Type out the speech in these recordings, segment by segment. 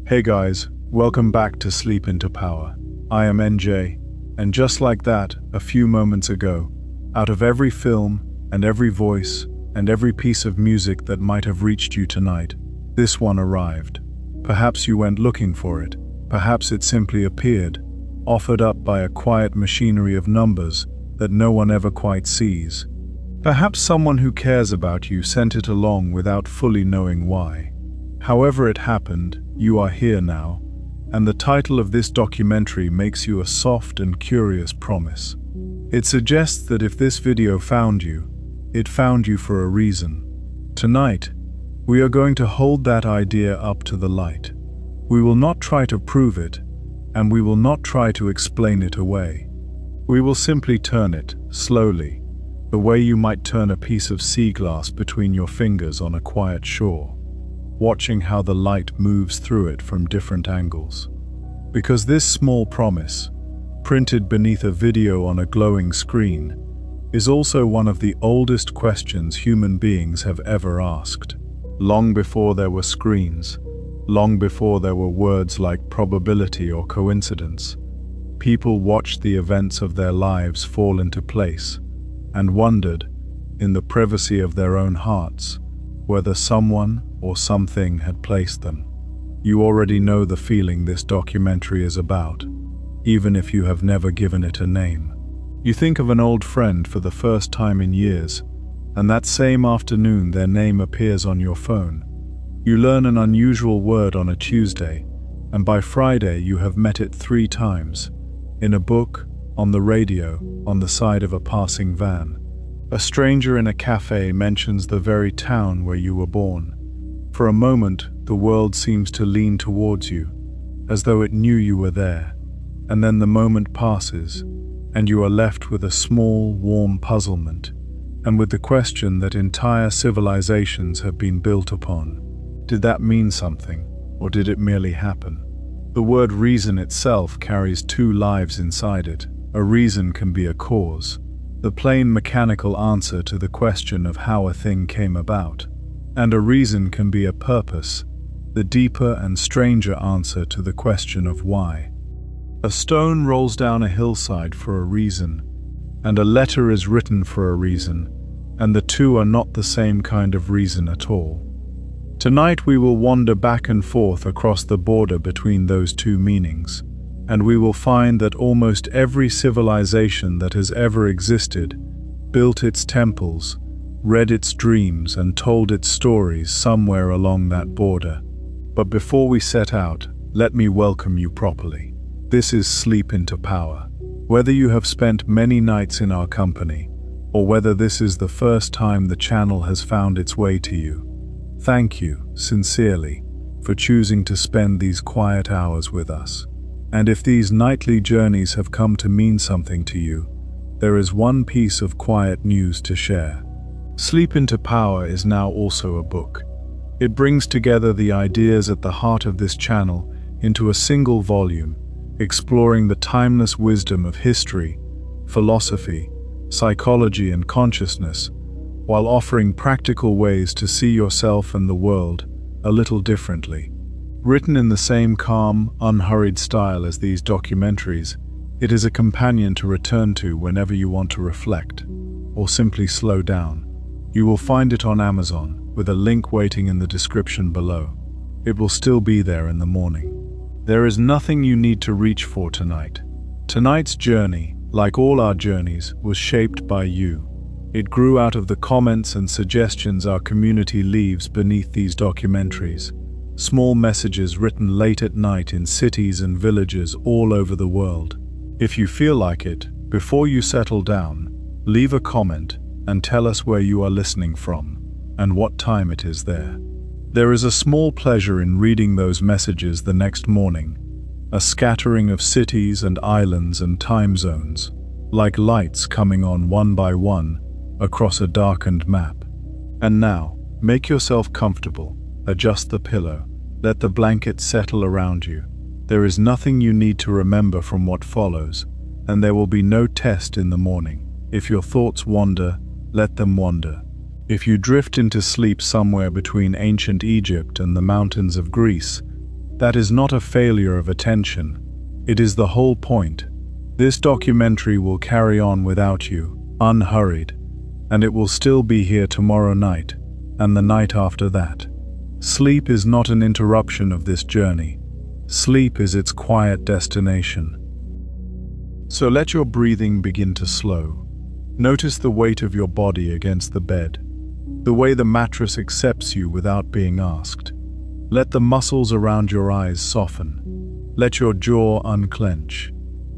Hey guys, welcome back to Sleep into Power. I am NJ, and just like that, a few moments ago, out of every film and every voice and every piece of music that might have reached you tonight, this one arrived. Perhaps you went looking for it. Perhaps it simply appeared, offered up by a quiet machinery of numbers that no one ever quite sees. Perhaps someone who cares about you sent it along without fully knowing why. However it happened, you are here now, and the title of this documentary makes you a soft and curious promise. It suggests that if this video found you, it found you for a reason. Tonight, we are going to hold that idea up to the light. We will not try to prove it, and we will not try to explain it away. We will simply turn it, slowly, the way you might turn a piece of sea glass between your fingers on a quiet shore, watching how the light moves through it from different angles. Because this small promise, printed beneath a video on a glowing screen, is also one of the oldest questions human beings have ever asked. Long before there were screens, long before there were words like probability or coincidence, people watched the events of their lives fall into place and wondered, in the privacy of their own hearts, whether someone or something had placed them. You already know the feeling this documentary is about, even if you have never given it a name. You think of an old friend for the first time in years, and that same afternoon their name appears on your phone. You learn an unusual word on a Tuesday, and by Friday you have met it 3 times, in a book, on the radio, on the side of a passing van. A stranger in a cafe mentions the very town where you were born. For a moment, the world seems to lean towards you, as though it knew you were there. And then the moment passes, and you are left with a small, warm puzzlement, and with the question that entire civilizations have been built upon. Did that mean something, or did it merely happen? The word reason itself carries 2 lives inside it. A reason can be a cause, the plain mechanical answer to the question of how a thing came about. And a reason can be a purpose, the deeper and stranger answer to the question of why. A stone rolls down a hillside for a reason, and a letter is written for a reason, and the 2 are not the same kind of reason at all. Tonight we will wander back and forth across the border between those 2 meanings, and we will find that almost every civilization that has ever existed built its temples, read its dreams, and told its stories somewhere along that border. But before we set out, let me welcome you properly. This is Sleep into Power. Whether you have spent many nights in our company, or whether this is the first time the channel has found its way to you, thank you, sincerely, for choosing to spend these quiet hours with us. And if these nightly journeys have come to mean something to you, there is one piece of quiet news to share. Sleep into Power is now also a book. It brings together the ideas at the heart of this channel into a single volume, exploring the timeless wisdom of history, philosophy, psychology, and consciousness, while offering practical ways to see yourself and the world a little differently. Written in the same calm, unhurried style as these documentaries, it is a companion to return to whenever you want to reflect, or simply slow down. You will find it on Amazon, with a link waiting in the description below. It will still be there in the morning. There is nothing you need to reach for tonight. Tonight's journey, like all our journeys, was shaped by you. It grew out of the comments and suggestions our community leaves beneath these documentaries. Small messages written late at night in cities and villages all over the world. If you feel like it, before you settle down, leave a comment and tell us where you are listening from and what time it is there. There is a small pleasure in reading those messages the next morning, a scattering of cities and islands and time zones, like lights coming on one by one across a darkened map. And now, make yourself comfortable. Adjust the pillow. Let the blanket settle around you. There is nothing you need to remember from what follows, and there will be no test in the morning. If your thoughts wander, let them wander. If you drift into sleep somewhere between ancient Egypt and the mountains of Greece, That is not a failure of attention. It is the whole point. This documentary will carry on without you, unhurried, and it will still be here tomorrow night, and the night after that. Sleep is not an interruption of this journey. Sleep is its quiet destination. So let your breathing begin to slow. Notice the weight of your body against the bed, the way the mattress accepts you without being asked. Let the muscles around your eyes soften. Let your jaw unclench.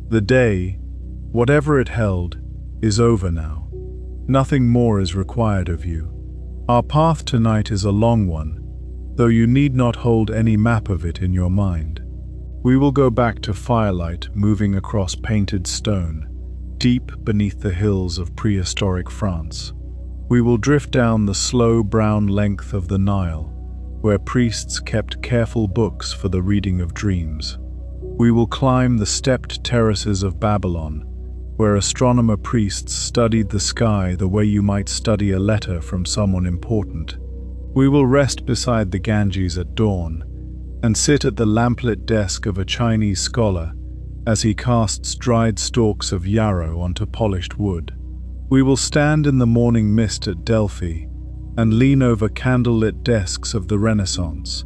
The day, whatever it held, is over now. Nothing more is required of you. Our path tonight is a long one, though you need not hold any map of it in your mind. We will go back to firelight moving across painted stone, deep beneath the hills of prehistoric France. We will drift down the slow brown length of the Nile, where priests kept careful books for the reading of dreams. We will climb the stepped terraces of Babylon, where astronomer priests studied the sky the way you might study a letter from someone important. We will rest beside the Ganges at dawn, and sit at the lamplit desk of a Chinese scholar as he casts dried stalks of yarrow onto polished wood. We will stand in the morning mist at Delphi and lean over candlelit desks of the Renaissance,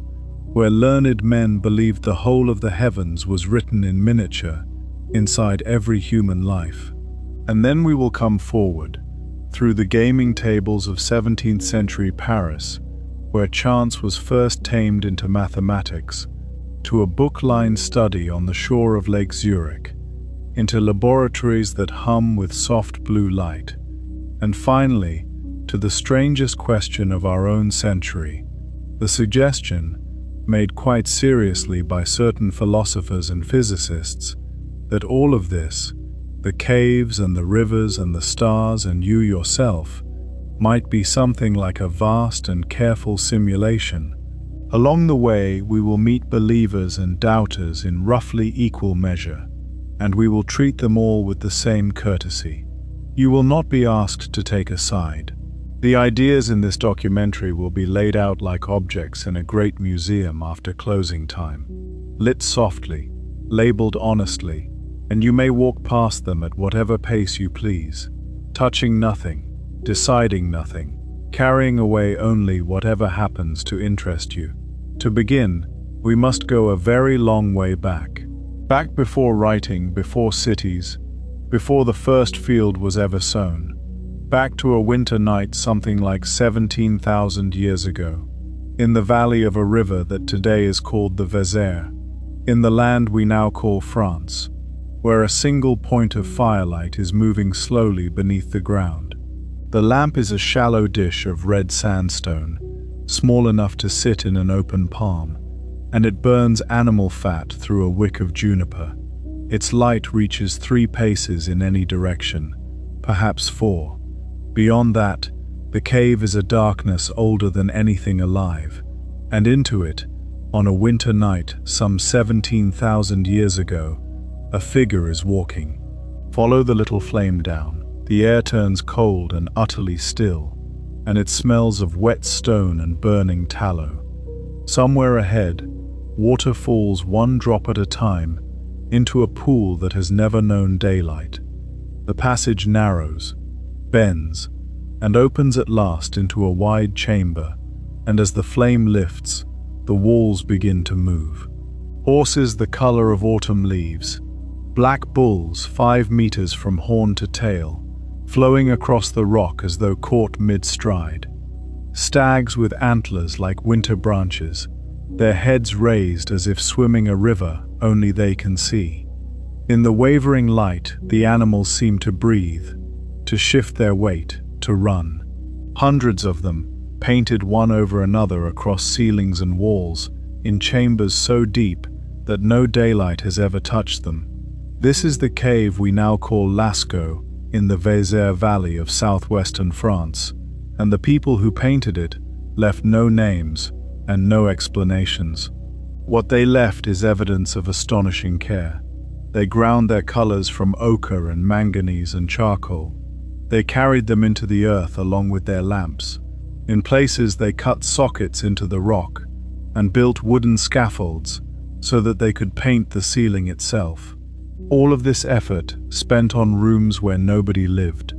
where learned men believed the whole of the heavens was written in miniature inside every human life. And then we will come forward, through the gaming tables of 17th century Paris, where chance was first tamed into mathematics, to a book-lined study on the shore of Lake Zurich, into laboratories that hum with soft blue light, and finally, to the strangest question of our own century, the suggestion, made quite seriously by certain philosophers and physicists, that all of this, the caves and the rivers and the stars and you yourself, might be something like a vast and careful simulation. Along the way, we will meet believers and doubters in roughly equal measure, and we will treat them all with the same courtesy. You will not be asked to take a side. The ideas in this documentary will be laid out like objects in a great museum after closing time, lit softly, labeled honestly, and you may walk past them at whatever pace you please, touching nothing, deciding nothing, carrying away only whatever happens to interest you. To begin, we must go a very long way back. Back before writing, before cities, before the first field was ever sown. Back to a winter night something like 17,000 years ago, in the valley of a river that today is called the Vézère, in the land we now call France, where a single point of firelight is moving slowly beneath the ground. The lamp is a shallow dish of red sandstone, small enough to sit in an open palm, and it burns animal fat through a wick of juniper. Its light reaches 3 paces in any direction, perhaps 4. Beyond that, the cave is a darkness older than anything alive, and into it, on a winter night some 17,000 years ago, a figure is walking. Follow the little flame down. The air turns cold and utterly still, and it smells of wet stone and burning tallow. Somewhere ahead, water falls one drop at a time into a pool that has never known daylight. The passage narrows, bends, and opens at last into a wide chamber, and as the flame lifts, the walls begin to move. Horses the color of autumn leaves, black bulls 5 meters from horn to tail, flowing across the rock as though caught mid-stride. Stags with antlers like winter branches, their heads raised as if swimming a river only they can see. In the wavering light, the animals seem to breathe, to shift their weight, to run. Hundreds of them, painted one over another across ceilings and walls, in chambers so deep that no daylight has ever touched them. This is the cave we now call Lascaux, in the Vézère Valley of southwestern France, and the people who painted it left no names and no explanations. What they left is evidence of astonishing care. They ground their colors from ochre and manganese and charcoal. They carried them into the earth along with their lamps. In places they cut sockets into the rock and built wooden scaffolds so that they could paint the ceiling itself. All of this effort spent on rooms where nobody lived,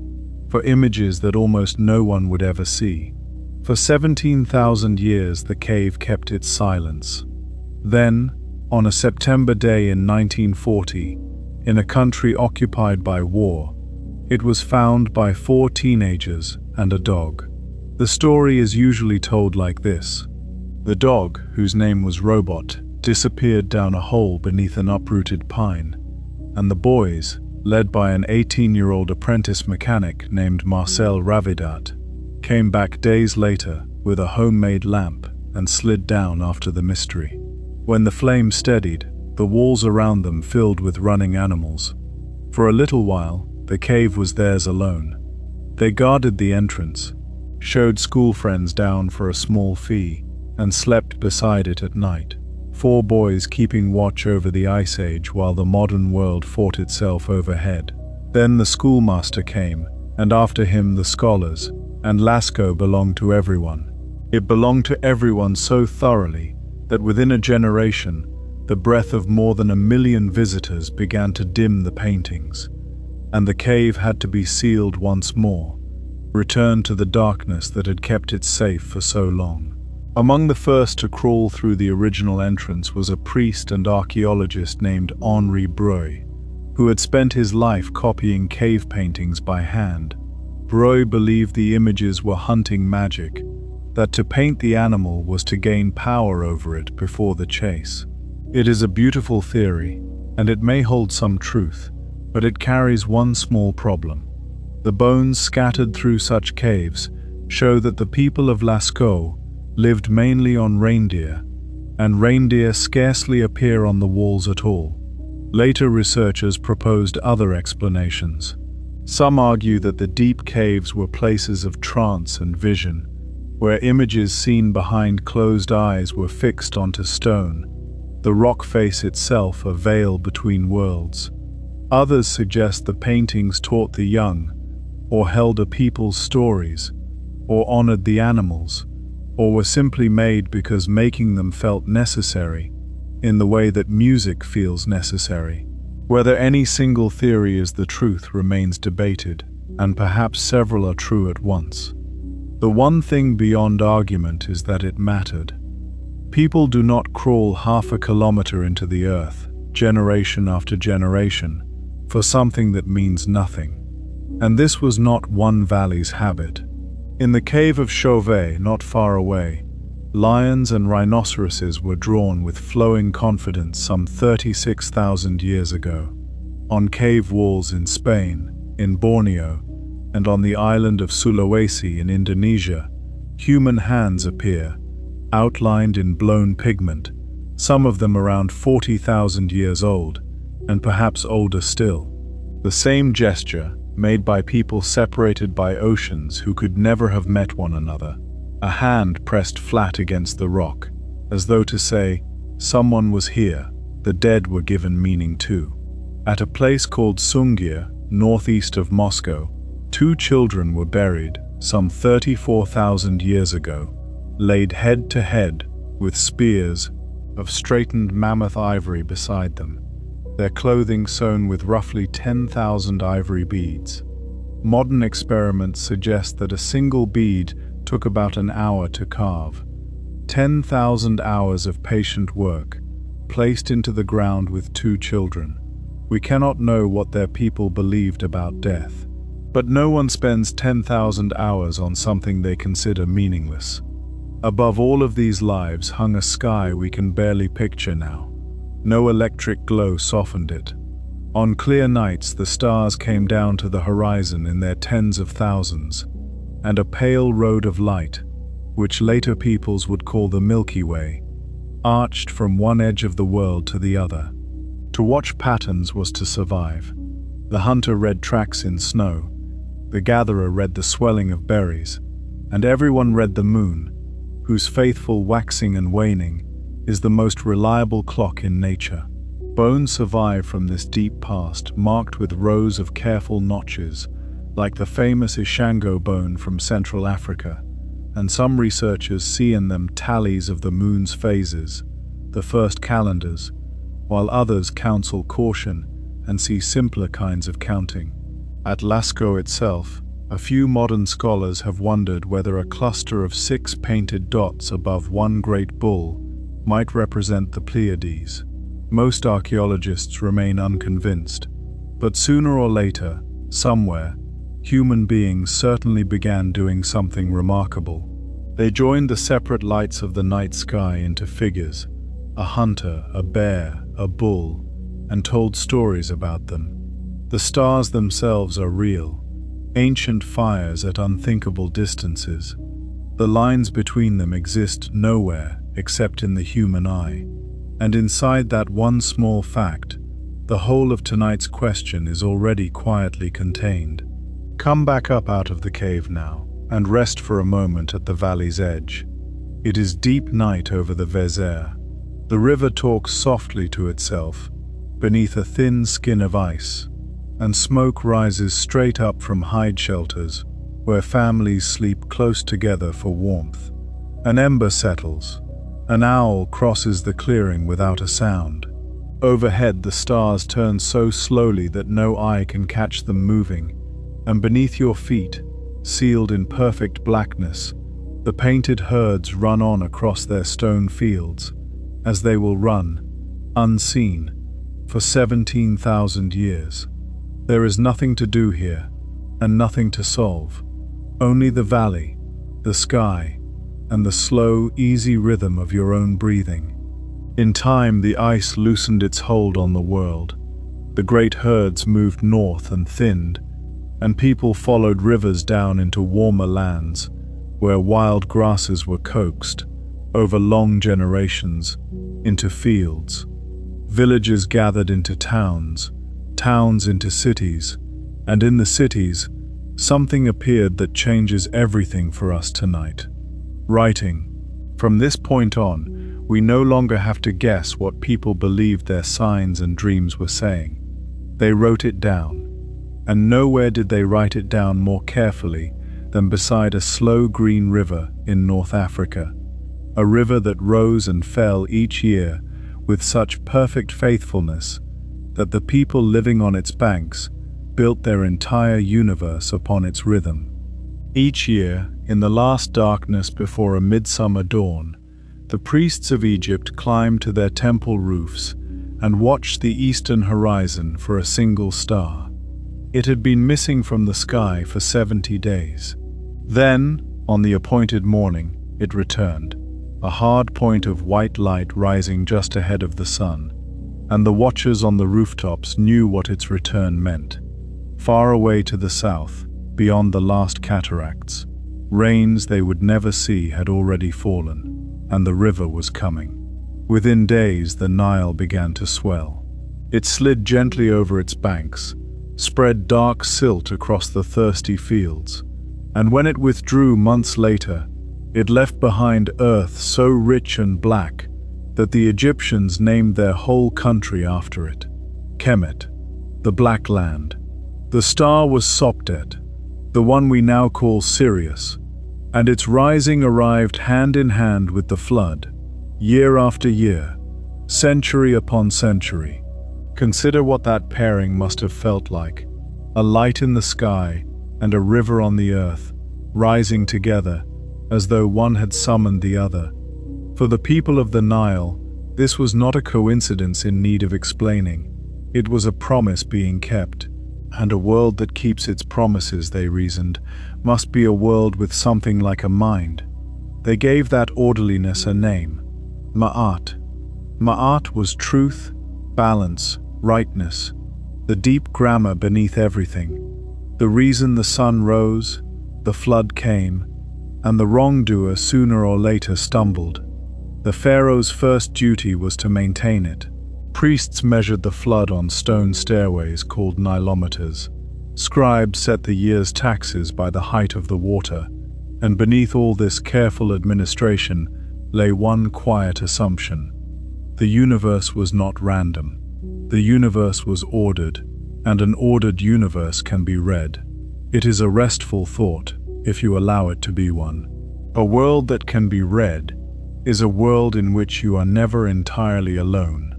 for images that almost no one would ever see. For 17,000 years the cave kept its silence. Then, on a September day in 1940, in a country occupied by war, it was found by 4 teenagers and a dog. The story is usually told like this. The dog, whose name was Robot, disappeared down a hole beneath an uprooted pine, and the boys, led by an 18-year-old apprentice mechanic named Marcel Ravidat, came back days later with a homemade lamp and slid down after the mystery. When the flame steadied, the walls around them filled with running animals. For a little while, the cave was theirs alone. They guarded the entrance, showed school friends down for a small fee, and slept beside it at night. 4 boys keeping watch over the Ice Age while the modern world fought itself overhead. Then the schoolmaster came, and after him the scholars, and Lascaux belonged to everyone. It belonged to everyone so thoroughly that within a generation, the breath of more than 1 million visitors began to dim the paintings, and the cave had to be sealed once more, returned to the darkness that had kept it safe for so long. Among the first to crawl through the original entrance was a priest and archaeologist named Henri Breuil, who had spent his life copying cave paintings by hand. Breuil believed the images were hunting magic, that to paint the animal was to gain power over it before the chase. It is a beautiful theory, and it may hold some truth, but it carries one small problem. The bones scattered through such caves show that the people of Lascaux lived mainly on reindeer, and reindeer scarcely appear on the walls at all. Later researchers proposed other explanations. Some argue that the deep caves were places of trance and vision, where images seen behind closed eyes were fixed onto stone, the rock face itself a veil between worlds. Others suggest the paintings taught the young, or held a people's stories, or honored the animals, or were simply made because making them felt necessary, in the way that music feels necessary. Whether any single theory is the truth remains debated, and perhaps several are true at once. The one thing beyond argument is that it mattered. People do not crawl 1/2 kilometer into the earth, generation after generation, for something that means nothing. And this was not one valley's habit. In the cave of Chauvet, not far away, lions and rhinoceroses were drawn with flowing confidence some 36,000 years ago. On cave walls in Spain, in Borneo, and on the island of Sulawesi in Indonesia, human hands appear, outlined in blown pigment, some of them around 40,000 years old, and perhaps older still. The same gesture, made by people separated by oceans who could never have met one another, a hand pressed flat against the rock, as though to say, someone was here, the dead were given meaning too. At a place called Sungir, northeast of Moscow, 2 children were buried some 34,000 years ago, laid head to head with spears of straightened mammoth ivory beside them, their clothing sewn with roughly 10,000 ivory beads. Modern experiments suggest that a single bead took about an hour to carve. 10,000 hours of patient work, placed into the ground with 2 children. We cannot know what their people believed about death, but no one spends 10,000 hours on something they consider meaningless. Above all of these lives hung a sky we can barely picture now. No electric glow softened it. On clear nights, the stars came down to the horizon in their tens of thousands, and a pale road of light, which later peoples would call the Milky Way, arched from one edge of the world to the other. To watch patterns was to survive. The hunter read tracks in snow, the gatherer read the swelling of berries, and everyone read the moon, whose faithful waxing and waning is the most reliable clock in nature. Bones survive from this deep past, marked with rows of careful notches, like the famous Ishango bone from Central Africa, and some researchers see in them tallies of the moon's phases, the first calendars, while others counsel caution and see simpler kinds of counting. At Lascaux itself, a few modern scholars have wondered whether a cluster of 6 painted dots above one great bull might represent the Pleiades. Most archaeologists remain unconvinced, but sooner or later, somewhere, human beings certainly began doing something remarkable. They joined the separate lights of the night sky into figures, a hunter, a bear, a bull, and told stories about them. The stars themselves are real, ancient fires at unthinkable distances. The lines between them exist nowhere except in the human eye. And inside that one small fact, the whole of tonight's question is already quietly contained. Come back up out of the cave now, and rest for a moment at the valley's edge. It is deep night over the Vézère. The river talks softly to itself, beneath a thin skin of ice, and smoke rises straight up from hide shelters, where families sleep close together for warmth. An ember settles. An owl crosses the clearing without a sound. Overhead the stars turn so slowly that no eye can catch them moving, and beneath your feet, sealed in perfect blackness, the painted herds run on across their stone fields, as they will run, unseen, for 17,000 years. There is nothing to do here, and nothing to solve. Only the valley, the sky, and the slow, easy rhythm of your own breathing. In time, the ice loosened its hold on the world. The great herds moved north and thinned, and people followed rivers down into warmer lands, where wild grasses were coaxed, over long generations, into fields. Villages gathered into towns, towns into cities, and in the cities, something appeared that changes everything for us tonight. Writing. From this point on, we no longer have to guess what people believed their signs and dreams were saying. They wrote it down, and nowhere did they write it down more carefully than beside a slow green river in North Africa, a river that rose and fell each year with such perfect faithfulness that the people living on its banks built their entire universe upon its rhythm. Each year, in the last darkness before a midsummer dawn, the priests of Egypt climbed to their temple roofs and watched the eastern horizon for a single star. It had been missing from the sky for 70 days. Then, on the appointed morning, it returned, a hard point of white light rising just ahead of the sun, and the watchers on the rooftops knew what its return meant. Far away to the south, beyond the last cataracts, rains they would never see had already fallen, and the river was coming. Within days, the Nile began to swell. It slid gently over its banks, spread dark silt across the thirsty fields, and when it withdrew months later, it left behind earth so rich and black that the Egyptians named their whole country after it, Kemet, the Black Land. The star was Sopdet, the one we now call Sirius, and its rising arrived hand in hand with the flood, year after year, century upon century. Consider what that pairing must have felt like, a light in the sky and a river on the earth, rising together, as though one had summoned the other. For the people of the Nile, this was not a coincidence in need of explaining. It was a promise being kept. And a world that keeps its promises, they reasoned, must be a world with something like a mind. They gave that orderliness a name, Ma'at. Ma'at was truth, balance, rightness, the deep grammar beneath everything, the reason the sun rose, the flood came, and the wrongdoer sooner or later stumbled. The pharaoh's first duty was to maintain it. Priests measured the flood on stone stairways called nilometers. Scribes set the year's taxes by the height of the water, and beneath all this careful administration lay one quiet assumption. The universe was not random. The universe was ordered, and an ordered universe can be read. It is a restful thought, if you allow it to be one. A world that can be read is a world in which you are never entirely alone.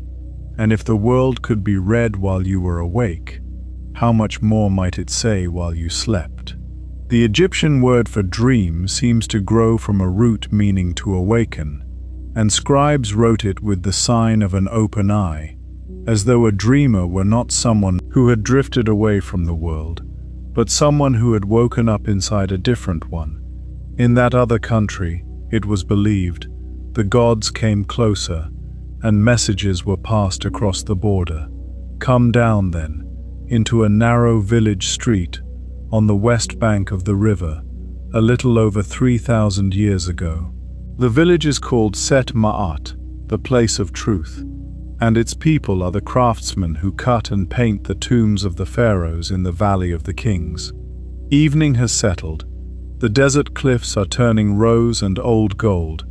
And if the world could be read while you were awake, how much more might it say while you slept? The Egyptian word for dream seems to grow from a root meaning to awaken, and scribes wrote it with the sign of an open eye, as though a dreamer were not someone who had drifted away from the world, but someone who had woken up inside a different one. In that other country, it was believed, the gods came closer, and messages were passed across the border. Come down, then, into a narrow village street on the west bank of the river, a little over 3,000 years ago. The village is called Set Ma'at, the place of truth, and its people are the craftsmen who cut and paint the tombs of the pharaohs in the Valley of the Kings. Evening has settled. The desert cliffs are turning rose and old gold.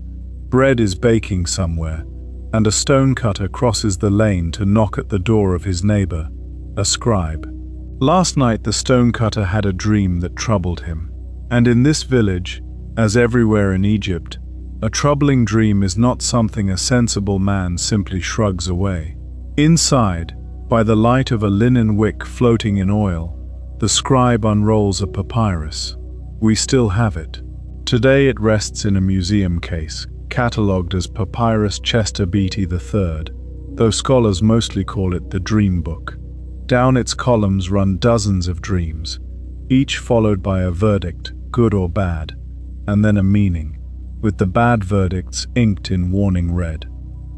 Bread is baking somewhere, and a stonecutter crosses the lane to knock at the door of his neighbor, a scribe. Last night the stonecutter had a dream that troubled him. And in this village, as everywhere in Egypt, a troubling dream is not something a sensible man simply shrugs away. Inside, by the light of a linen wick floating in oil, the scribe unrolls a papyrus. We still have it. Today it rests in a museum case, catalogued as Papyrus Chester Beatty III, though scholars mostly call it the Dream Book. Down its columns run dozens of dreams, each followed by a verdict, good or bad, and then a meaning, with the bad verdicts inked in warning red.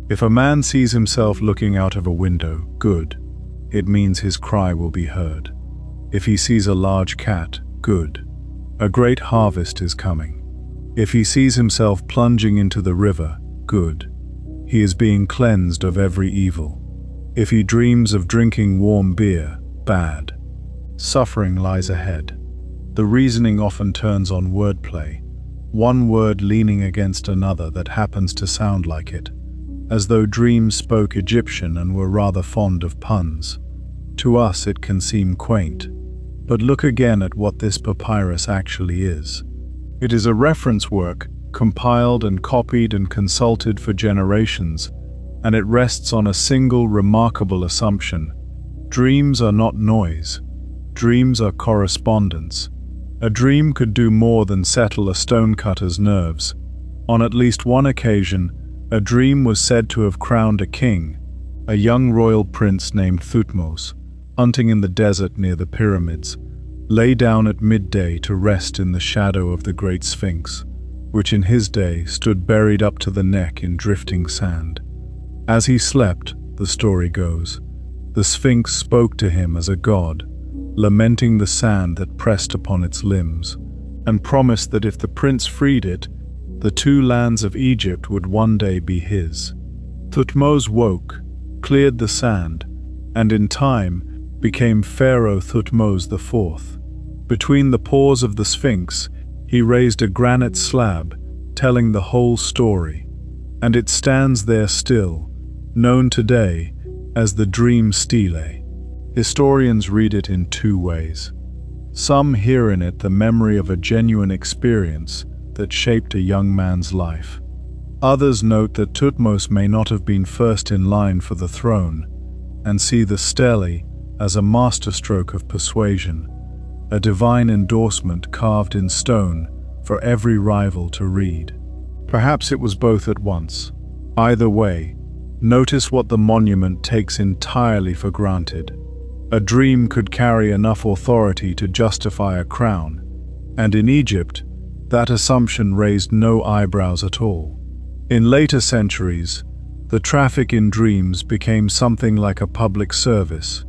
If a man sees himself looking out of a window, good, it means his cry will be heard. If he sees a large cat, good, a great harvest is coming. If he sees himself plunging into the river, good, he is being cleansed of every evil. If he dreams of drinking warm beer, bad, suffering lies ahead. The reasoning often turns on wordplay, one word leaning against another that happens to sound like it, as though dreams spoke Egyptian and were rather fond of puns. To us it can seem quaint, but look again at what this papyrus actually is. It is a reference work, compiled and copied and consulted for generations, and it rests on a single remarkable assumption. Dreams are not noise. Dreams are correspondence. A dream could do more than settle a stonecutter's nerves. On at least one occasion, a dream was said to have crowned a king, a young royal prince named Thutmose, hunting in the desert near the pyramids, lay down at midday to rest in the shadow of the Great Sphinx, which in his day stood buried up to the neck in drifting sand. As he slept, the story goes, the Sphinx spoke to him as a god, lamenting the sand that pressed upon its limbs, and promised that if the prince freed it, the two lands of Egypt would one day be his. Thutmose woke, cleared the sand, and in time became Pharaoh Thutmose IV. Between the paws of the Sphinx, he raised a granite slab, telling the whole story, and it stands there still, known today as the Dream Stele. Historians read it in two ways. Some hear in it the memory of a genuine experience that shaped a young man's life. Others note that Thutmose may not have been first in line for the throne, and see the stele as a masterstroke of persuasion, a divine endorsement carved in stone for every rival to read. Perhaps it was both at once. Either way, notice what the monument takes entirely for granted. A dream could carry enough authority to justify a crown, and in Egypt, that assumption raised no eyebrows at all. In later centuries, the traffic in dreams became something like a public service.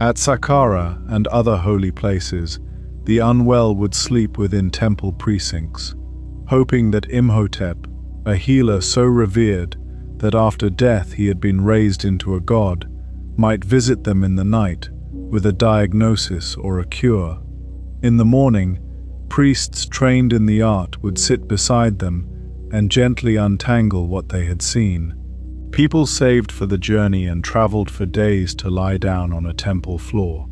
At Saqqara and other holy places, the unwell would sleep within temple precincts, hoping that Imhotep, a healer so revered that after death he had been raised into a god, might visit them in the night with a diagnosis or a cure. In the morning, priests trained in the art would sit beside them and gently untangle what they had seen. People saved for the journey and traveled for days to lie down on a temple floor.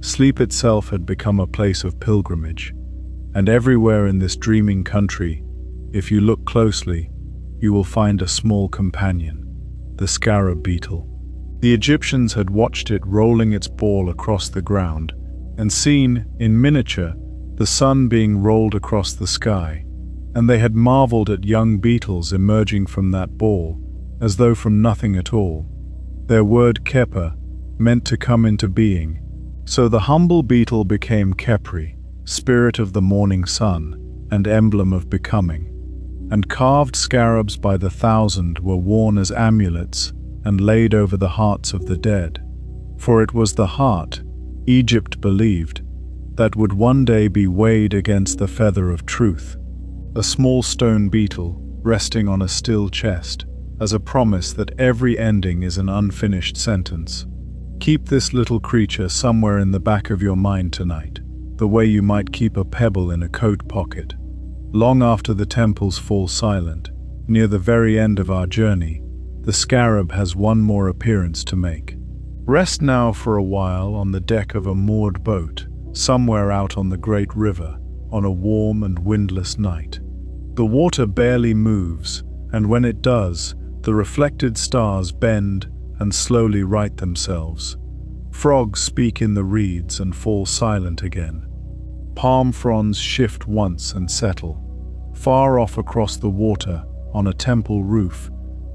Sleep itself had become a place of pilgrimage, and everywhere in this dreaming country, if you look closely, you will find a small companion, the scarab beetle. The Egyptians had watched it rolling its ball across the ground and seen, in miniature, the sun being rolled across the sky, and they had marveled at young beetles emerging from that ball as though from nothing at all. Their word Kepa meant to come into being, so the humble beetle became Khepri, spirit of the morning sun and emblem of becoming, and carved scarabs by the thousand were worn as amulets and laid over the hearts of the dead. For it was the heart, Egypt believed, that would one day be weighed against the feather of truth, a small stone beetle resting on a still chest, as a promise that every ending is an unfinished sentence. Keep this little creature somewhere in the back of your mind tonight, the way you might keep a pebble in a coat pocket. Long after the temples fall silent, near the very end of our journey, the scarab has one more appearance to make. Rest now for a while on the deck of a moored boat, somewhere out on the great river, on a warm and windless night. The water barely moves, and when it does, the reflected stars bend and slowly right themselves. Frogs speak in the reeds and fall silent again. Palm fronds shift once and settle. Far off across the water, on a temple roof,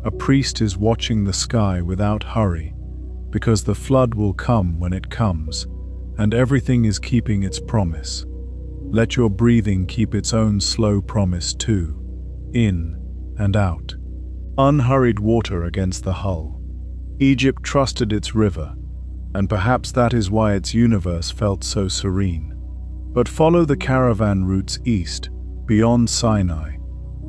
a priest is watching the sky without hurry, because the flood will come when it comes, and everything is keeping its promise. Let your breathing keep its own slow promise too, in and out. Unhurried water against the hull. Egypt trusted its river, and perhaps that is why its universe felt so serene. But follow the caravan routes east, beyond Sinai,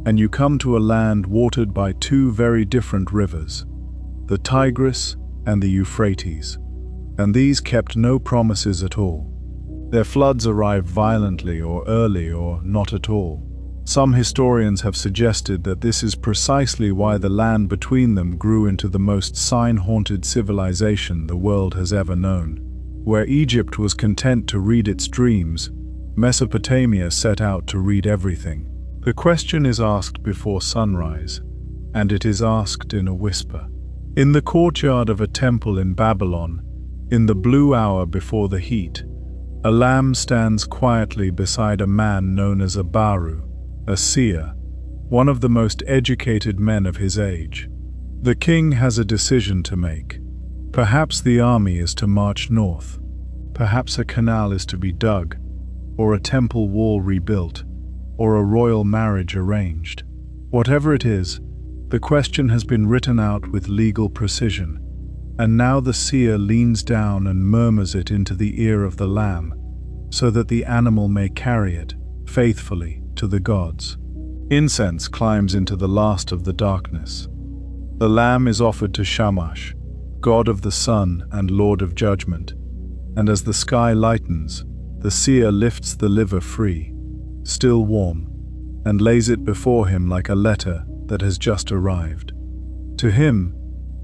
and you come to a land watered by two very different rivers, the Tigris and the Euphrates, and these kept no promises at all. Their floods arrived violently or early or not at all. Some historians have suggested that this is precisely why the land between them grew into the most sign-haunted civilization the world has ever known. Where Egypt was content to read its dreams, Mesopotamia set out to read everything. The question is asked before sunrise, and it is asked in a whisper. In the courtyard of a temple in Babylon, in the blue hour before the heat, a lamb stands quietly beside a man known as a Baru, a seer, one of the most educated men of his age. The king has a decision to make. Perhaps the army is to march north. Perhaps a canal is to be dug, or a temple wall rebuilt, or a royal marriage arranged. Whatever it is, the question has been written out with legal precision, and now the seer leans down and murmurs it into the ear of the lamb, so that the animal may carry it, faithfully, to the gods. Incense climbs into the last of the darkness. The lamb is offered to Shamash, god of the sun and lord of judgment, and as the sky lightens, the seer lifts the liver free, still warm, and lays it before him like a letter that has just arrived. To him,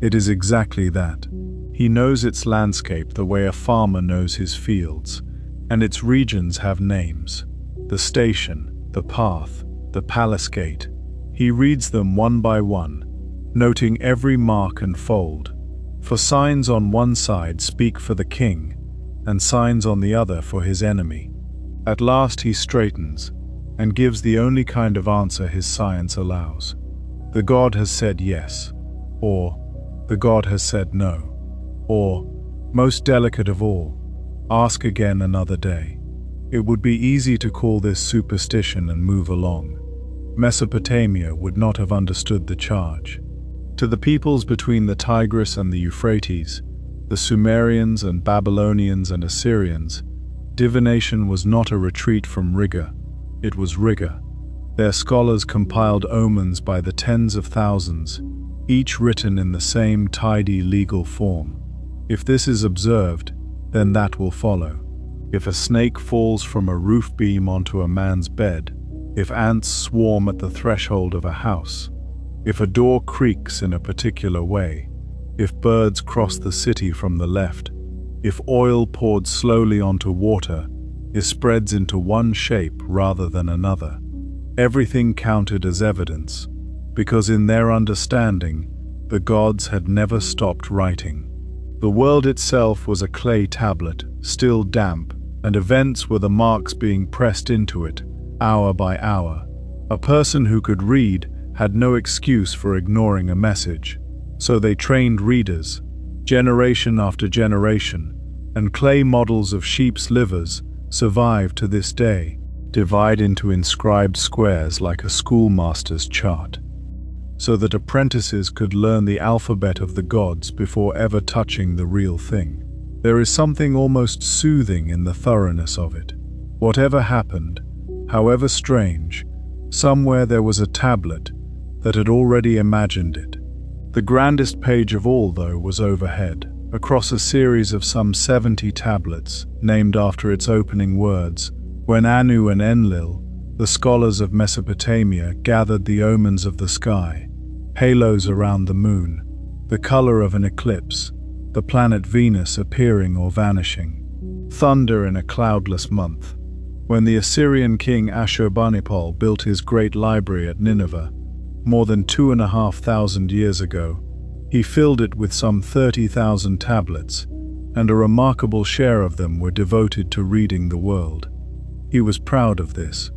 it is exactly that. He knows its landscape the way a farmer knows his fields, and its regions have names. The station, the path, the palace gate. He reads them one by one, noting every mark and fold, for signs on one side speak for the king, and signs on the other for his enemy. At last he straightens, and gives the only kind of answer his science allows. The god has said yes, or the god has said no, or, most delicate of all, ask again another day. It would be easy to call this superstition and move along. Mesopotamia would not have understood the charge. To the peoples between the Tigris and the Euphrates, the Sumerians and Babylonians and Assyrians, divination was not a retreat from rigor, it was rigor. Their scholars compiled omens by the tens of thousands, each written in the same tidy legal form. If this is observed, then that will follow. If a snake falls from a roof beam onto a man's bed, if ants swarm at the threshold of a house, if a door creaks in a particular way, if birds cross the city from the left, if oil poured slowly onto water, it spreads into one shape rather than another. Everything counted as evidence, because in their understanding, the gods had never stopped writing. The world itself was a clay tablet, still damp, and events were the marks being pressed into it, hour by hour. A person who could read had no excuse for ignoring a message, so they trained readers, generation after generation, and clay models of sheep's livers survive to this day, divide into inscribed squares like a schoolmaster's chart, so that apprentices could learn the alphabet of the gods before ever touching the real thing. There is something almost soothing in the thoroughness of it. Whatever happened, however strange, somewhere there was a tablet that had already imagined it. The grandest page of all, though, was overhead, across a series of some 70 tablets, named after its opening words, when Anu and Enlil, the scholars of Mesopotamia, gathered the omens of the sky, halos around the moon, the color of an eclipse, the planet Venus appearing or vanishing, thunder in a cloudless month. When the Assyrian king Ashurbanipal built his great library at Nineveh, more than 2,500 years ago, he filled it with some 30,000 tablets, and a remarkable share of them were devoted to reading the world. He was proud of this.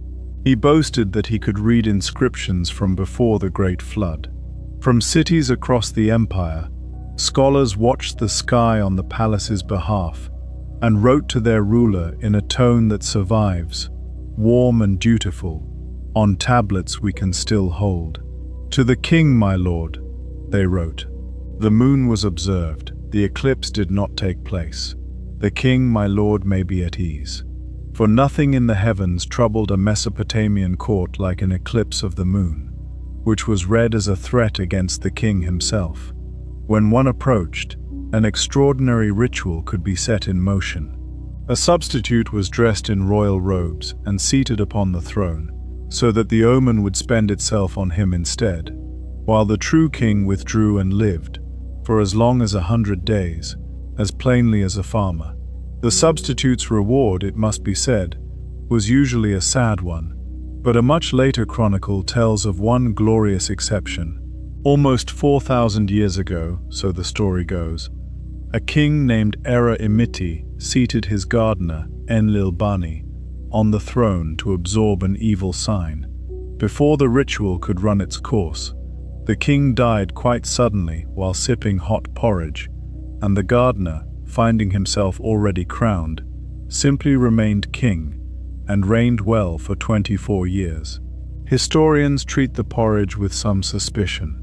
He boasted that he could read inscriptions from before the Great Flood. From cities across the empire, scholars watched the sky on the palace's behalf and wrote to their ruler in a tone that survives, warm and dutiful, on tablets we can still hold. To the king, my lord, they wrote. The moon was observed, the eclipse did not take place. The king, my lord, may be at ease. For nothing in the heavens troubled a Mesopotamian court like an eclipse of the moon, which was read as a threat against the king himself. When one approached, an extraordinary ritual could be set in motion. A substitute was dressed in royal robes and seated upon the throne, so that the omen would spend itself on him instead, while the true king withdrew and lived, for as long as 100 days, as plainly as a farmer. The substitute's reward, it must be said, was usually a sad one, but a much later chronicle tells of one glorious exception. Almost 4,000 years ago, so the story goes, a king named Era Imiti seated his gardener, Enlil Bani, on the throne to absorb an evil sign. Before the ritual could run its course, the king died quite suddenly while sipping hot porridge, and the gardener, finding himself already crowned, simply remained king and reigned well for 24 years. Historians treat the porridge with some suspicion.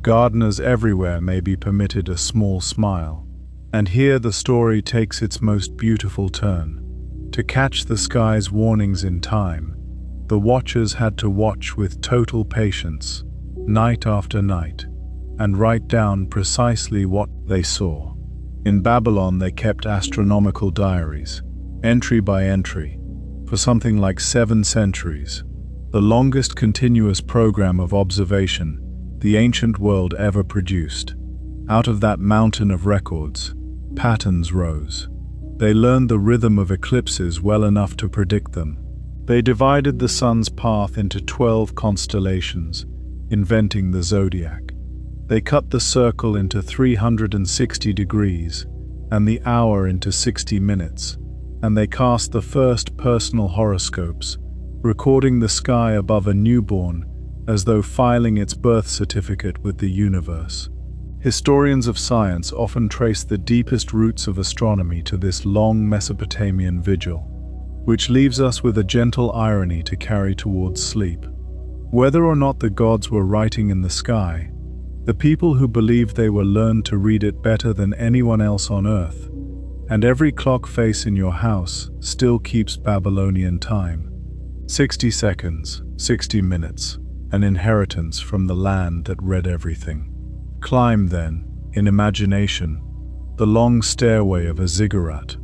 Gardeners everywhere may be permitted a small smile, and here the story takes its most beautiful turn. To catch the sky's warnings in time, the watchers had to watch with total patience, night after night, and write down precisely what they saw. In Babylon they kept astronomical diaries, entry by entry, for something like 7 centuries, the longest continuous program of observation the ancient world ever produced. Out of that mountain of records, patterns rose. They learned the rhythm of eclipses well enough to predict them. They divided the sun's path into 12 constellations, inventing the zodiac. They cut the circle into 360 degrees, and the hour into 60 minutes, and they cast the first personal horoscopes, recording the sky above a newborn as though filing its birth certificate with the universe. Historians of science often trace the deepest roots of astronomy to this long Mesopotamian vigil, which leaves us with a gentle irony to carry towards sleep. Whether or not the gods were writing in the sky, the people who believed they were learned to read it better than anyone else on earth, and every clock face in your house still keeps Babylonian time. 60 seconds, 60 minutes, an inheritance from the land that read everything. Climb then, in imagination, the long stairway of a ziggurat,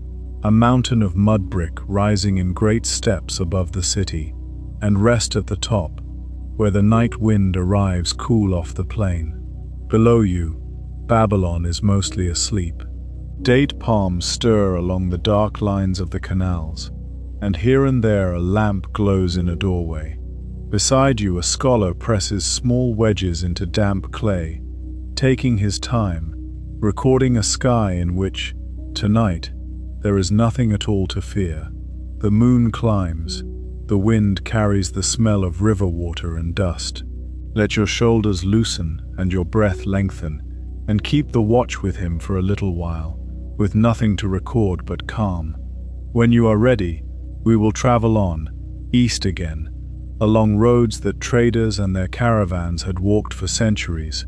a mountain of mud brick rising in great steps above the city, and rest at the top, where the night wind arrives cool off the plain. Below you, Babylon is mostly asleep. Date palms stir along the dark lines of the canals, and here and there a lamp glows in a doorway. Beside you, a scholar presses small wedges into damp clay, taking his time, recording a sky in which, tonight, there is nothing at all to fear. The moon climbs, the wind carries the smell of river water and dust. Let your shoulders loosen and your breath lengthen, and keep the watch with him for a little while, with nothing to record but calm. When you are ready, we will travel on, east again, along roads that traders and their caravans had walked for centuries,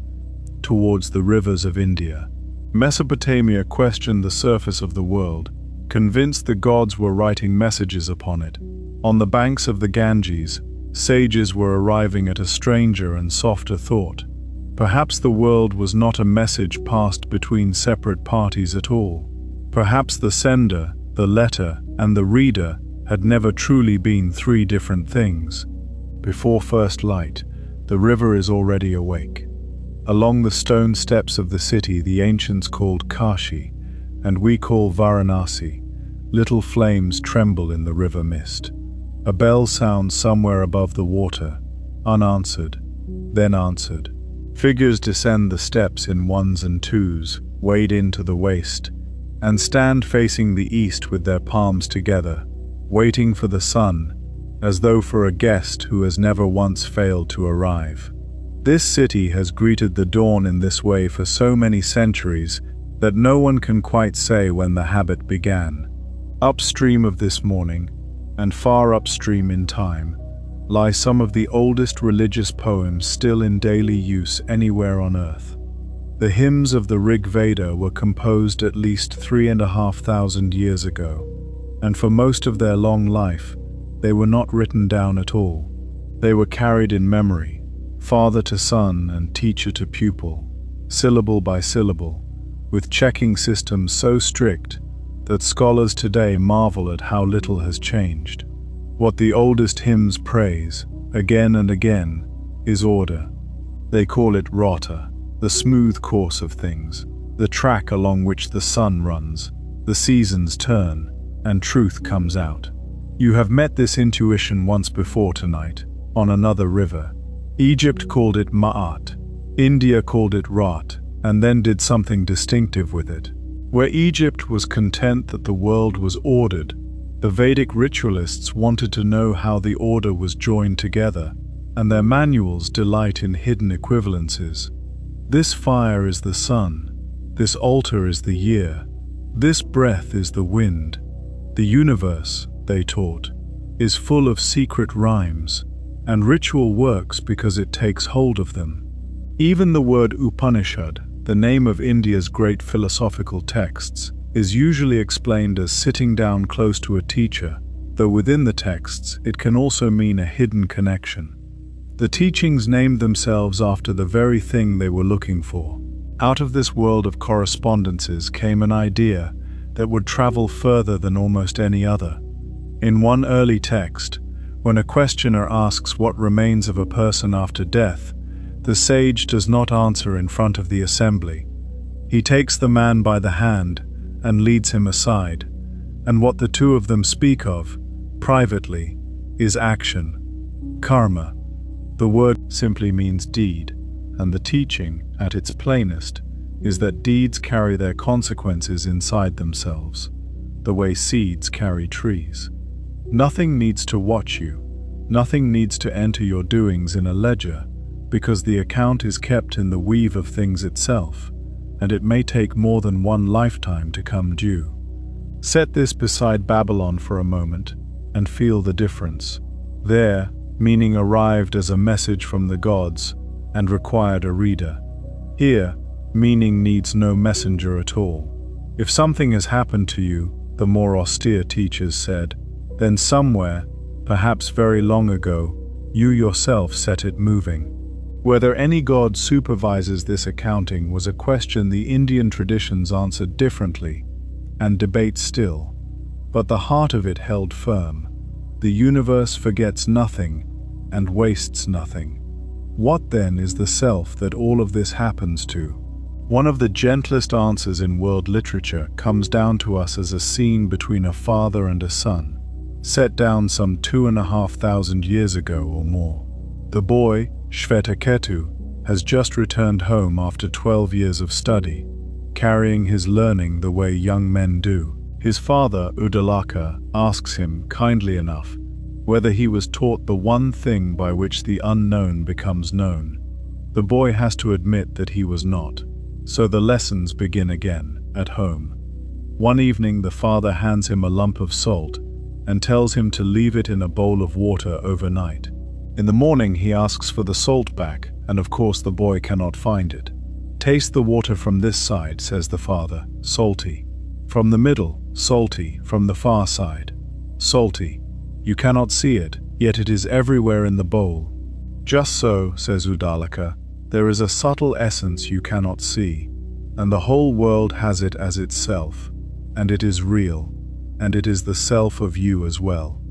towards the rivers of India. Mesopotamia questioned the surface of the world, convinced the gods were writing messages upon it. On the banks of the Ganges, sages were arriving at a stranger and softer thought. Perhaps the world was not a message passed between separate parties at all. Perhaps the sender, the letter, and the reader had never truly been three different things. Before first light, the river is already awake. Along the stone steps of the city the ancients called Kashi, and we call Varanasi, little flames tremble in the river mist. A bell sounds somewhere above the water, unanswered, then answered. Figures descend the steps in ones and twos, wade into the waist, and stand facing the east with their palms together, waiting for the sun, as though for a guest who has never once failed to arrive. This city has greeted the dawn in this way for so many centuries that no one can quite say when the habit began. Upstream of this morning, and far upstream in time, lie some of the oldest religious poems still in daily use anywhere on earth. The hymns of the Rig Veda were composed at least 3,500 years ago, and for most of their long life, they were not written down at all. They were carried in memory, father to son and teacher to pupil, syllable by syllable, with checking systems so strict that scholars today marvel at how little has changed. What the oldest hymns praise, again and again, is order. They call it rata, the smooth course of things, the track along which the sun runs, the seasons turn, and truth comes out. You have met this intuition once before tonight, on another river. Egypt called it Ma'at, India called it Rat, and then did something distinctive with it. Where Egypt was content that the world was ordered, the Vedic ritualists wanted to know how the order was joined together, and their manuals delight in hidden equivalences. This fire is the sun, this altar is the year, this breath is the wind. The universe, they taught, is full of secret rhymes, and ritual works because it takes hold of them. Even the word Upanishad, the name of India's great philosophical texts, is usually explained as sitting down close to a teacher, though within the texts it can also mean a hidden connection. The teachings named themselves after the very thing they were looking for. Out of this world of correspondences came an idea that would travel further than almost any other. In one early text, when a questioner asks what remains of a person after death, the sage does not answer in front of the assembly. He takes the man by the hand and leads him aside, and what the two of them speak of, privately, is action, karma. The word simply means deed, and the teaching, at its plainest, is that deeds carry their consequences inside themselves, the way seeds carry trees. Nothing needs to watch you, nothing needs to enter your doings in a ledger, because the account is kept in the weave of things itself, and it may take more than one lifetime to come due. Set this beside Babylon for a moment, and feel the difference. There, meaning arrived as a message from the gods, and required a reader. Here, meaning needs no messenger at all. If something has happened to you, the more austere teachers said, then somewhere, perhaps very long ago, you yourself set it moving. Whether any god supervises this accounting was a question the Indian traditions answered differently, and debate still. But the heart of it held firm. The universe forgets nothing and wastes nothing. What then is the self that all of this happens to? One of the gentlest answers in world literature comes down to us as a scene between a father and a son, set down some 2,500 years ago or more. The boy, Shvetaketu, has just returned home after 12 years of study, carrying his learning the way young men do. His father, Udalaka, asks him, kindly enough, whether he was taught the one thing by which the unknown becomes known. The boy has to admit that he was not, so the lessons begin again, at home. One evening the father hands him a lump of salt and tells him to leave it in a bowl of water overnight. In the morning he asks for the salt back, and of course the boy cannot find it. Taste the water from this side, says the father, salty. From the middle, salty. From the far side, salty. You cannot see it, yet it is everywhere in the bowl. Just so, says Udalaka, there is a subtle essence you cannot see, and the whole world has it as itself, and it is real, and it is the self of you as well.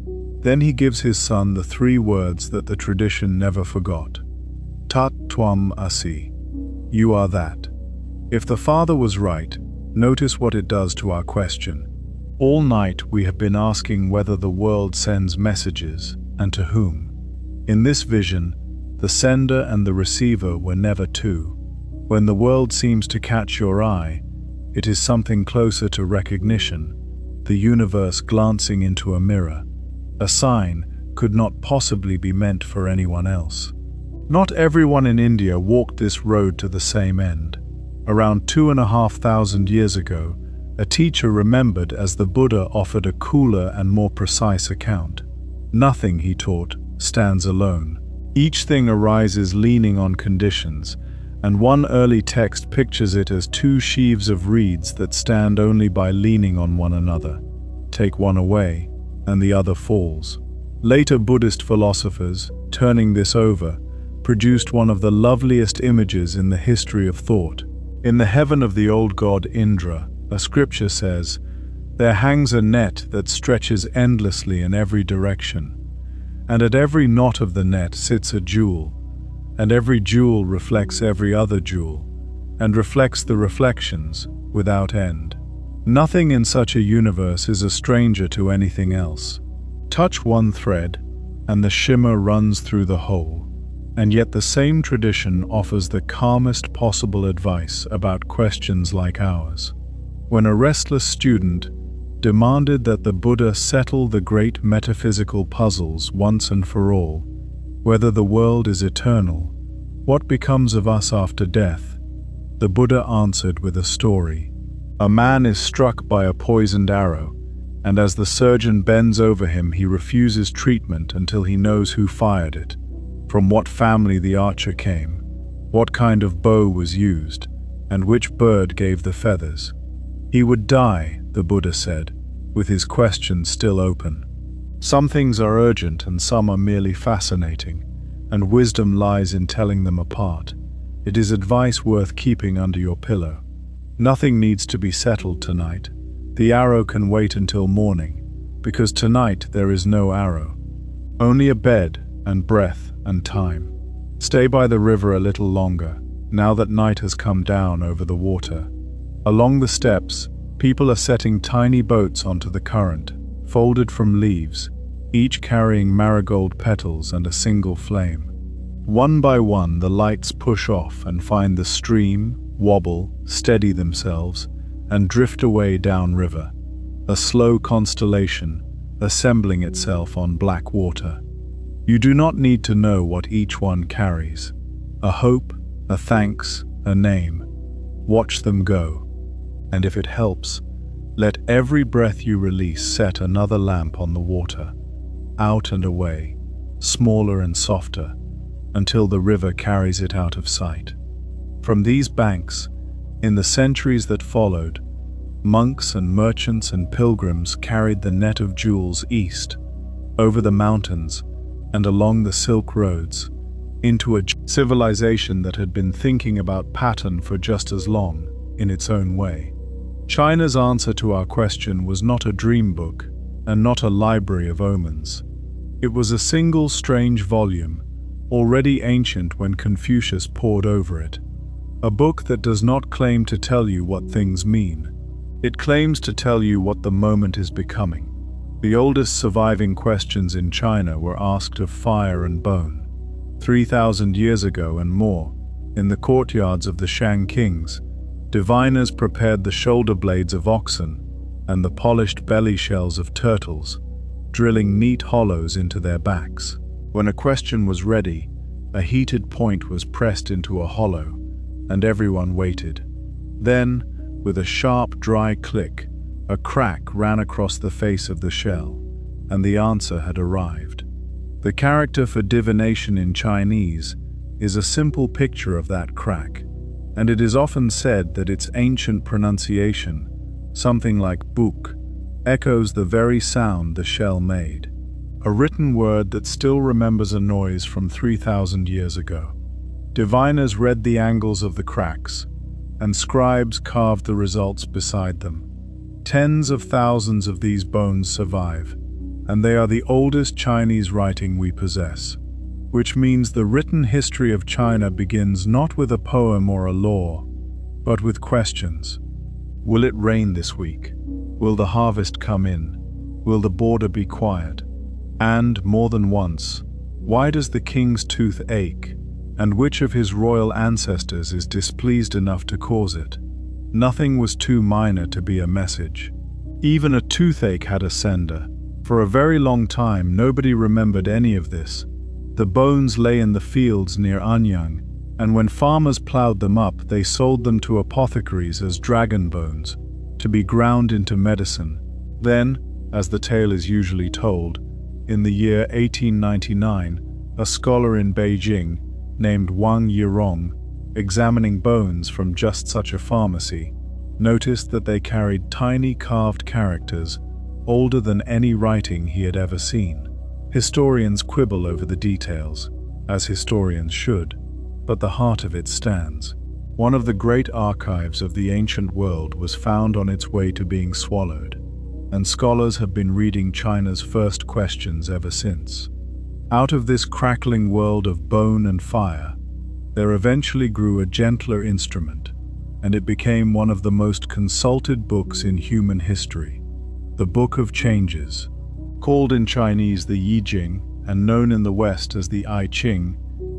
Then he gives his son the 3 words that the tradition never forgot. Tat Twam Asi. You are that. If the father was right, notice what it does to our question. All night we have been asking whether the world sends messages, and to whom. In this vision, the sender and the receiver were never two. When the world seems to catch your eye, it is something closer to recognition, the universe glancing into a mirror. A sign could not possibly be meant for anyone else. Not everyone in India walked this road to the same end. Around 2,500 years ago, a teacher remembered as the Buddha offered a cooler and more precise account. Nothing, he taught, stands alone. Each thing arises leaning on conditions, and one early text pictures it as 2 sheaves of reeds that stand only by leaning on one another. Take one away, and the other falls. Later Buddhist philosophers, turning this over, produced one of the loveliest images in the history of thought. In the heaven of the old god Indra, a scripture says, there hangs a net that stretches endlessly in every direction, and at every knot of the net sits a jewel, and every jewel reflects every other jewel, and reflects the reflections without end. Nothing in such a universe is a stranger to anything else. Touch one thread, and the shimmer runs through the whole. And yet the same tradition offers the calmest possible advice about questions like ours. When a restless student demanded that the Buddha settle the great metaphysical puzzles once and for all, whether the world is eternal, what becomes of us after death, the Buddha answered with a story. A man is struck by a poisoned arrow, and as the surgeon bends over him, he refuses treatment until he knows who fired it, from what family the archer came, what kind of bow was used, and which bird gave the feathers. He would die, the Buddha said, with his questions still open. Some things are urgent and some are merely fascinating, and wisdom lies in telling them apart. It is advice worth keeping under your pillow. Nothing needs to be settled tonight. The arrow can wait until morning, because tonight there is no arrow. Only a bed and breath and time. Stay by the river a little longer, now that night has come down over the water. Along the steps, people are setting tiny boats onto the current, folded from leaves, each carrying marigold petals and a single flame. One by one, the lights push off and find the stream, wobble, steady themselves, and drift away downriver, a slow constellation assembling itself on black water. You do not need to know what each one carries. A hope, a thanks, a name. Watch them go. And if it helps, let every breath you release set another lamp on the water, out and away, smaller and softer, until the river carries it out of sight. From these banks, in the centuries that followed, monks and merchants and pilgrims carried the net of jewels east, over the mountains and along the Silk Roads, into a civilization that had been thinking about pattern for just as long, in its own way. China's answer to our question was not a dream book and not a library of omens. It was a single strange volume, already ancient when Confucius pored over it. A book that does not claim to tell you what things mean. It claims to tell you what the moment is becoming. The oldest surviving questions in China were asked of fire and bone. 3,000 years ago and more, in the courtyards of the Shang kings, diviners prepared the shoulder blades of oxen and the polished belly shells of turtles, drilling neat hollows into their backs. When a question was ready, a heated point was pressed into a hollow, and everyone waited. Then, with a sharp, dry click, a crack ran across the face of the shell, and the answer had arrived. The character for divination in Chinese is a simple picture of that crack, and it is often said that its ancient pronunciation, something like buk, echoes the very sound the shell made, a written word that still remembers a noise from 3,000 years ago. Diviners read the angles of the cracks, and scribes carved the results beside them. Tens of thousands of these bones survive, and they are the oldest Chinese writing we possess, which means the written history of China begins not with a poem or a law, but with questions. Will it rain this week? Will the harvest come in? Will the border be quiet? And, more than once, why does the king's tooth ache? And which of his royal ancestors is displeased enough to cause it? Nothing was too minor to be a message. Even a toothache had a sender. For a very long time, nobody remembered any of this. The bones lay in the fields near Anyang, and when farmers plowed them up, they sold them to apothecaries as dragon bones, to be ground into medicine. Then, as the tale is usually told, in the year 1899, a scholar in Beijing, named Wang Yirong, examining bones from just such a pharmacy, noticed that they carried tiny carved characters older than any writing he had ever seen. Historians quibble over the details, as historians should, but the heart of it stands. One of the great archives of the ancient world was found on its way to being swallowed, and scholars have been reading China's first questions ever since. Out of this crackling world of bone and fire, there eventually grew a gentler instrument, and it became one of the most consulted books in human history, the Book of Changes. Called in Chinese the Yi Jing and known in the West as the I Ching,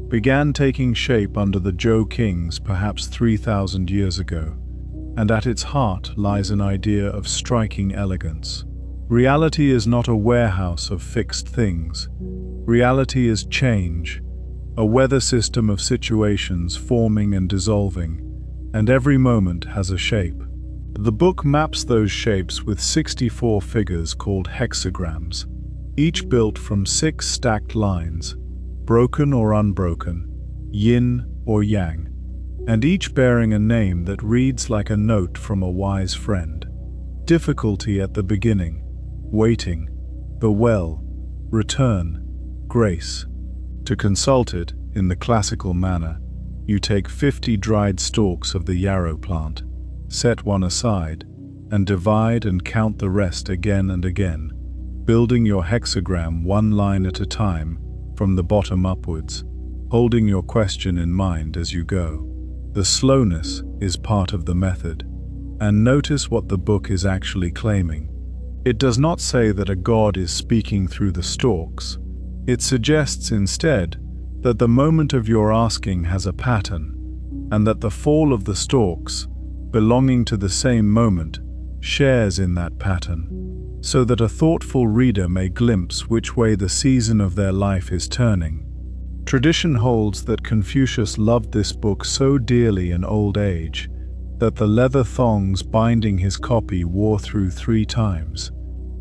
began taking shape under the Zhou kings perhaps 3,000 years ago, and at its heart lies an idea of striking elegance. Reality is not a warehouse of fixed things. Reality is change, a weather system of situations forming and dissolving, and every moment has a shape. The book maps those shapes with 64 figures called hexagrams, each built from 6 stacked lines, broken or unbroken, yin or yang, and each bearing a name that reads like a note from a wise friend. Difficulty at the beginning, waiting, the well, return, grace. To consult it, in the classical manner, you take 50 dried stalks of the yarrow plant, set one aside, and divide and count the rest again and again, building your hexagram one line at a time from the bottom upwards, holding your question in mind as you go. The slowness is part of the method, and notice what the book is actually claiming. It does not say that a god is speaking through the stalks. It suggests instead that the moment of your asking has a pattern, and that the fall of the stalks, belonging to the same moment, shares in that pattern, so that a thoughtful reader may glimpse which way the season of their life is turning. Tradition holds that Confucius loved this book so dearly in old age that the leather thongs binding his copy wore through 3 times,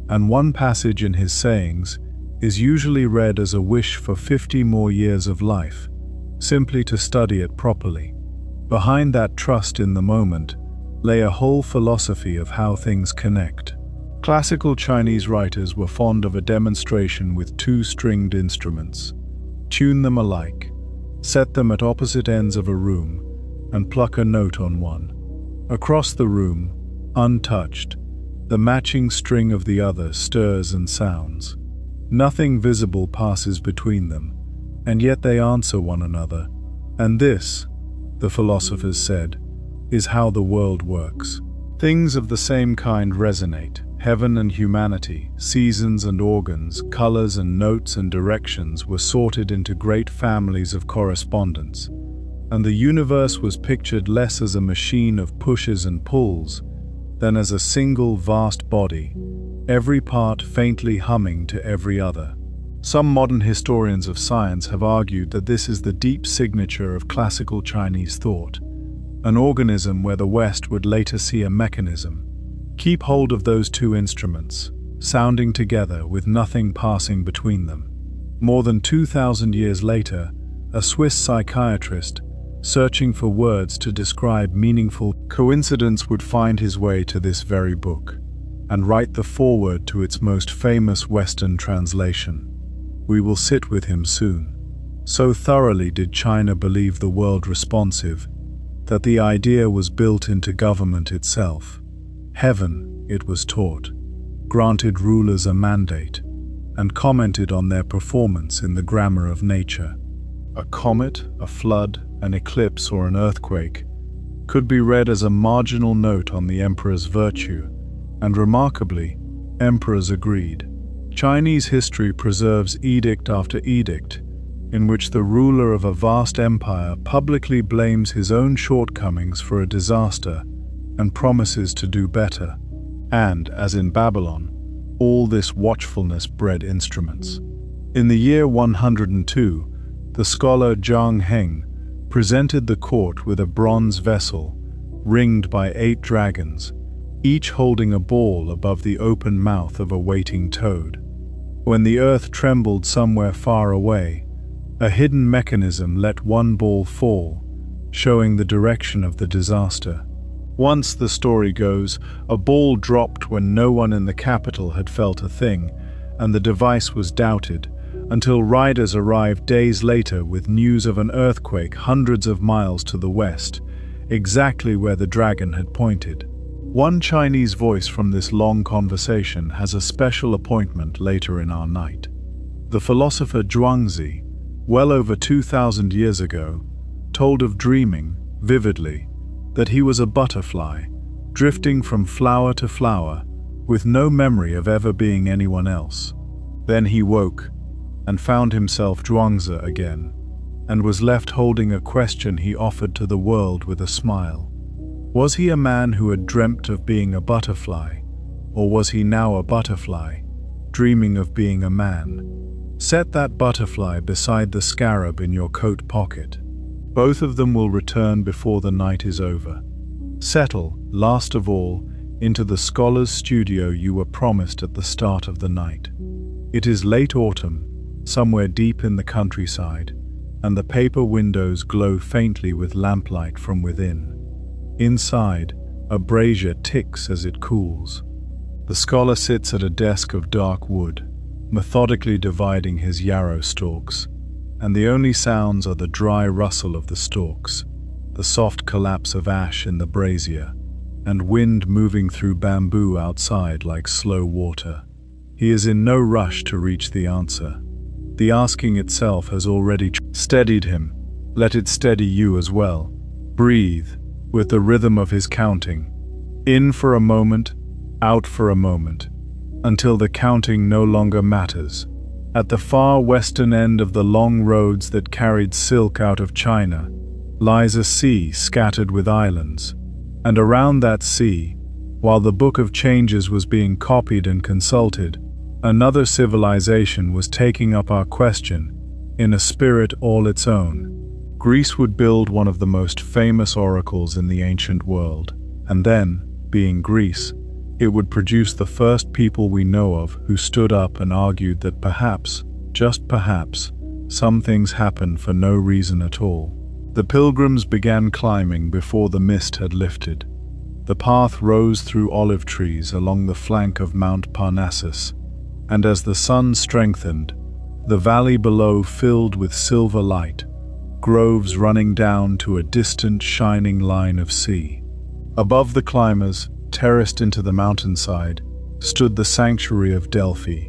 and one passage in his sayings is usually read as a wish for 50 more years of life, simply to study it properly. Behind that trust in the moment lay a whole philosophy of how things connect. Classical Chinese writers were fond of a demonstration with 2 stringed instruments. Tune them alike, set them at opposite ends of a room, and pluck a note on one. Across the room, untouched, the matching string of the other stirs and sounds. Nothing visible passes between them, and yet they answer one another. And this, the philosophers said, is how the world works. Things of the same kind resonate. Heaven and humanity, seasons and organs, colors and notes and directions were sorted into great families of correspondence, and the universe was pictured less as a machine of pushes and pulls than as a single vast body, every part faintly humming to every other. Some modern historians of science have argued that this is the deep signature of classical Chinese thought, an organism where the West would later see a mechanism. Keep hold of those two instruments, sounding together with nothing passing between them. More than 2,000 years later, a Swiss psychiatrist, searching for words to describe meaningful coincidence, would find his way to this very book and write the foreword to its most famous Western translation. We will sit with him soon. So thoroughly did China believe the world responsive that the idea was built into government itself. Heaven, it was taught, granted rulers a mandate and commented on their performance in the grammar of nature. A comet, a flood, an eclipse, or an earthquake could be read as a marginal note on the emperor's virtue, and remarkably, emperors agreed. Chinese history preserves edict after edict, in which the ruler of a vast empire publicly blames his own shortcomings for a disaster and promises to do better. And, as in Babylon, all this watchfulness bred instruments. In the year 102, the scholar Zhang Heng presented the court with a bronze vessel ringed by 8 dragons, each holding a ball above the open mouth of a waiting toad. When the earth trembled somewhere far away, a hidden mechanism let one ball fall, showing the direction of the disaster. Once, the story goes, a ball dropped when no one in the capital had felt a thing, and the device was doubted, until riders arrived days later with news of an earthquake hundreds of miles to the west, exactly where the dragon had pointed. One Chinese voice from this long conversation has a special appointment later in our night. The philosopher Zhuangzi, well over 2,000 years ago, told of dreaming, vividly, that he was a butterfly, drifting from flower to flower, with no memory of ever being anyone else. Then he woke, and found himself Zhuangzi again, and was left holding a question he offered to the world with a smile. Was he a man who had dreamt of being a butterfly, or was he now a butterfly, dreaming of being a man? Set that butterfly beside the scarab in your coat pocket. Both of them will return before the night is over. Settle, last of all, into the scholar's studio you were promised at the start of the night. It is late autumn, somewhere deep in the countryside, and the paper windows glow faintly with lamplight from within. Inside, a brazier ticks as it cools. The scholar sits at a desk of dark wood, methodically dividing his yarrow stalks, and the only sounds are the dry rustle of the stalks, the soft collapse of ash in the brazier, and wind moving through bamboo outside like slow water. He is in no rush to reach the answer. The asking itself has already steadied him. Let it steady you as well. Breathe, with the rhythm of his counting. In for a moment, out for a moment, until the counting no longer matters. At the far western end of the long roads that carried silk out of China lies a sea scattered with islands, and around that sea, while the Book of Changes was being copied and consulted, another civilization was taking up our question in a spirit all its own. Greece would build one of the most famous oracles in the ancient world, and then, being Greece, it would produce the first people we know of who stood up and argued that perhaps, just perhaps, some things happen for no reason at all. The pilgrims began climbing before the mist had lifted. The path rose through olive trees along the flank of Mount Parnassus, and as the sun strengthened, the valley below filled with silver light, groves running down to a distant shining line of sea. Above the climbers, terraced into the mountainside, stood the sanctuary of Delphi,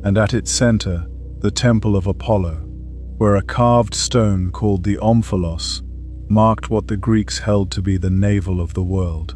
and at its center, the temple of Apollo, where a carved stone called the omphalos marked what the Greeks held to be the navel of the world.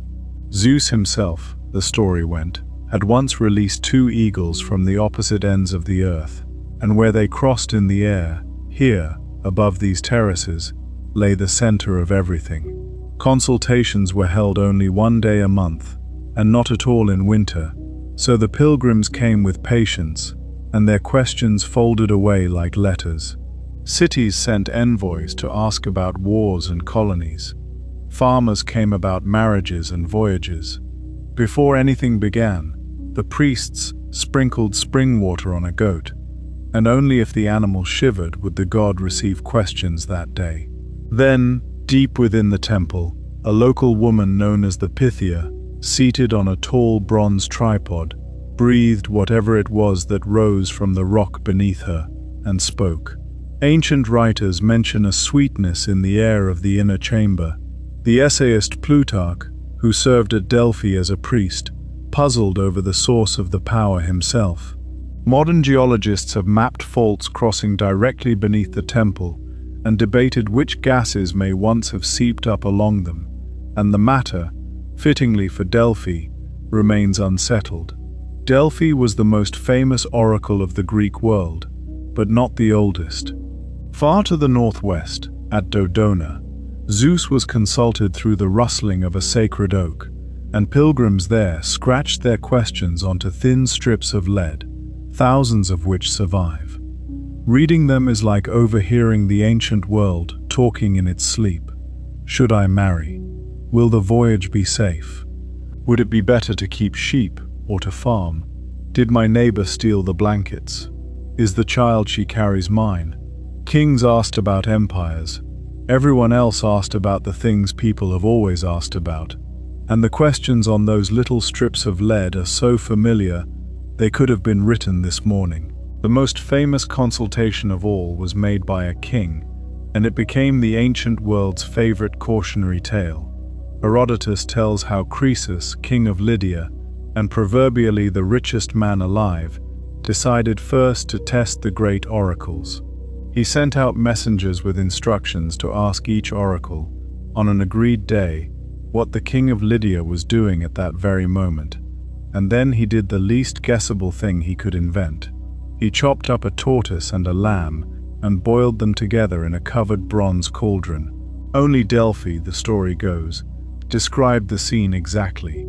Zeus himself, the story went, had once released two eagles from the opposite ends of the earth, and where they crossed in the air, here, above these terraces, lay the center of everything. Consultations were held only one day a month, and not at all in winter, so the pilgrims came with patience, and their questions folded away like letters. Cities sent envoys to ask about wars and colonies. Farmers came about marriages and voyages. Before anything began, the priests sprinkled spring water on a goat, and only if the animal shivered would the god receive questions that day. Then, deep within the temple, a local woman known as the Pythia, seated on a tall bronze tripod, breathed whatever it was that rose from the rock beneath her, and spoke. Ancient writers mention a sweetness in the air of the inner chamber. The essayist Plutarch, who served at Delphi as a priest, puzzled over the source of the power himself. Modern geologists have mapped faults crossing directly beneath the temple and debated which gases may once have seeped up along them, and the matter, fittingly for Delphi, remains unsettled. Delphi was the most famous oracle of the Greek world, but not the oldest. Far to the northwest, at Dodona, Zeus was consulted through the rustling of a sacred oak, and pilgrims there scratched their questions onto thin strips of lead, thousands of which survive. Reading them is like overhearing the ancient world talking in its sleep. Should I marry? Will the voyage be safe? Would it be better to keep sheep or to farm? Did my neighbor steal the blankets? Is the child she carries mine? Kings asked about empires. Everyone else asked about the things people have always asked about. And the questions on those little strips of lead are so familiar, they could have been written this morning. The most famous consultation of all was made by a king, and it became the ancient world's favorite cautionary tale. Herodotus tells how Croesus, king of Lydia, and proverbially the richest man alive, decided first to test the great oracles. He sent out messengers with instructions to ask each oracle, on an agreed day, what the king of Lydia was doing at that very moment, and then he did the least guessable thing he could invent. He chopped up a tortoise and a lamb and boiled them together in a covered bronze cauldron. Only Delphi, the story goes, described the scene exactly.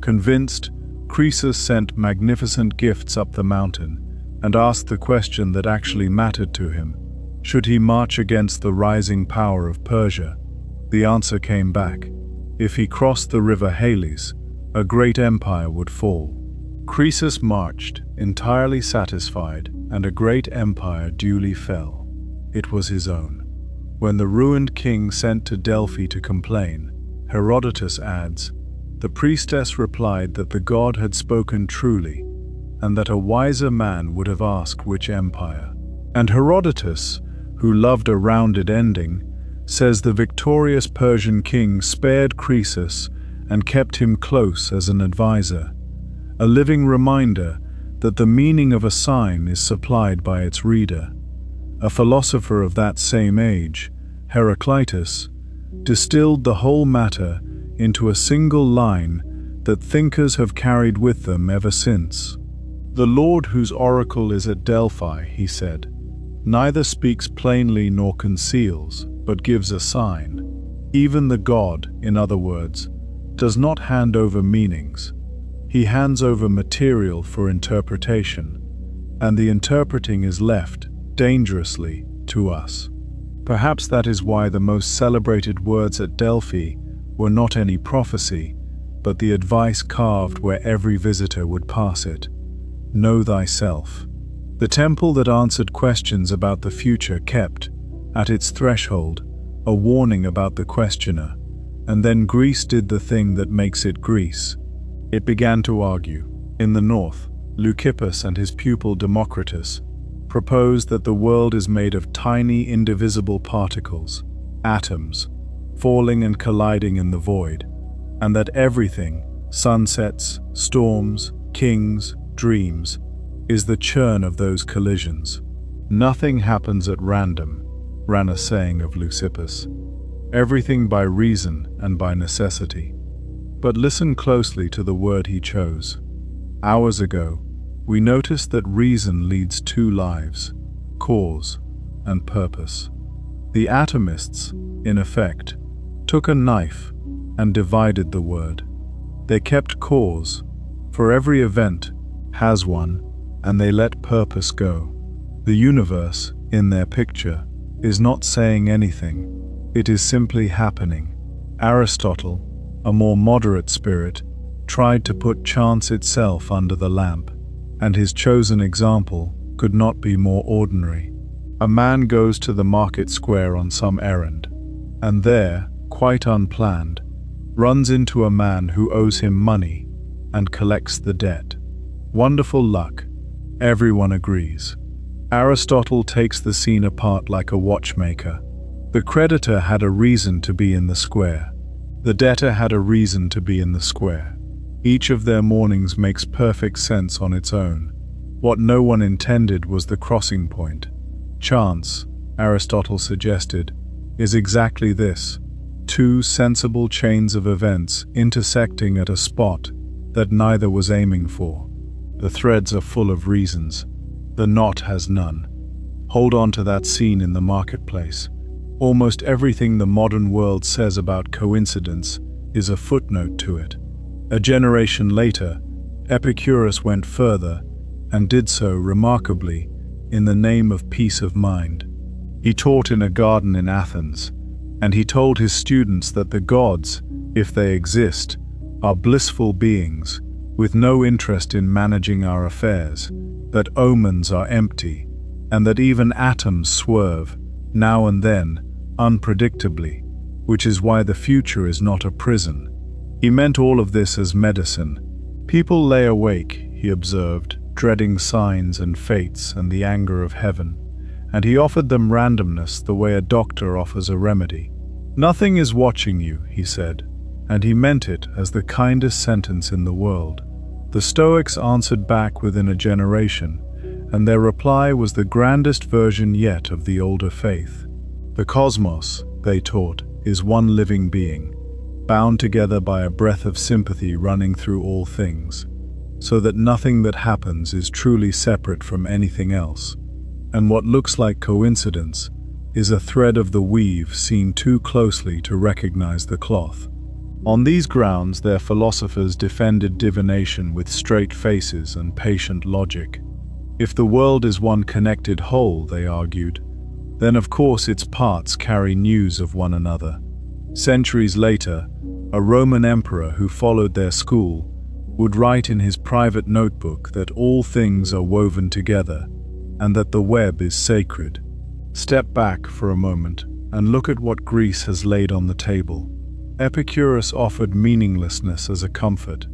Convinced, Croesus sent magnificent gifts up the mountain and asked the question that actually mattered to him. Should he march against the rising power of Persia? The answer came back. If he crossed the river Halys, a great empire would fall. Croesus marched, entirely satisfied, and a great empire duly fell. It was his own. When the ruined king sent to Delphi to complain, Herodotus adds, the priestess replied that the god had spoken truly, and that a wiser man would have asked which empire. And Herodotus, who loved a rounded ending, says the victorious Persian king spared Croesus and kept him close as an advisor, a living reminder that the meaning of a sign is supplied by its reader. A philosopher of that same age, Heraclitus, distilled the whole matter into a single line that thinkers have carried with them ever since. The Lord whose oracle is at Delphi, he said, neither speaks plainly nor conceals, but gives a sign. Even the God, in other words, does not hand over meanings. He hands over material for interpretation, and the interpreting is left, dangerously, to us. Perhaps that is why the most celebrated words at Delphi were not any prophecy, but the advice carved where every visitor would pass it. Know thyself. The temple that answered questions about the future kept, at its threshold, a warning about the questioner, and then Greece did the thing that makes it Greece. It began to argue. In the north, Leucippus and his pupil Democritus proposed that the world is made of tiny indivisible particles, atoms, falling and colliding in the void, and that everything, sunsets, storms, kings, dreams, is the churn of those collisions. Nothing happens at random, ran a saying of Leucippus. Everything by reason and by necessity. But listen closely to the word he chose. Hours ago, we noticed that reason leads two lives, cause and purpose. The atomists, in effect, took a knife and divided the word. They kept cause, for every event has one, and they let purpose go. The universe, in their picture, is not saying anything. It is simply happening. Aristotle, a more moderate spirit, tried to put chance itself under the lamp, and his chosen example could not be more ordinary. A man goes to the market square on some errand, and there, quite unplanned, runs into a man who owes him money and collects the debt. Wonderful luck, everyone agrees. Aristotle takes the scene apart like a watchmaker. The creditor had a reason to be in the square. The debtor had a reason to be in the square. Each of their mournings makes perfect sense on its own. What no one intended was the crossing point. Chance, Aristotle suggested, is exactly this: two sensible chains of events intersecting at a spot that neither was aiming for. The threads are full of reasons. The knot has none. Hold on to that scene in the marketplace. Almost everything the modern world says about coincidence is a footnote to it. A generation later, Epicurus went further and did so remarkably in the name of peace of mind. He taught in a garden in Athens, and he told his students that the gods, if they exist, are blissful beings with no interest in managing our affairs, that omens are empty, and that even atoms swerve, now and then, unpredictably, which is why the future is not a prison. He meant all of this as medicine. People lay awake, he observed, dreading signs and fates and the anger of heaven, and he offered them randomness the way a doctor offers a remedy. Nothing is watching you, he said, and he meant it as the kindest sentence in the world. The Stoics answered back within a generation, and their reply was the grandest version yet of the older faith. The cosmos, they taught, is one living being, bound together by a breath of sympathy running through all things, so that nothing that happens is truly separate from anything else, and what looks like coincidence is a thread of the weave seen too closely to recognize the cloth. On these grounds, their philosophers defended divination with straight faces and patient logic. If the world is one connected whole, they argued, then of course its parts carry news of one another. Centuries later, a Roman emperor who followed their school would write in his private notebook that all things are woven together and that the web is sacred. Step back for a moment and look at what Greece has laid on the table. Epicurus offered meaninglessness as a comfort.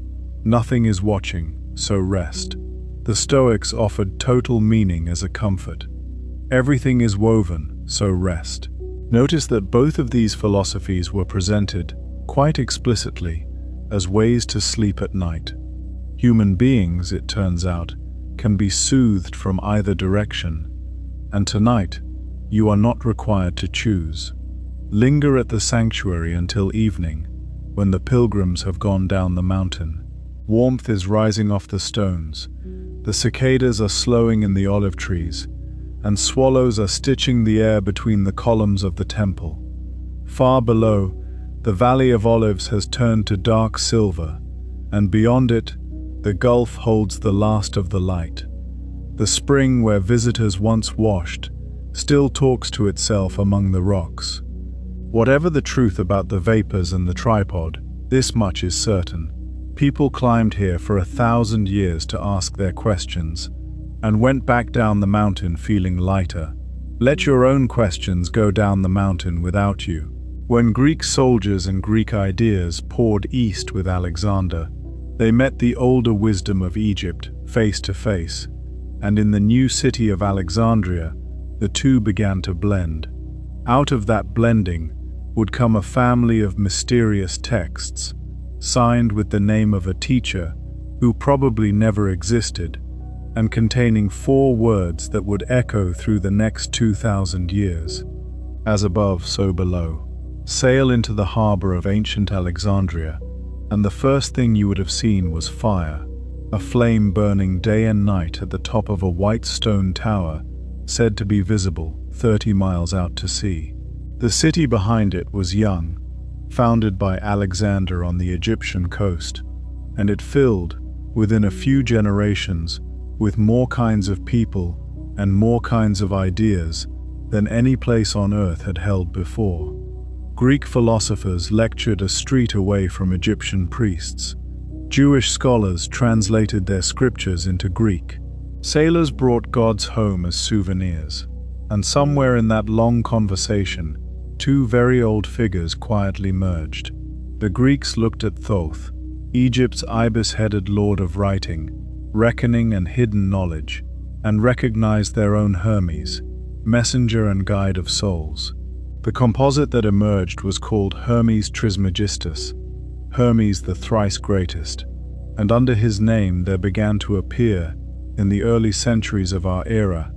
Nothing is watching, so rest. The Stoics offered total meaning as a comfort. Everything is woven, so rest. Notice that both of these philosophies were presented, quite explicitly, as ways to sleep at night. Human beings, it turns out, can be soothed from either direction, and tonight, you are not required to choose. Linger at the sanctuary until evening, when the pilgrims have gone down the mountain. Warmth is rising off the stones, the cicadas are slowing in the olive trees, and swallows are stitching the air between the columns of the temple. Far below, the Valley of Olives has turned to dark silver, and beyond it, the gulf holds the last of the light. The spring where visitors once washed still talks to itself among the rocks. Whatever the truth about the vapors and the tripod, this much is certain. People climbed here for 1,000 years to ask their questions, and went back down the mountain feeling lighter. Let your own questions go down the mountain without you. When Greek soldiers and Greek ideas poured east with Alexander, they met the older wisdom of Egypt face to face, and in the new city of Alexandria, the two began to blend. Out of that blending would come a family of mysterious texts, signed with the name of a teacher who probably never existed, and containing 4 words that would echo through the next 2,000 years. As above, so below. Sail into the harbor of ancient Alexandria, and the first thing you would have seen was fire. a flame burning day and night at the top of a white stone tower said to be visible 30 miles out to sea. The city behind it was young, founded by Alexander on the Egyptian coast, and it filled, within a few generations, with more kinds of people and more kinds of ideas than any place on earth had held before. Greek philosophers lectured a street away from Egyptian priests. Jewish scholars translated their scriptures into Greek. Sailors brought gods home as souvenirs. And somewhere in that long conversation, two very old figures quietly merged. The Greeks looked at Thoth, Egypt's ibis-headed lord of writing, reckoning and hidden knowledge, and recognized their own Hermes, messenger and guide of souls. The composite that emerged was called Hermes Trismegistus, Hermes the thrice greatest, and under his name there began to appear, in the early centuries of our era,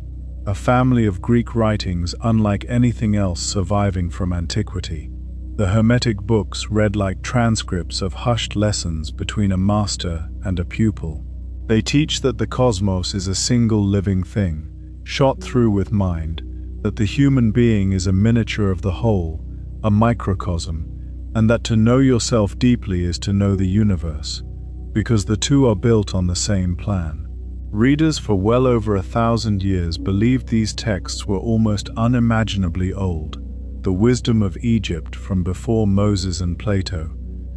a family of Greek writings unlike anything else surviving from antiquity. The Hermetic books read like transcripts of hushed lessons between a master and a pupil. They teach that the cosmos is a single living thing, shot through with mind, that the human being is a miniature of the whole, a microcosm, and that to know yourself deeply is to know the universe, because the two are built on the same plan. Readers for well over 1,000 years believed these texts were almost unimaginably old, the wisdom of Egypt from before Moses and Plato,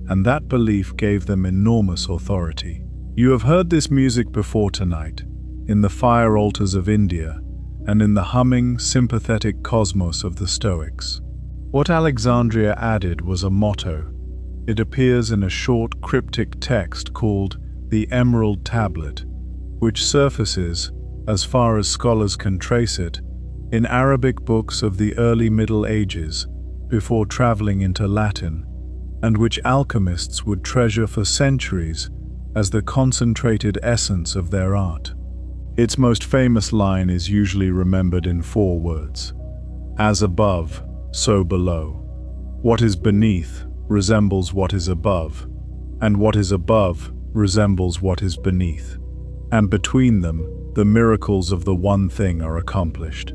and that belief gave them enormous authority. You have heard this music before tonight, in the fire altars of India, and in the humming, sympathetic cosmos of the Stoics. What Alexandria added was a motto. It appears in a short cryptic text called the Emerald Tablet, which surfaces, as far as scholars can trace it, in Arabic books of the early Middle Ages, before traveling into Latin, and which alchemists would treasure for centuries as the concentrated essence of their art. Its most famous line is usually remembered in 4 words: as above, so below. What is beneath resembles what is above, and what is above resembles what is beneath. And between them, the miracles of the one thing are accomplished.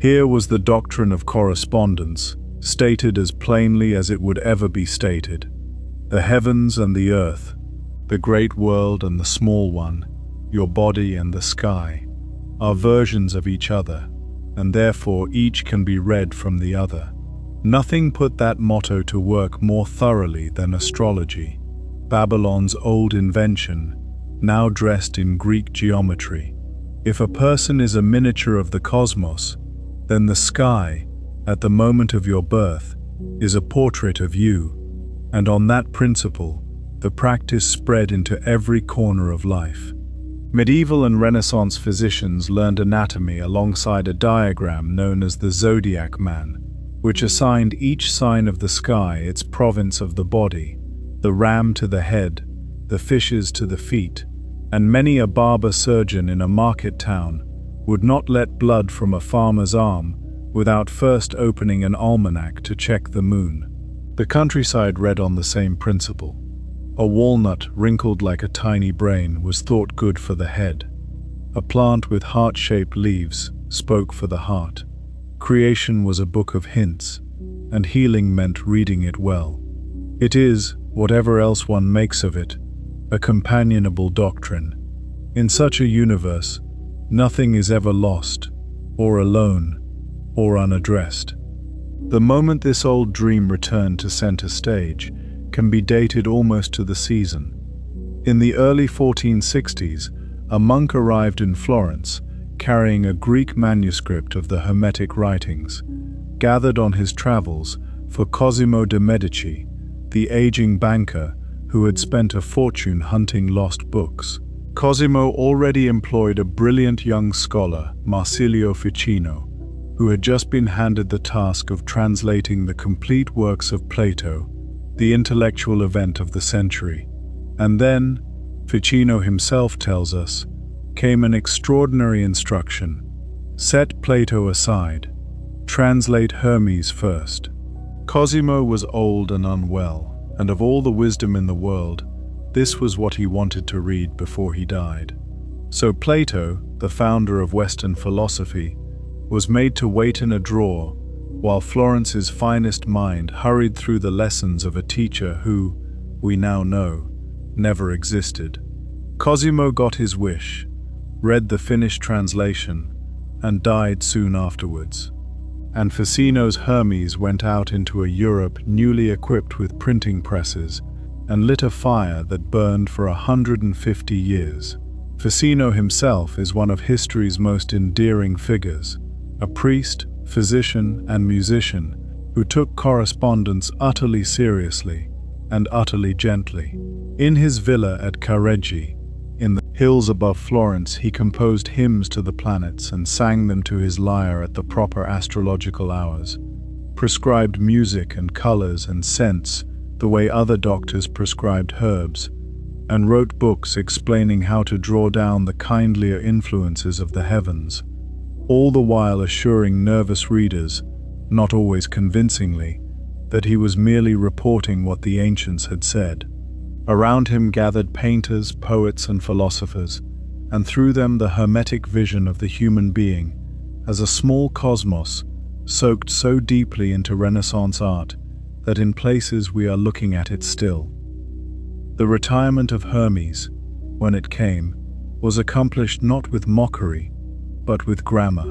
Here was the doctrine of correspondence, stated as plainly as it would ever be stated. The heavens and the earth, the great world and the small one, your body and the sky, are versions of each other, and therefore each can be read from the other. Nothing put that motto to work more thoroughly than astrology, Babylon's old invention, now dressed in Greek geometry. If a person is a miniature of the cosmos, then the sky, at the moment of your birth, is a portrait of you, and on that principle, the practice spread into every corner of life. Medieval and Renaissance physicians learned anatomy alongside a diagram known as the zodiac man, which assigned each sign of the sky its province of the body, the ram to the head, the fishes to the feet, and many a barber surgeon in a market town would not let blood from a farmer's arm without first opening an almanac to check the moon. The countryside read on the same principle. A walnut wrinkled like a tiny brain was thought good for the head. A plant with heart-shaped leaves spoke for the heart. Creation was a book of hints, and healing meant reading it well. It is, whatever else one makes of it, a companionable doctrine. In such a universe, nothing is ever lost, or alone, or unaddressed. The moment this old dream returned to center stage can be dated almost to the season. In the early 1460s, a monk arrived in Florence carrying a Greek manuscript of the Hermetic writings, gathered on his travels for Cosimo de' Medici, the aging banker who had spent a fortune hunting lost books. Cosimo already employed a brilliant young scholar, Marsilio Ficino, who had just been handed the task of translating the complete works of Plato, the intellectual event of the century. And then, Ficino himself tells us, came an extraordinary instruction: set Plato aside, translate Hermes first. Cosimo was old and unwell, and of all the wisdom in the world, This was what he wanted to read before he died. So Plato, the founder of Western philosophy, was made to wait in a drawer while Florence's finest mind hurried through the lessons of a teacher who, we now know, never existed. Cosimo got his wish, read the finished translation, and died soon afterwards. And Ficino's Hermes went out into a Europe newly equipped with printing presses and lit a fire that burned for 150 years. Ficino himself is one of history's most endearing figures, a priest, physician, and musician who took correspondence utterly seriously and utterly gently. In his villa at Careggi, in the hills above Florence, he composed hymns to the planets and sang them to his lyre at the proper astrological hours, prescribed music and colors and scents the way other doctors prescribed herbs, and wrote books explaining how to draw down the kindlier influences of the heavens, all the while assuring nervous readers, not always convincingly, that he was merely reporting what the ancients had said. Around him gathered painters, poets, and philosophers, and through them the hermetic vision of the human being as a small cosmos soaked so deeply into Renaissance art that in places we are looking at it still. The retirement of Hermes, when it came, was accomplished not with mockery, but with grammar.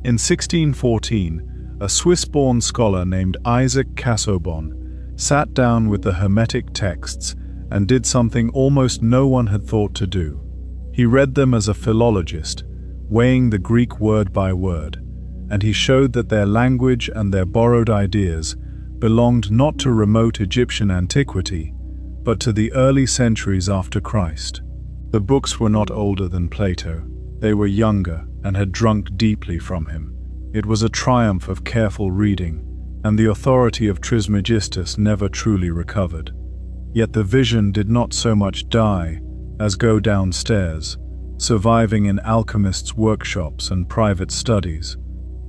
In 1614, a Swiss-born scholar named Isaac Casaubon sat down with the Hermetic texts and did something almost no one had thought to do. He read them as a philologist, weighing the Greek word by word, and he showed that their language and their borrowed ideas belonged not to remote Egyptian antiquity, but to the early centuries after Christ. The books were not older than Plato. They were younger and had drunk deeply from him. It was a triumph of careful reading, and the authority of Trismegistus never truly recovered. Yet the vision did not so much die as go downstairs, surviving in alchemists' workshops and private studies,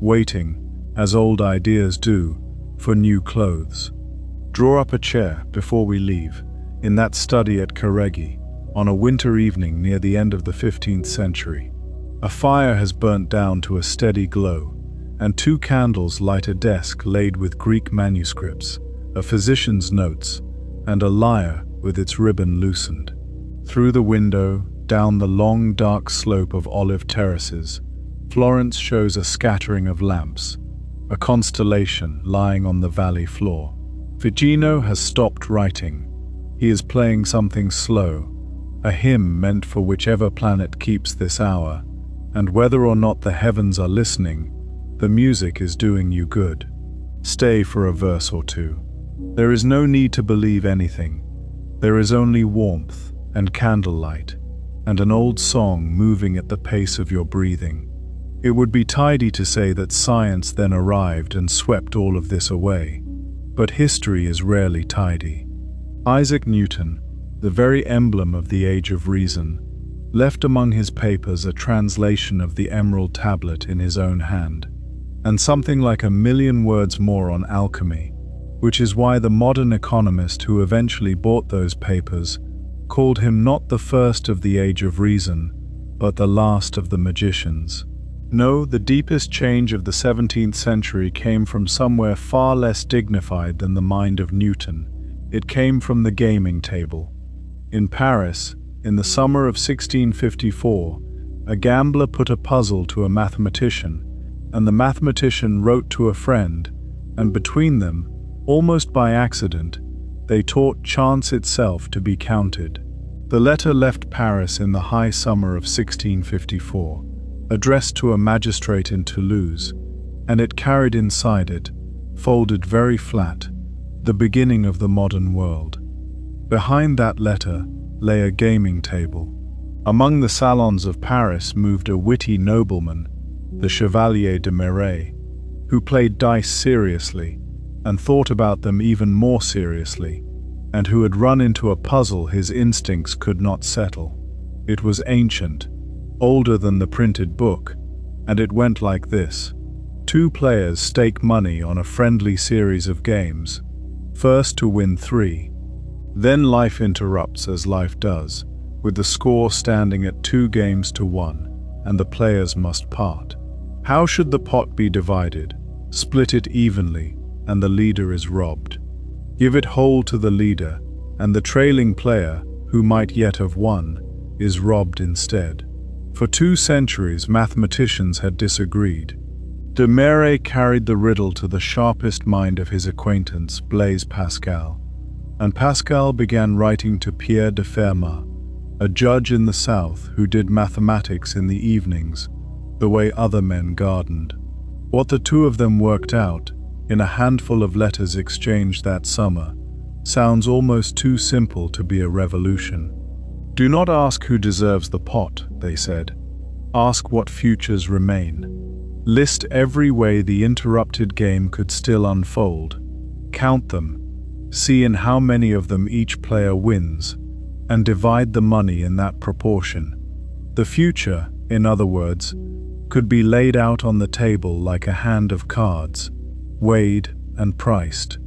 waiting, as old ideas do, for new clothes. Draw up a chair before we leave, in that study at Careggi, on a winter evening near the end of the 15th century. A fire has burnt down to a steady glow, and 2 candles light a desk laid with Greek manuscripts, a physician's notes, and a lyre with its ribbon loosened. Through the window, down the long dark slope of olive terraces, Florence shows a scattering of lamps, a constellation lying on the valley floor. Ficino has stopped writing. He is playing something slow, a hymn meant for whichever planet keeps this hour, and whether or not the heavens are listening, the music is doing you good. Stay for a verse or two. There is no need to believe anything. There is only warmth and candlelight, and an old song moving at the pace of your breathing. It would be tidy to say that science then arrived and swept all of this away, but history is rarely tidy. Isaac Newton, the very emblem of the Age of Reason, left among his papers a translation of the Emerald Tablet in his own hand, and something like 1,000,000 words more on alchemy, which is why the modern economist who eventually bought those papers called him not the first of the Age of Reason, but the last of the magicians. No, the deepest change of the 17th century came from somewhere far less dignified than the mind of Newton. It came from the gaming table. In Paris, in the summer of 1654, a gambler put a puzzle to a mathematician, and the mathematician wrote to a friend, and between them, almost by accident, they taught chance itself to be counted. The letter left Paris in the high summer of 1654, addressed to a magistrate in Toulouse, and it carried inside it, folded very flat, the beginning of the modern world. Behind that letter lay a gaming table. Among the salons of Paris moved a witty nobleman, the Chevalier de Marais, who played dice seriously and thought about them even more seriously, and who had run into a puzzle his instincts could not settle. It was ancient, older than the printed book, and it went like this. 2 players stake money on a friendly series of games, first to win 3. Then life interrupts as life does, with the score standing at 2-1, and the players must part. How should the pot be divided? Split it evenly, and the leader is robbed. Give it whole to the leader, and the trailing player, who might yet have won, is robbed instead. For 2 centuries, mathematicians had disagreed. De Maistre carried the riddle to the sharpest mind of his acquaintance, Blaise Pascal, and Pascal began writing to Pierre de Fermat, a judge in the south who did mathematics in the evenings, the way other men gardened. What the two of them worked out, in a handful of letters exchanged that summer, sounds almost too simple to be a revolution. Do not ask who deserves the pot, they said. Ask what futures remain. List every way the interrupted game could still unfold. Count them. See in how many of them each player wins, and divide the money in that proportion. The future, in other words, could be laid out on the table like a hand of cards, weighed and priced.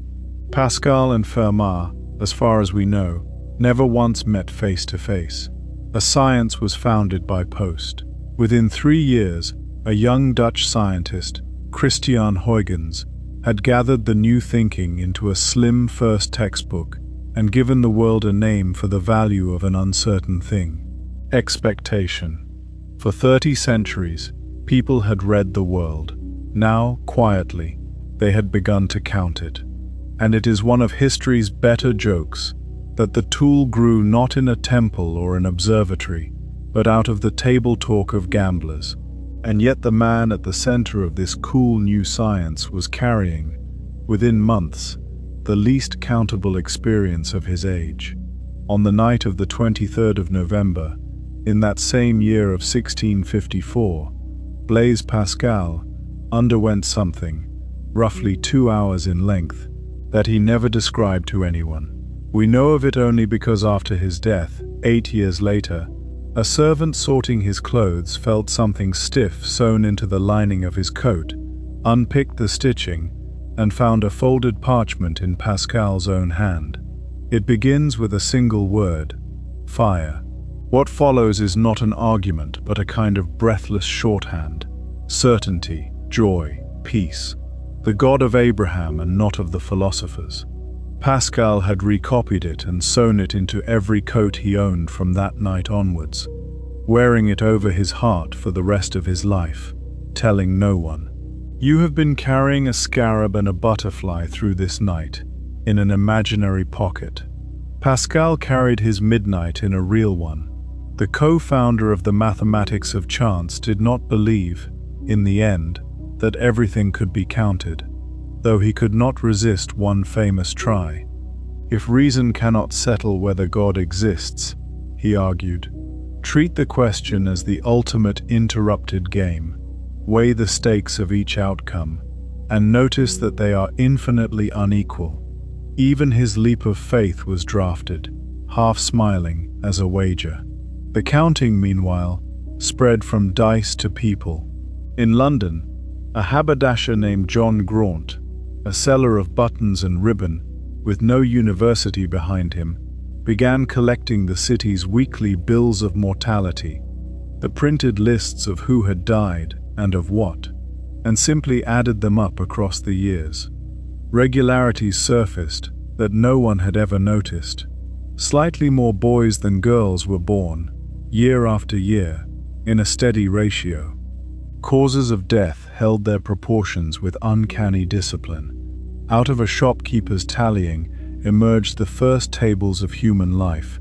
Pascal and Fermat, as far as we know, never once met face to face. A science was founded by post. Within 3 years, a young Dutch scientist, Christian Huygens, had gathered the new thinking into a slim first textbook and given the world a name for the value of an uncertain thing: expectation. For 30 centuries, people had read the world. Now, quietly, they had begun to count it. And it is one of history's better jokes that the tool grew not in a temple or an observatory, but out of the table talk of gamblers. And yet the man at the center of this cool new science was carrying, within months, the least countable experience of his age. On the night of the 23rd of November, in that same year of 1654, Blaise Pascal underwent something, roughly 2 hours in length, that he never described to anyone. We know of it only because after his death, 8 years later, a servant sorting his clothes felt something stiff sewn into the lining of his coat, unpicked the stitching, and found a folded parchment in Pascal's own hand. It begins with a single word: fire. What follows is not an argument, but a kind of breathless shorthand: certainty, joy, peace. The God of Abraham and not of the philosophers. Pascal had recopied it and sewn it into every coat he owned from that night onwards, wearing it over his heart for the rest of his life, telling no one. You have been carrying a scarab and a butterfly through this night, in an imaginary pocket. Pascal carried his midnight in a real one. The co-founder of the mathematics of chance did not believe, in the end, that everything could be counted, though he could not resist one famous try. If reason cannot settle whether God exists, he argued, treat the question as the ultimate interrupted game. Weigh the stakes of each outcome, and notice that they are infinitely unequal. Even his leap of faith was drafted, half smiling, as a wager. The counting, meanwhile, spread from dice to people. In London, a haberdasher named John Graunt, a seller of buttons and ribbon, with no university behind him, began collecting the city's weekly bills of mortality, the printed lists of who had died and of what, and simply added them up across the years. Regularities surfaced that no one had ever noticed. Slightly more boys than girls were born, year after year, in a steady ratio. Causes of death held their proportions with uncanny discipline. Out of a shopkeeper's tallying emerged the first tables of human life,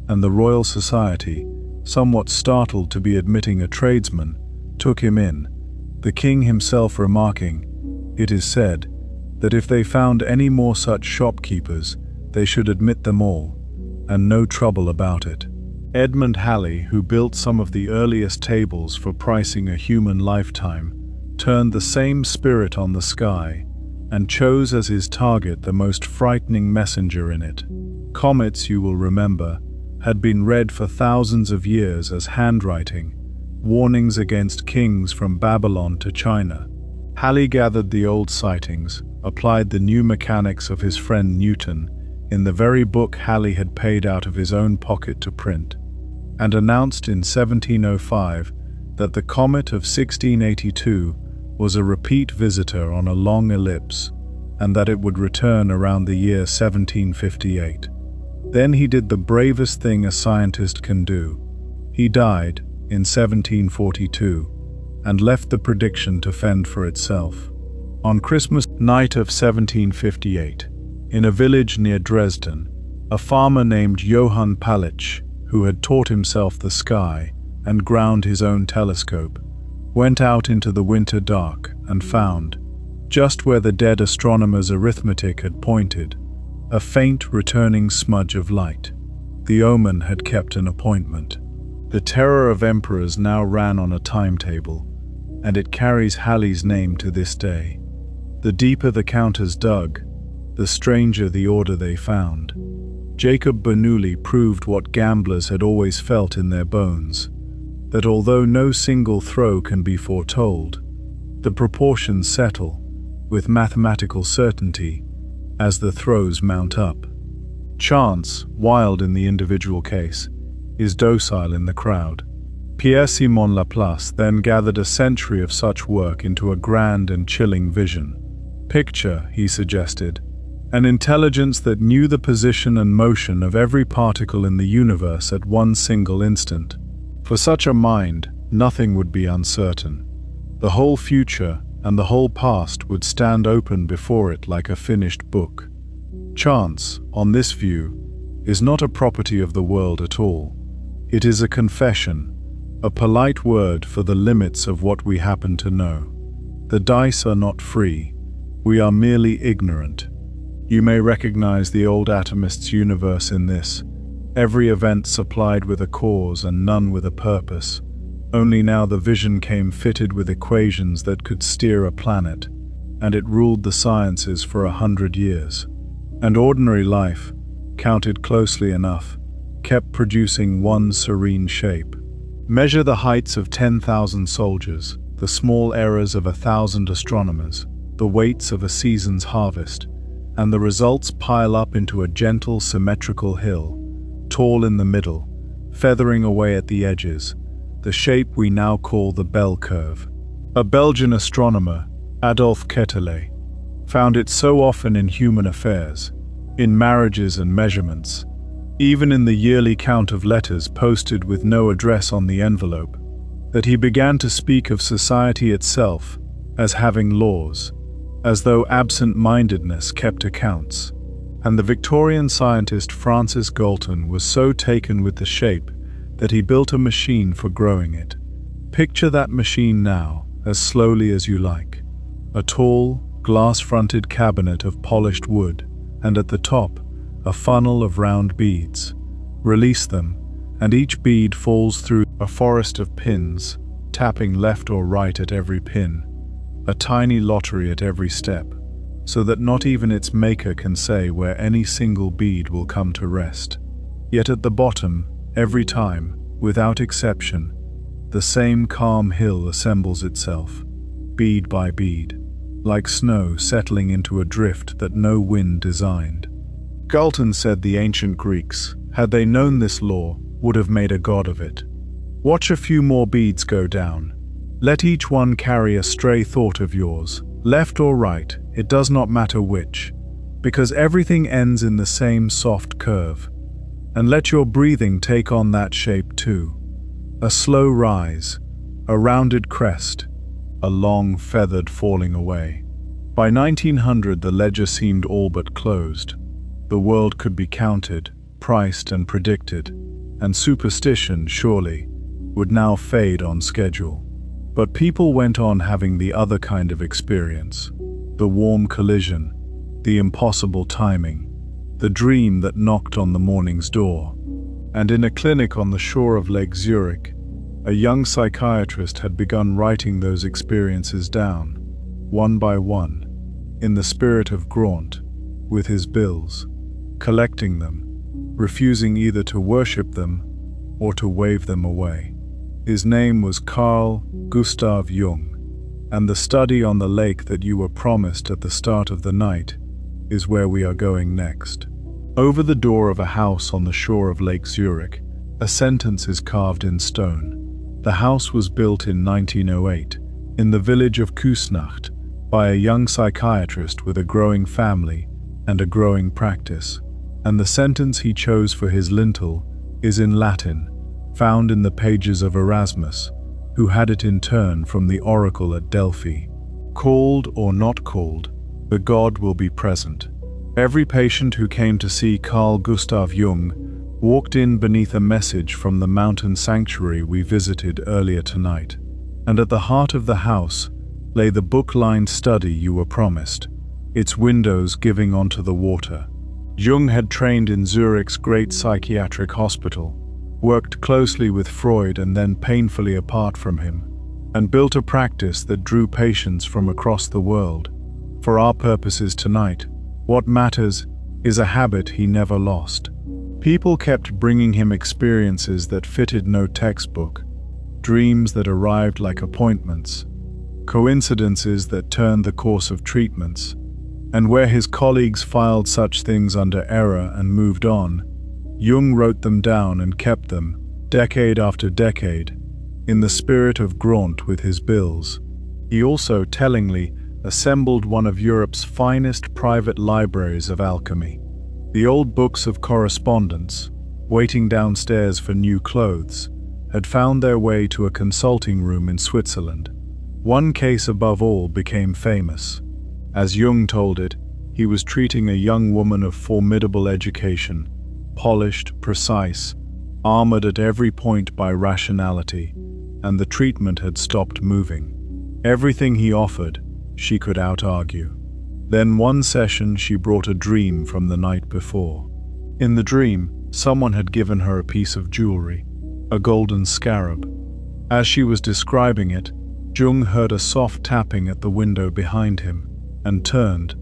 and the Royal Society, somewhat startled to be admitting a tradesman, took him in, the king himself remarking, it is said, that if they found any more such shopkeepers, they should admit them all, and no trouble about it. Edmund Halley, who built some of the earliest tables for pricing a human lifetime, turned the same spirit on the sky, and chose as his target the most frightening messenger in it. Comets, you will remember, had been read for thousands of years as handwriting, warnings against kings from Babylon to China. Halley gathered the old sightings, applied the new mechanics of his friend Newton, in the very book Halley had paid out of his own pocket to print, and announced in 1705 that the comet of 1682 was a repeat visitor on a long ellipse, and that it would return around the year 1758. Then he did the bravest thing a scientist can do. He died in 1742 and left the prediction to fend for itself. On Christmas night of 1758, in a village near Dresden, a farmer named Johann Palitsch, who had taught himself the sky and ground his own telescope, went out into the winter dark and found, just where the dead astronomer's arithmetic had pointed, a faint returning smudge of light. The omen had kept an appointment. The terror of emperors now ran on a timetable, and it carries Halley's name to this day. The deeper the counters dug, the stranger the order they found. Jacob Bernoulli proved what gamblers had always felt in their bones, that although no single throw can be foretold, the proportions settle, with mathematical certainty, as the throws mount up. Chance, wild in the individual case, is docile in the crowd. Pierre-Simon Laplace then gathered a century of such work into a grand and chilling vision. Picture, he suggested, an intelligence that knew the position and motion of every particle in the universe at one single instant. For such a mind, nothing would be uncertain. The whole future and the whole past would stand open before it like a finished book. Chance, on this view, is not a property of the world at all. It is a confession, a polite word for the limits of what we happen to know. The dice are not free. We are merely ignorant. You may recognize the old atomist's universe in this: every event supplied with a cause and none with a purpose. Only now the vision came fitted with equations that could steer a planet, and it ruled the sciences for 100 years. And ordinary life, counted closely enough, kept producing one serene shape. Measure the heights of 10,000 soldiers, the small errors of 1,000 astronomers, the weights of a season's harvest, and the results pile up into a gentle, symmetrical hill, tall in the middle, feathering away at the edges, the shape we now call the bell curve. A Belgian astronomer, Adolphe Quetelet, found it so often in human affairs, in marriages and measurements, even in the yearly count of letters posted with no address on the envelope, that he began to speak of society itself as having laws, as though absent-mindedness kept accounts. And the Victorian scientist Francis Galton was so taken with the shape that he built a machine for growing it. Picture that machine now, as slowly as you like. A tall, glass-fronted cabinet of polished wood, and at the top, a funnel of round beads. Release them, and each bead falls through a forest of pins, tapping left or right at every pin, a tiny lottery at every step, so that not even its maker can say where any single bead will come to rest. Yet at the bottom, every time, without exception, the same calm hill assembles itself, bead by bead, like snow settling into a drift that no wind designed. Galton said the ancient Greeks, had they known this law, would have made a god of it. Watch a few more beads go down. Let each one carry a stray thought of yours, left or right, it does not matter which, because everything ends in the same soft curve. And let your breathing take on that shape too. A slow rise, a rounded crest, a long feathered falling away. By 1900 the ledger seemed all but closed. The world could be counted, priced and predicted, and superstition, surely, would now fade on schedule. But people went on having the other kind of experience, the warm collision, the impossible timing, the dream that knocked on the morning's door. And in a clinic on the shore of Lake Zurich, a young psychiatrist had begun writing those experiences down, one by one, in the spirit of Graunt, with his bills, collecting them, refusing either to worship them or to wave them away. His name was Carl Gustav Jung, and the study on the lake that you were promised at the start of the night is where we are going next. Over the door of a house on the shore of Lake Zurich, a sentence is carved in stone. The house was built in 1908, in the village of Küsnacht, by a young psychiatrist with a growing family and a growing practice. And the sentence he chose for his lintel is in Latin, found in the pages of Erasmus, who had it in turn from the oracle at Delphi. Called or not called, the god will be present. Every patient who came to see Carl Gustav Jung walked in beneath a message from the mountain sanctuary we visited earlier tonight. And at the heart of the house lay the book-lined study you were promised, its windows giving onto the water. Jung had trained in Zurich's great psychiatric hospital, worked closely with Freud and then painfully apart from him, and built a practice that drew patients from across the world. For our purposes tonight, what matters is a habit he never lost. People kept bringing him experiences that fitted no textbook, dreams that arrived like appointments, coincidences that turned the course of treatments, and where his colleagues filed such things under error and moved on, Jung wrote them down and kept them, decade after decade, in the spirit of Graunt with his bills. He also, tellingly, assembled one of Europe's finest private libraries of alchemy. The old books of correspondence, waiting downstairs for new clothes, had found their way to a consulting room in Switzerland. One case above all became famous. As Jung told it, he was treating a young woman of formidable education, polished, precise, armored at every point by rationality, and the treatment had stopped moving. Everything he offered, she could out-argue. Then one session she brought a dream from the night before. In the dream, someone had given her a piece of jewelry, a golden scarab. As she was describing it, Jung heard a soft tapping at the window behind him, and turned,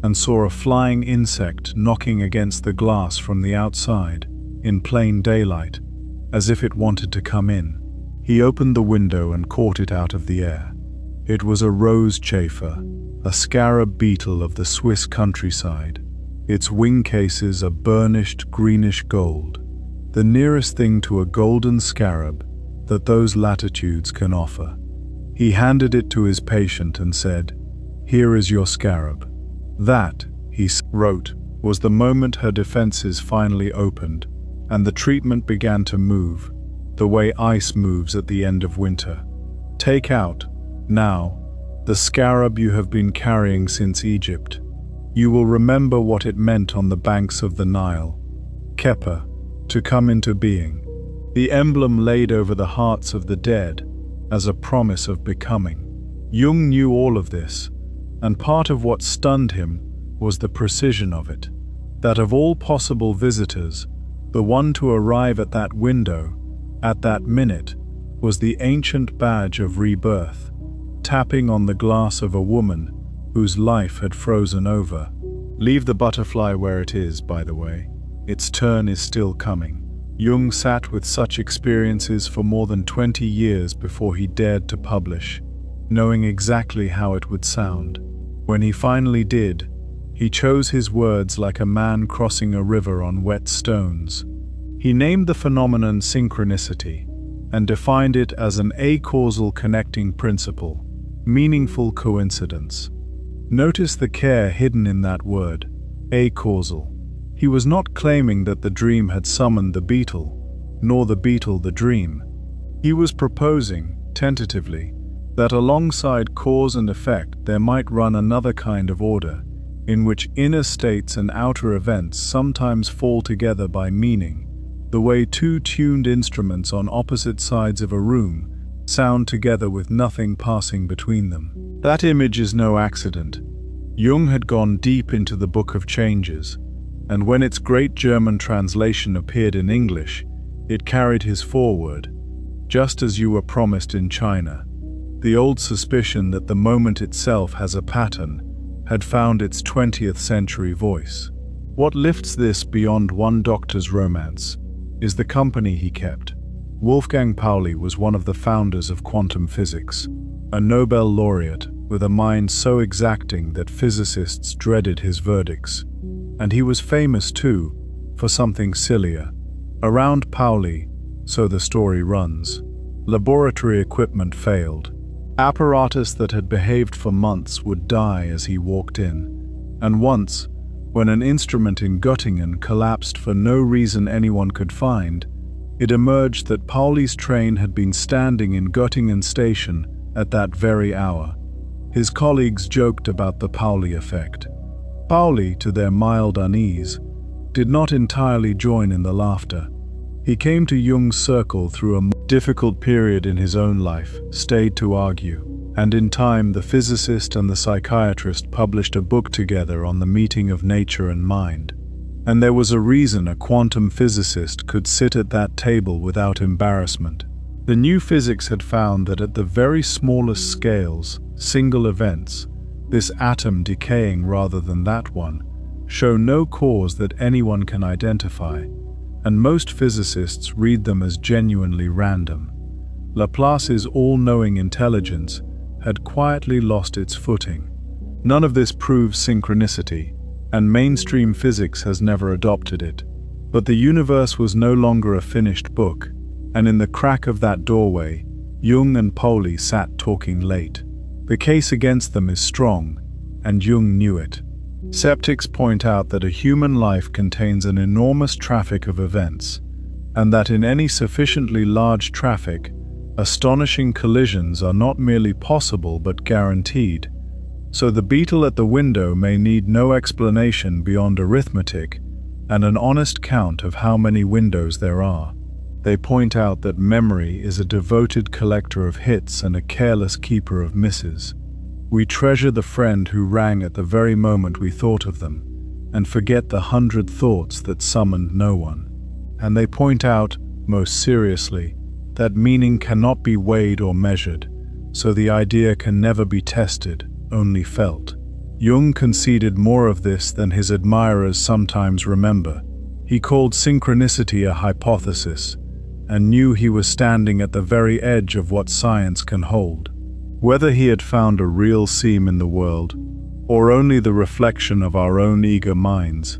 and saw a flying insect knocking against the glass from the outside, in plain daylight, as if it wanted to come in. He opened the window and caught it out of the air. It was a rose chafer, a scarab beetle of the Swiss countryside, its wing cases a burnished greenish gold, the nearest thing to a golden scarab that those latitudes can offer. He handed it to his patient and said, "Here is your scarab." That, he wrote, was the moment her defenses finally opened, and the treatment began to move, the way ice moves at the end of winter. Take out, now, the scarab you have been carrying since Egypt. You will remember what it meant on the banks of the Nile. Kepa, to come into being. The emblem laid over the hearts of the dead as a promise of becoming. Jung knew all of this, and part of what stunned him was the precision of it. That of all possible visitors, the one to arrive at that window, at that minute, was the ancient badge of rebirth, tapping on the glass of a woman whose life had frozen over. Leave the butterfly where it is, by the way. Its turn is still coming. Jung sat with such experiences for more than 20 years before he dared to publish, knowing exactly how it would sound. When he finally did, he chose his words like a man crossing a river on wet stones. He named the phenomenon synchronicity and defined it as an acausal connecting principle, meaningful coincidence. Notice the care hidden in that word, acausal. He was not claiming that the dream had summoned the beetle, nor the beetle the dream. He was proposing, tentatively, that alongside cause and effect there might run another kind of order, in which inner states and outer events sometimes fall together by meaning, the way two tuned instruments on opposite sides of a room sound together with nothing passing between them. That image is no accident. Jung had gone deep into the Book of Changes, and when its great German translation appeared in English, it carried his foreword, "Just as you were promised in China." The old suspicion that the moment itself has a pattern had found its 20th century voice. What lifts this beyond one doctor's romance is the company he kept. Wolfgang Pauli was one of the founders of quantum physics, a Nobel laureate with a mind so exacting that physicists dreaded his verdicts. And he was famous too, for something sillier. Around Pauli, so the story runs, laboratory equipment failed. Apparatus that had behaved for months would die as he walked in. And once, when an instrument in Göttingen collapsed for no reason anyone could find, it emerged that Pauli's train had been standing in Göttingen station at that very hour. His colleagues joked about the Pauli effect. Pauli, to their mild unease, did not entirely join in the laughter. He came to Jung's circle through a difficult period in his own life, stayed to argue, and in time the physicist and the psychiatrist published a book together on the meeting of nature and mind. And there was a reason a quantum physicist could sit at that table without embarrassment. The new physics had found that at the very smallest scales, single events, this atom decaying rather than that one, show no cause that anyone can identify, and most physicists read them as genuinely random. Laplace's all-knowing intelligence had quietly lost its footing. None of this proves synchronicity, and mainstream physics has never adopted it. But the universe was no longer a finished book, and in the crack of that doorway, Jung and Pauli sat talking late. The case against them is strong, and Jung knew it. Skeptics point out that a human life contains an enormous traffic of events, and that in any sufficiently large traffic, astonishing collisions are not merely possible but guaranteed. So the beetle at the window may need no explanation beyond arithmetic and an honest count of how many windows there are. They point out that memory is a devoted collector of hits and a careless keeper of misses. We treasure the friend who rang at the very moment we thought of them, and forget the 100 thoughts that summoned no one. And they point out, most seriously, that meaning cannot be weighed or measured, so the idea can never be tested, only felt. Jung conceded more of this than his admirers sometimes remember. He called synchronicity a hypothesis, and knew he was standing at the very edge of what science can hold. Whether he had found a real seam in the world, or only the reflection of our own eager minds,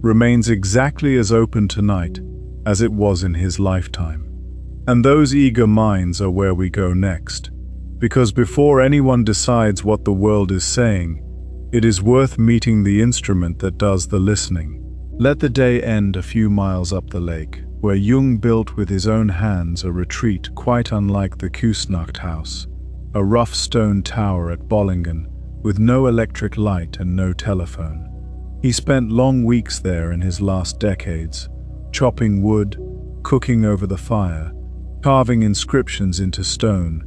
remains exactly as open tonight as it was in his lifetime. And those eager minds are where we go next, because before anyone decides what the world is saying, it is worth meeting the instrument that does the listening. Let the day end a few miles up the lake, where Jung built with his own hands a retreat quite unlike the Kusnacht house, a rough stone tower at Bollingen, with no electric light and no telephone. He spent long weeks there in his last decades, chopping wood, cooking over the fire, carving inscriptions into stone,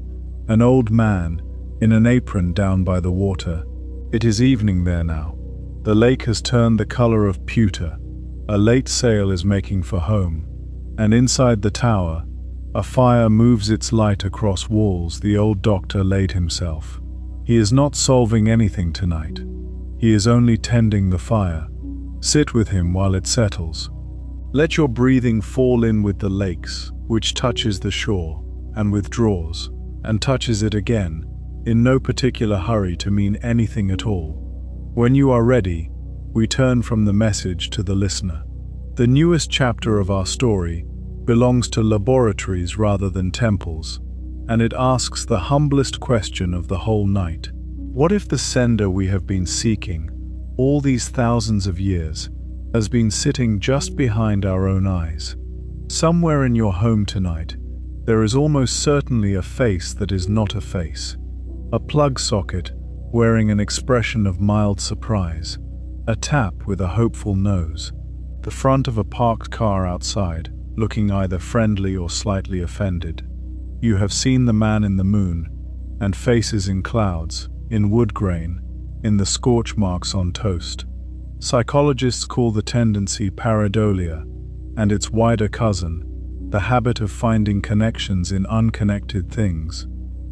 an old man, in an apron down by the water. It is evening there now. The lake has turned the color of pewter. A late sail is making for home, and inside the tower, a fire moves its light across walls. The old doctor laid himself. He is not solving anything tonight. He is only tending the fire. Sit with him while it settles. Let your breathing fall in with the lakes, which touches the shore, and withdraws, and touches it again, in no particular hurry to mean anything at all. When you are ready, we turn from the message to the listener. The newest chapter of our story belongs to laboratories rather than temples, and it asks the humblest question of the whole night. What if the sender we have been seeking, all these thousands of years, has been sitting just behind our own eyes? Somewhere in your home tonight, there is almost certainly a face that is not a face. A plug socket wearing an expression of mild surprise, a tap with a hopeful nose, the front of a parked car outside, looking either friendly or slightly offended. You have seen the man in the moon, and faces in clouds, in wood grain, in the scorch marks on toast. Psychologists call the tendency pareidolia, and its wider cousin, the habit of finding connections in unconnected things,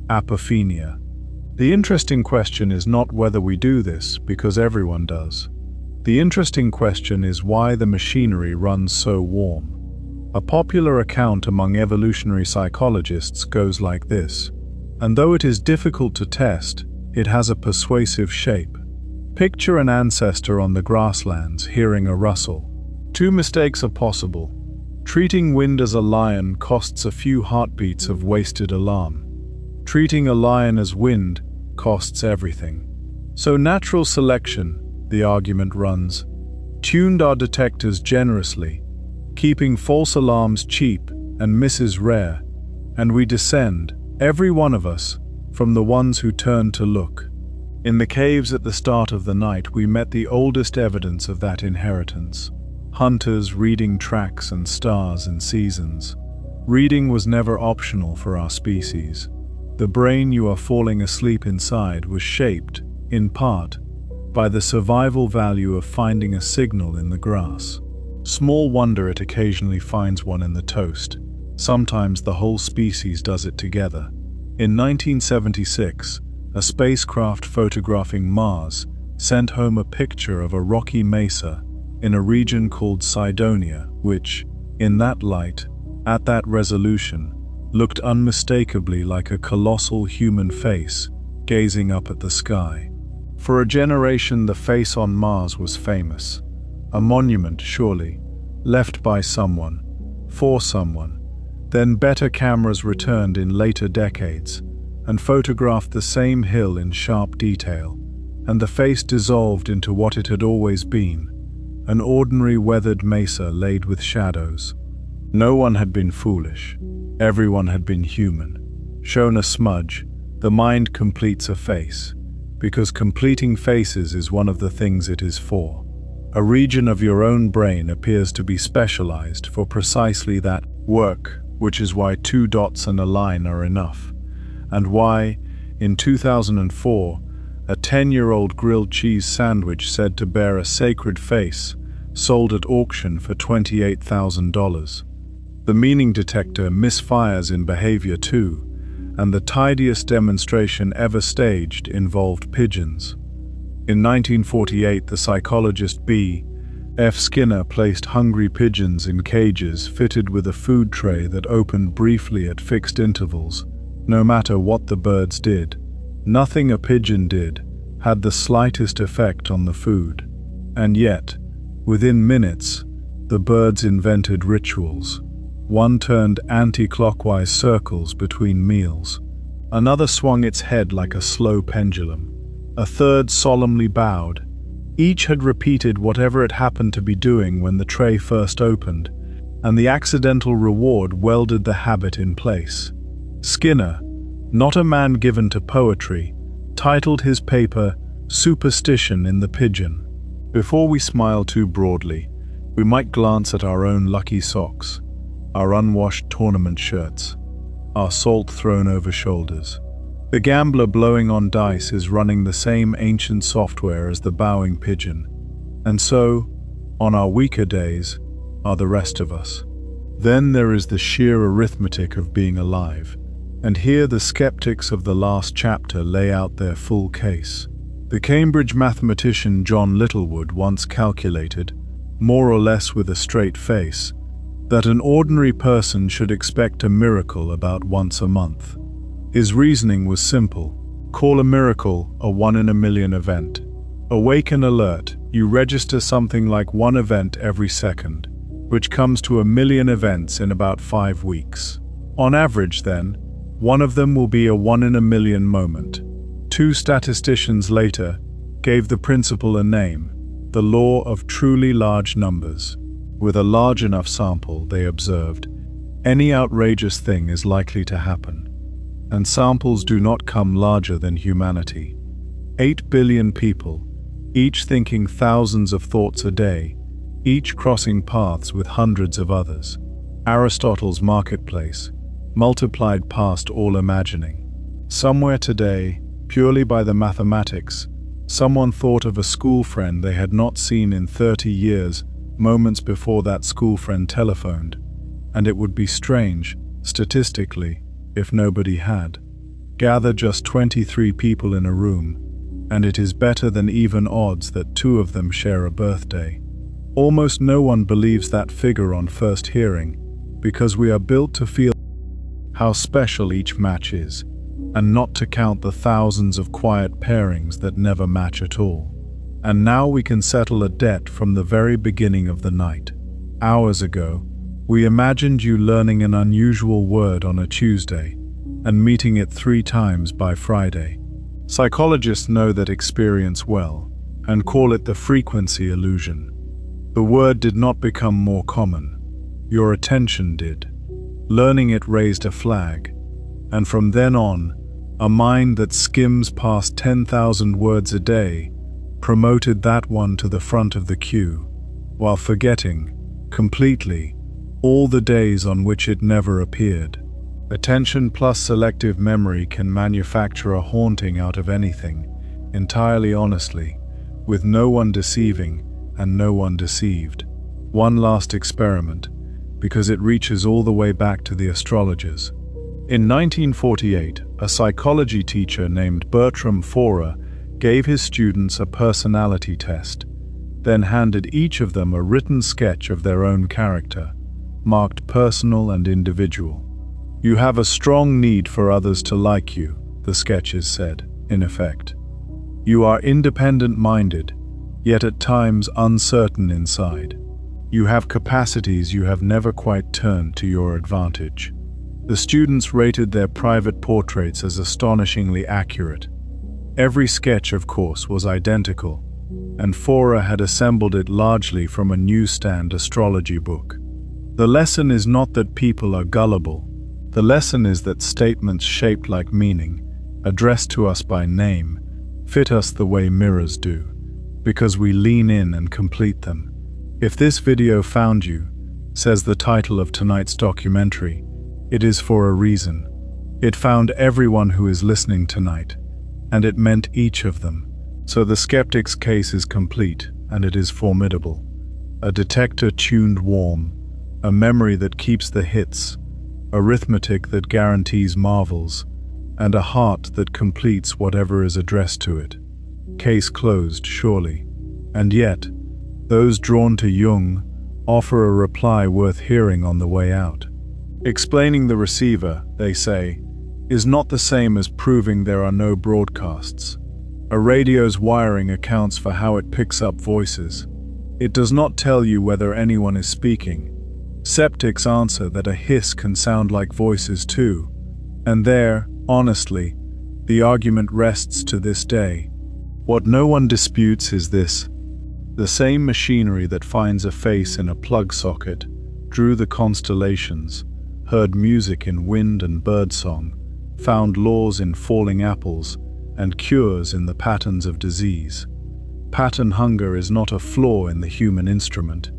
apophenia. The interesting question is not whether we do this, because everyone does. The interesting question is why the machinery runs so warm. A popular account among evolutionary psychologists goes like this, and though it is difficult to test, it has a persuasive shape. Picture an ancestor on the grasslands hearing a rustle. Two mistakes are possible. Treating wind as a lion costs a few heartbeats of wasted alarm. Treating a lion as wind costs everything. So natural selection, the argument runs, tuned our detectors generously, keeping false alarms cheap and misses rare, and we descend, every one of us, from the ones who turn to look. In the caves at the start of the night we met the oldest evidence of that inheritance. Hunters reading tracks and stars and seasons. Reading was never optional for our species. The brain you are falling asleep inside was shaped, in part, by the survival value of finding a signal in the grass. Small wonder it occasionally finds one in the toast. Sometimes the whole species does it together. In 1976, a spacecraft photographing Mars sent home a picture of a rocky mesa in a region called Cydonia, which, in that light, at that resolution, looked unmistakably like a colossal human face gazing up at the sky. For a generation, the face on Mars was famous. A monument, surely, left by someone, for someone. Then better cameras returned in later decades and photographed the same hill in sharp detail, and the face dissolved into what it had always been, an ordinary weathered mesa laid with shadows. No one had been foolish. Everyone had been human. Shown a smudge, the mind completes a face, because completing faces is one of the things it is for. A region of your own brain appears to be specialized for precisely that work, which is why 2 dots and a line are enough, and why, in 2004, a 10-year-old grilled cheese sandwich said to bear a sacred face sold at auction for $28,000. The meaning detector misfires in behavior too, and the tidiest demonstration ever staged involved pigeons. In 1948, the psychologist B.F. Skinner placed hungry pigeons in cages fitted with a food tray that opened briefly at fixed intervals. No matter what the birds did, nothing a pigeon did had the slightest effect on the food. And yet, within minutes, the birds invented rituals. One turned anti-clockwise circles between meals. Another swung its head like a slow pendulum. A third solemnly bowed. Each had repeated whatever it happened to be doing when the tray first opened, and the accidental reward welded the habit in place. Skinner, not a man given to poetry, titled his paper "Superstition in the Pigeon." Before we smile too broadly, we might glance at our own lucky socks, our unwashed tournament shirts, our salt thrown over shoulders. The gambler blowing on dice is running the same ancient software as the bowing pigeon, and so, on our weaker days, are the rest of us. Then there is the sheer arithmetic of being alive, and here the skeptics of the last chapter lay out their full case. The Cambridge mathematician John Littlewood once calculated, more or less with a straight face, that an ordinary person should expect a miracle about once a month. His reasoning was simple. Call a miracle a 1 in a million event. Awaken alert, you register something like 1 event every second, which comes to 1 million events in about 5 weeks. On average, then, one of them will be a 1 in a million moment. 2 statisticians later gave the principle a name, the law of truly large numbers. With a large enough sample, they observed, any outrageous thing is likely to happen. And samples do not come larger than humanity. 8 billion people, each thinking thousands of thoughts a day, each crossing paths with hundreds of others. Aristotle's marketplace, multiplied past all imagining. Somewhere today, purely by the mathematics, someone thought of a school friend they had not seen in 30 years, moments before that school friend telephoned, and it would be strange, statistically, if nobody had. Gather just 23 people in a room, and it is better than even odds that 2 of them share a birthday. Almost no one believes that figure on first hearing, because we are built to feel how special each match is, and not to count the thousands of quiet pairings that never match at all. And now we can settle a debt from the very beginning of the night. Hours ago, we imagined you learning an unusual word on a Tuesday and meeting it 3 times by Friday. Psychologists know that experience well and call it the frequency illusion. The word did not become more common. Your attention did. Learning it raised a flag, and from then on, a mind that skims past 10,000 words a day promoted that one to the front of the queue, while forgetting, completely, all the days on which it never appeared. Attention plus selective memory can manufacture a haunting out of anything, entirely honestly, with no one deceiving and no one deceived. One last experiment, because it reaches all the way back to the astrologers. In 1948, a psychology teacher named Bertram Forer gave his students a personality test, then handed each of them a written sketch of their own character, marked personal and individual. "You have a strong need for others to like you," the sketches said, in effect. "You are independent-minded, yet at times uncertain inside. You have capacities you have never quite turned to your advantage." The students rated their private portraits as astonishingly accurate. Every sketch, of course, was identical, and Forer had assembled it largely from a newsstand astrology book. The lesson is not that people are gullible. The lesson is that statements shaped like meaning, addressed to us by name, fit us the way mirrors do, because we lean in and complete them. If this video found you, says the title of tonight's documentary, it is for a reason. It found everyone who is listening tonight, and it meant each of them. So the skeptic's case is complete, and it is formidable. A detector tuned warm, a memory that keeps the hits, arithmetic that guarantees marvels, and a heart that completes whatever is addressed to it. Case closed, surely. And yet, those drawn to Jung offer a reply worth hearing on the way out. Explaining the receiver, they say, is not the same as proving there are no broadcasts. A radio's wiring accounts for how it picks up voices. It does not tell you whether anyone is speaking. Skeptics answer that a hiss can sound like voices too. And there, honestly, the argument rests to this day. What no one disputes is this: the same machinery that finds a face in a plug socket, drew the constellations, heard music in wind and birdsong, found laws in falling apples, and cures in the patterns of disease. Pattern hunger is not a flaw in the human instrument.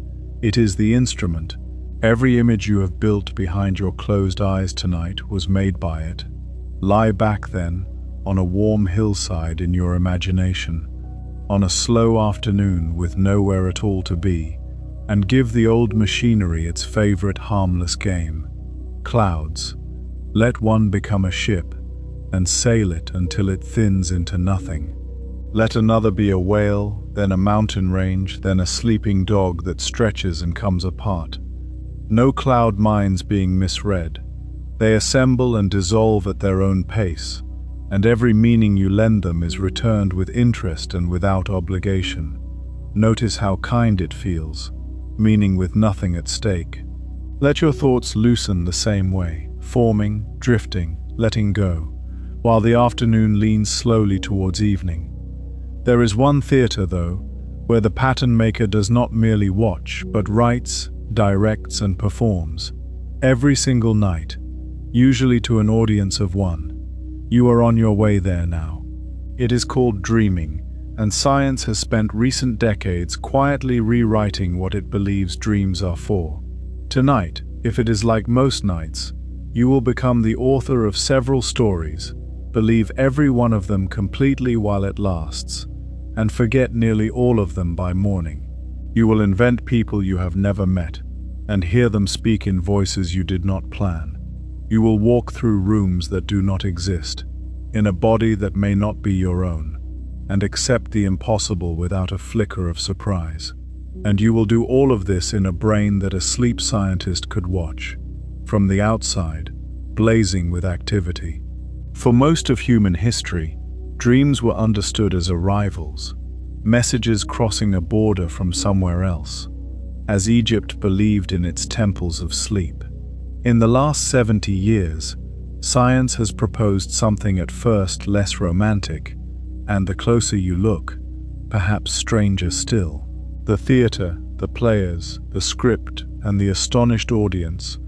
It is the instrument. Every image you have built behind your closed eyes tonight was made by it. Lie back then, on a warm hillside in your imagination, on a slow afternoon with nowhere at all to be, and give the old machinery its favorite harmless game. Clouds. Let one become a ship, and sail it until it thins into nothing. Let another be a whale, then a mountain range, then a sleeping dog that stretches and comes apart. No cloud minds being misread. They assemble and dissolve at their own pace, and every meaning you lend them is returned with interest and without obligation. Notice how kind it feels, meaning with nothing at stake. Let your thoughts loosen the same way, forming, drifting, letting go, while the afternoon leans slowly towards evening. There is one theater, though, where the pattern maker does not merely watch, but writes, directs, and performs. Every single night, usually to an audience of one. You are on your way there now. It is called dreaming, and science has spent recent decades quietly rewriting what it believes dreams are for. Tonight, if it is like most nights, you will become the author of several stories, believe every one of them completely while it lasts, and forget nearly all of them by morning. You will invent people you have never met, and hear them speak in voices you did not plan. You will walk through rooms that do not exist, in a body that may not be your own, and accept the impossible without a flicker of surprise. And you will do all of this in a brain that a sleep scientist could watch, from the outside, blazing with activity. For most of human history, dreams were understood as arrivals, messages crossing a border from somewhere else, as Egypt believed in its temples of sleep. In the last 70 years, science has proposed something at first less romantic, and the closer you look, perhaps stranger still. The theater, the players, the script, and the astonished audience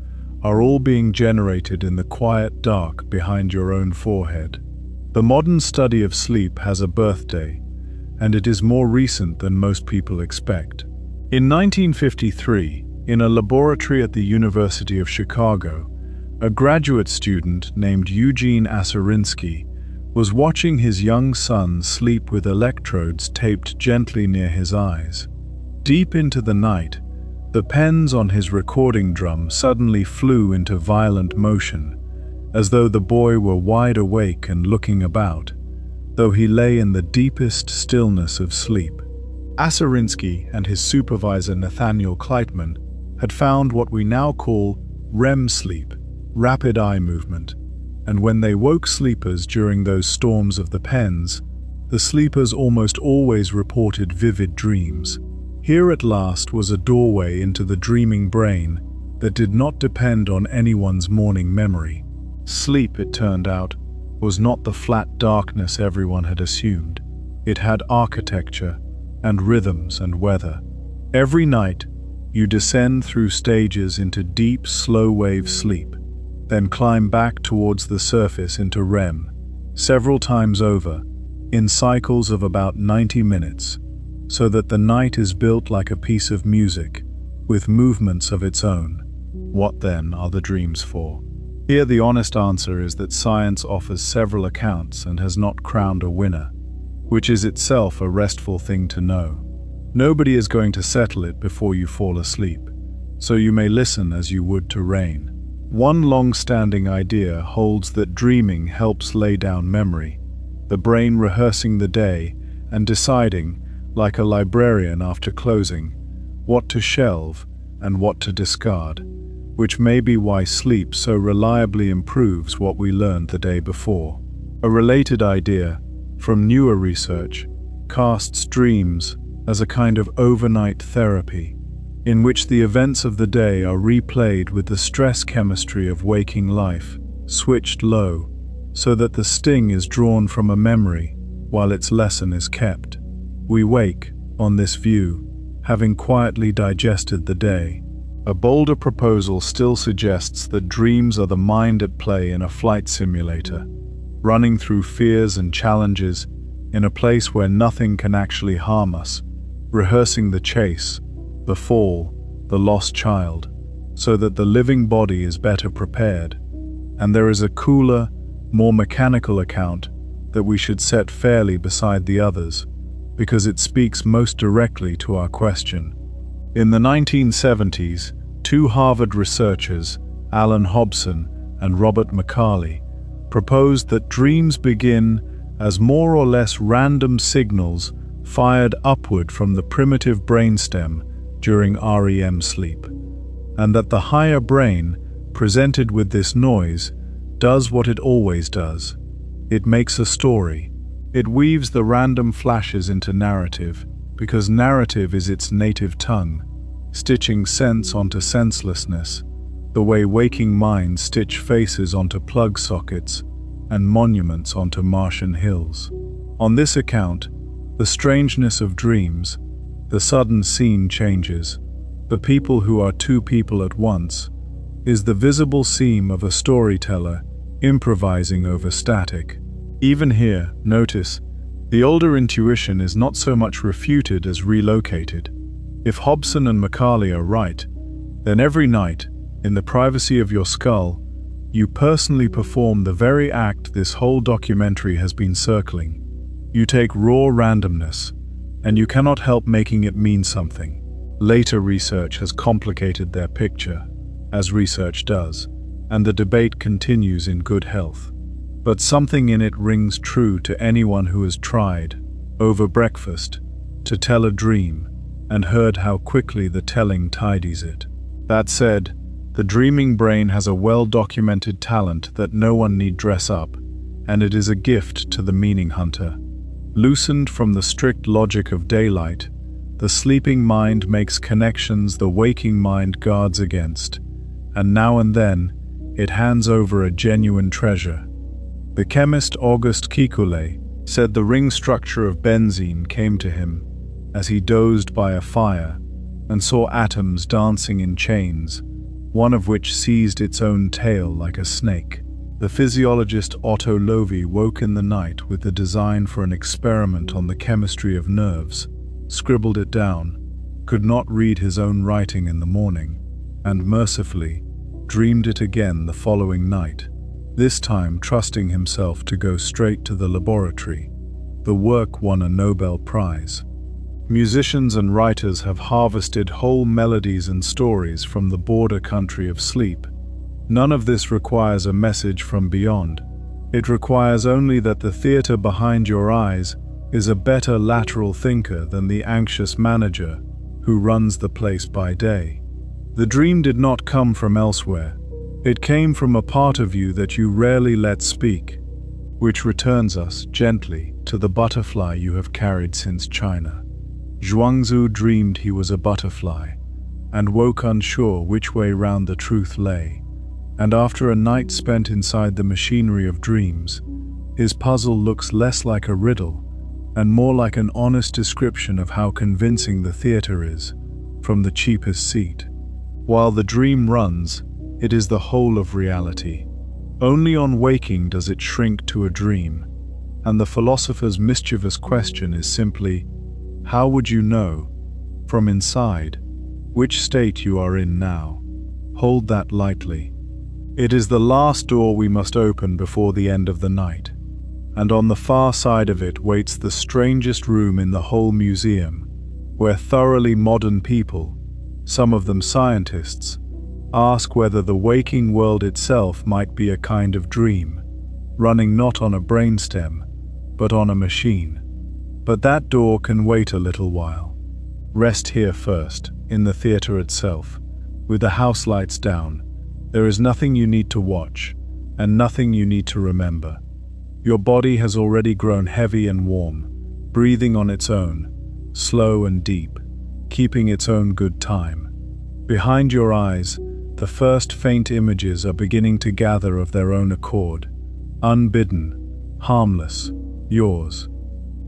are all being generated in the quiet dark behind your own forehead. The modern study of sleep has a birthday, and it is more recent than most people expect. In 1953, in a laboratory at the University of Chicago, a graduate student named Eugene Aserinsky was watching his young son sleep with electrodes taped gently near his eyes. Deep into the night, the pens on his recording drum suddenly flew into violent motion, as though the boy were wide awake and looking about, though he lay in the deepest stillness of sleep. Aserinsky and his supervisor Nathaniel Kleitman had found what we now call REM sleep, rapid eye movement, and when they woke sleepers during those storms of the pens, the sleepers almost always reported vivid dreams. Here at last was a doorway into the dreaming brain that did not depend on anyone's morning memory. Sleep, it turned out, was not the flat darkness everyone had assumed. It had architecture and rhythms and weather. Every night, you descend through stages into deep, slow-wave sleep, then climb back towards the surface into REM, several times over, in cycles of about 90 minutes, so that the night is built like a piece of music, with movements of its own. What then are the dreams for? Here the honest answer is that science offers several accounts and has not crowned a winner, which is itself a restful thing to know. Nobody is going to settle it before you fall asleep, so you may listen as you would to rain. One long-standing idea holds that dreaming helps lay down memory, the brain rehearsing the day and deciding, like a librarian after closing, what to shelve and what to discard, which may be why sleep so reliably improves what we learned the day before. A related idea, from newer research, casts dreams as a kind of overnight therapy, in which the events of the day are replayed with the stress chemistry of waking life, switched low, so that the sting is drawn from a memory while its lesson is kept. We wake, on this view, having quietly digested the day. A bolder proposal still suggests that dreams are the mind at play in a flight simulator, running through fears and challenges in a place where nothing can actually harm us, rehearsing the chase, the fall, the lost child, so that the living body is better prepared. And there is a cooler, more mechanical account that we should set fairly beside the others, because it speaks most directly to our question. In the 1970s, two Harvard researchers, Alan Hobson and Robert McCarley, proposed that dreams begin as more or less random signals fired upward from the primitive brainstem during REM sleep, and that the higher brain, presented with this noise, does what it always does. It makes a story. It weaves the random flashes into narrative, because narrative is its native tongue, stitching sense onto senselessness, the way waking minds stitch faces onto plug sockets and monuments onto Martian hills. On this account, the strangeness of dreams, the sudden scene changes, the people who are two people at once, is the visible seam of a storyteller improvising over static. Even here, notice, the older intuition is not so much refuted as relocated. If Hobson and McCarley are right, then every night, in the privacy of your skull, you personally perform the very act this whole documentary has been circling. You take raw randomness, and you cannot help making it mean something. Later research has complicated their picture, as research does, and the debate continues in good health. But something in it rings true to anyone who has tried, over breakfast, to tell a dream, and heard how quickly the telling tidies it. That said, the dreaming brain has a well-documented talent that no one need dress up, and it is a gift to the meaning hunter. Loosened from the strict logic of daylight, the sleeping mind makes connections the waking mind guards against, and now and then, it hands over a genuine treasure. The chemist Auguste Kikule said the ring structure of benzene came to him as he dozed by a fire and saw atoms dancing in chains, one of which seized its own tail like a snake. The physiologist Otto Loewi woke in the night with the design for an experiment on the chemistry of nerves, scribbled it down, could not read his own writing in the morning, and mercifully dreamed it again the following night, this time trusting himself to go straight to the laboratory. The work won a Nobel Prize. Musicians and writers have harvested whole melodies and stories from the border country of sleep. None of this requires a message from beyond. It requires only that the theater behind your eyes is a better lateral thinker than the anxious manager who runs the place by day. The dream did not come from elsewhere. It came from a part of you that you rarely let speak, which returns us gently to the butterfly you have carried since China. Zhuangzi dreamed he was a butterfly and woke unsure which way round the truth lay. And after a night spent inside the machinery of dreams, his puzzle looks less like a riddle and more like an honest description of how convincing the theater is from the cheapest seat. While the dream runs, it is the whole of reality. Only on waking does it shrink to a dream, and the philosopher's mischievous question is simply, how would you know, from inside, which state you are in now? Hold that lightly. It is the last door we must open before the end of the night, and on the far side of it waits the strangest room in the whole museum, where thoroughly modern people, some of them scientists, ask whether the waking world itself might be a kind of dream, running not on a brainstem, but on a machine. But that door can wait a little while. Rest here first, in the theater itself, with the house lights down. There is nothing you need to watch, and nothing you need to remember. Your body has already grown heavy and warm, breathing on its own, slow and deep, keeping its own good time. Behind your eyes, the first faint images are beginning to gather of their own accord, unbidden, harmless, yours.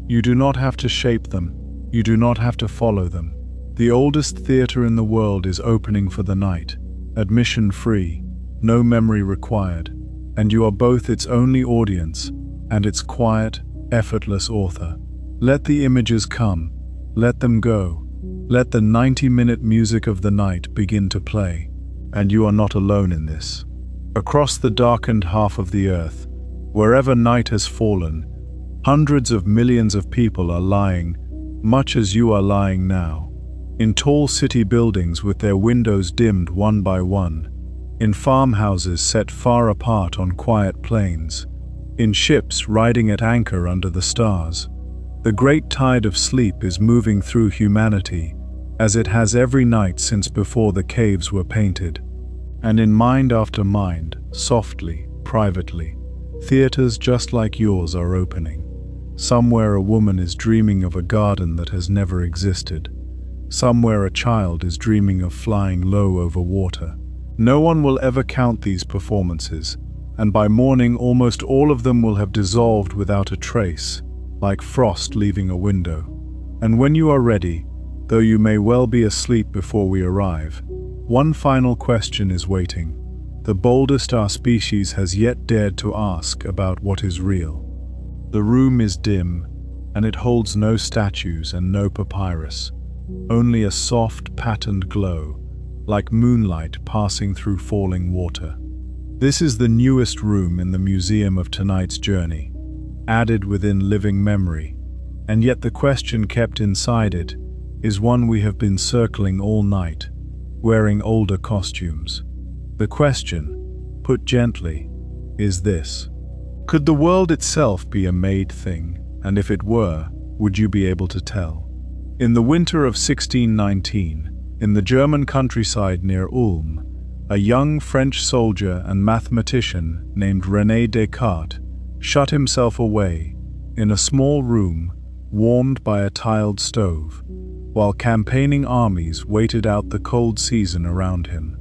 You do not have to shape them, you do not have to follow them. The oldest theater in the world is opening for the night, admission free, no memory required, and you are both its only audience and its quiet, effortless author. Let the images come, let them go, let the 90-minute music of the night begin to play. And you are not alone in this. Across the darkened half of the earth, wherever night has fallen, hundreds of millions of people are lying, much as you are lying now, in tall city buildings with their windows dimmed one by one, in farmhouses set far apart on quiet plains, in ships riding at anchor under the stars. The great tide of sleep is moving through humanity, as it has every night since before the caves were painted. And in mind after mind, softly, privately, theaters just like yours are opening. Somewhere a woman is dreaming of a garden that has never existed. Somewhere a child is dreaming of flying low over water. No one will ever count these performances, and by morning almost all of them will have dissolved without a trace, like frost leaving a window. And when you are ready, though you may well be asleep before we arrive, one final question is waiting, the boldest our species has yet dared to ask about what is real. The room is dim, and it holds no statues and no papyrus, only a soft, patterned glow, like moonlight passing through falling water. This is the newest room in the museum of tonight's journey, added within living memory, and yet the question kept inside it is one we have been circling all night, wearing older costumes. The question, put gently, is this: could the world itself be a made thing, and if it were, would you be able to tell? In the winter of 1619, in the German countryside near Ulm, a young French soldier and mathematician named René Descartes shut himself away in a small room warmed by a tiled stove, while campaigning armies waited out the cold season around him.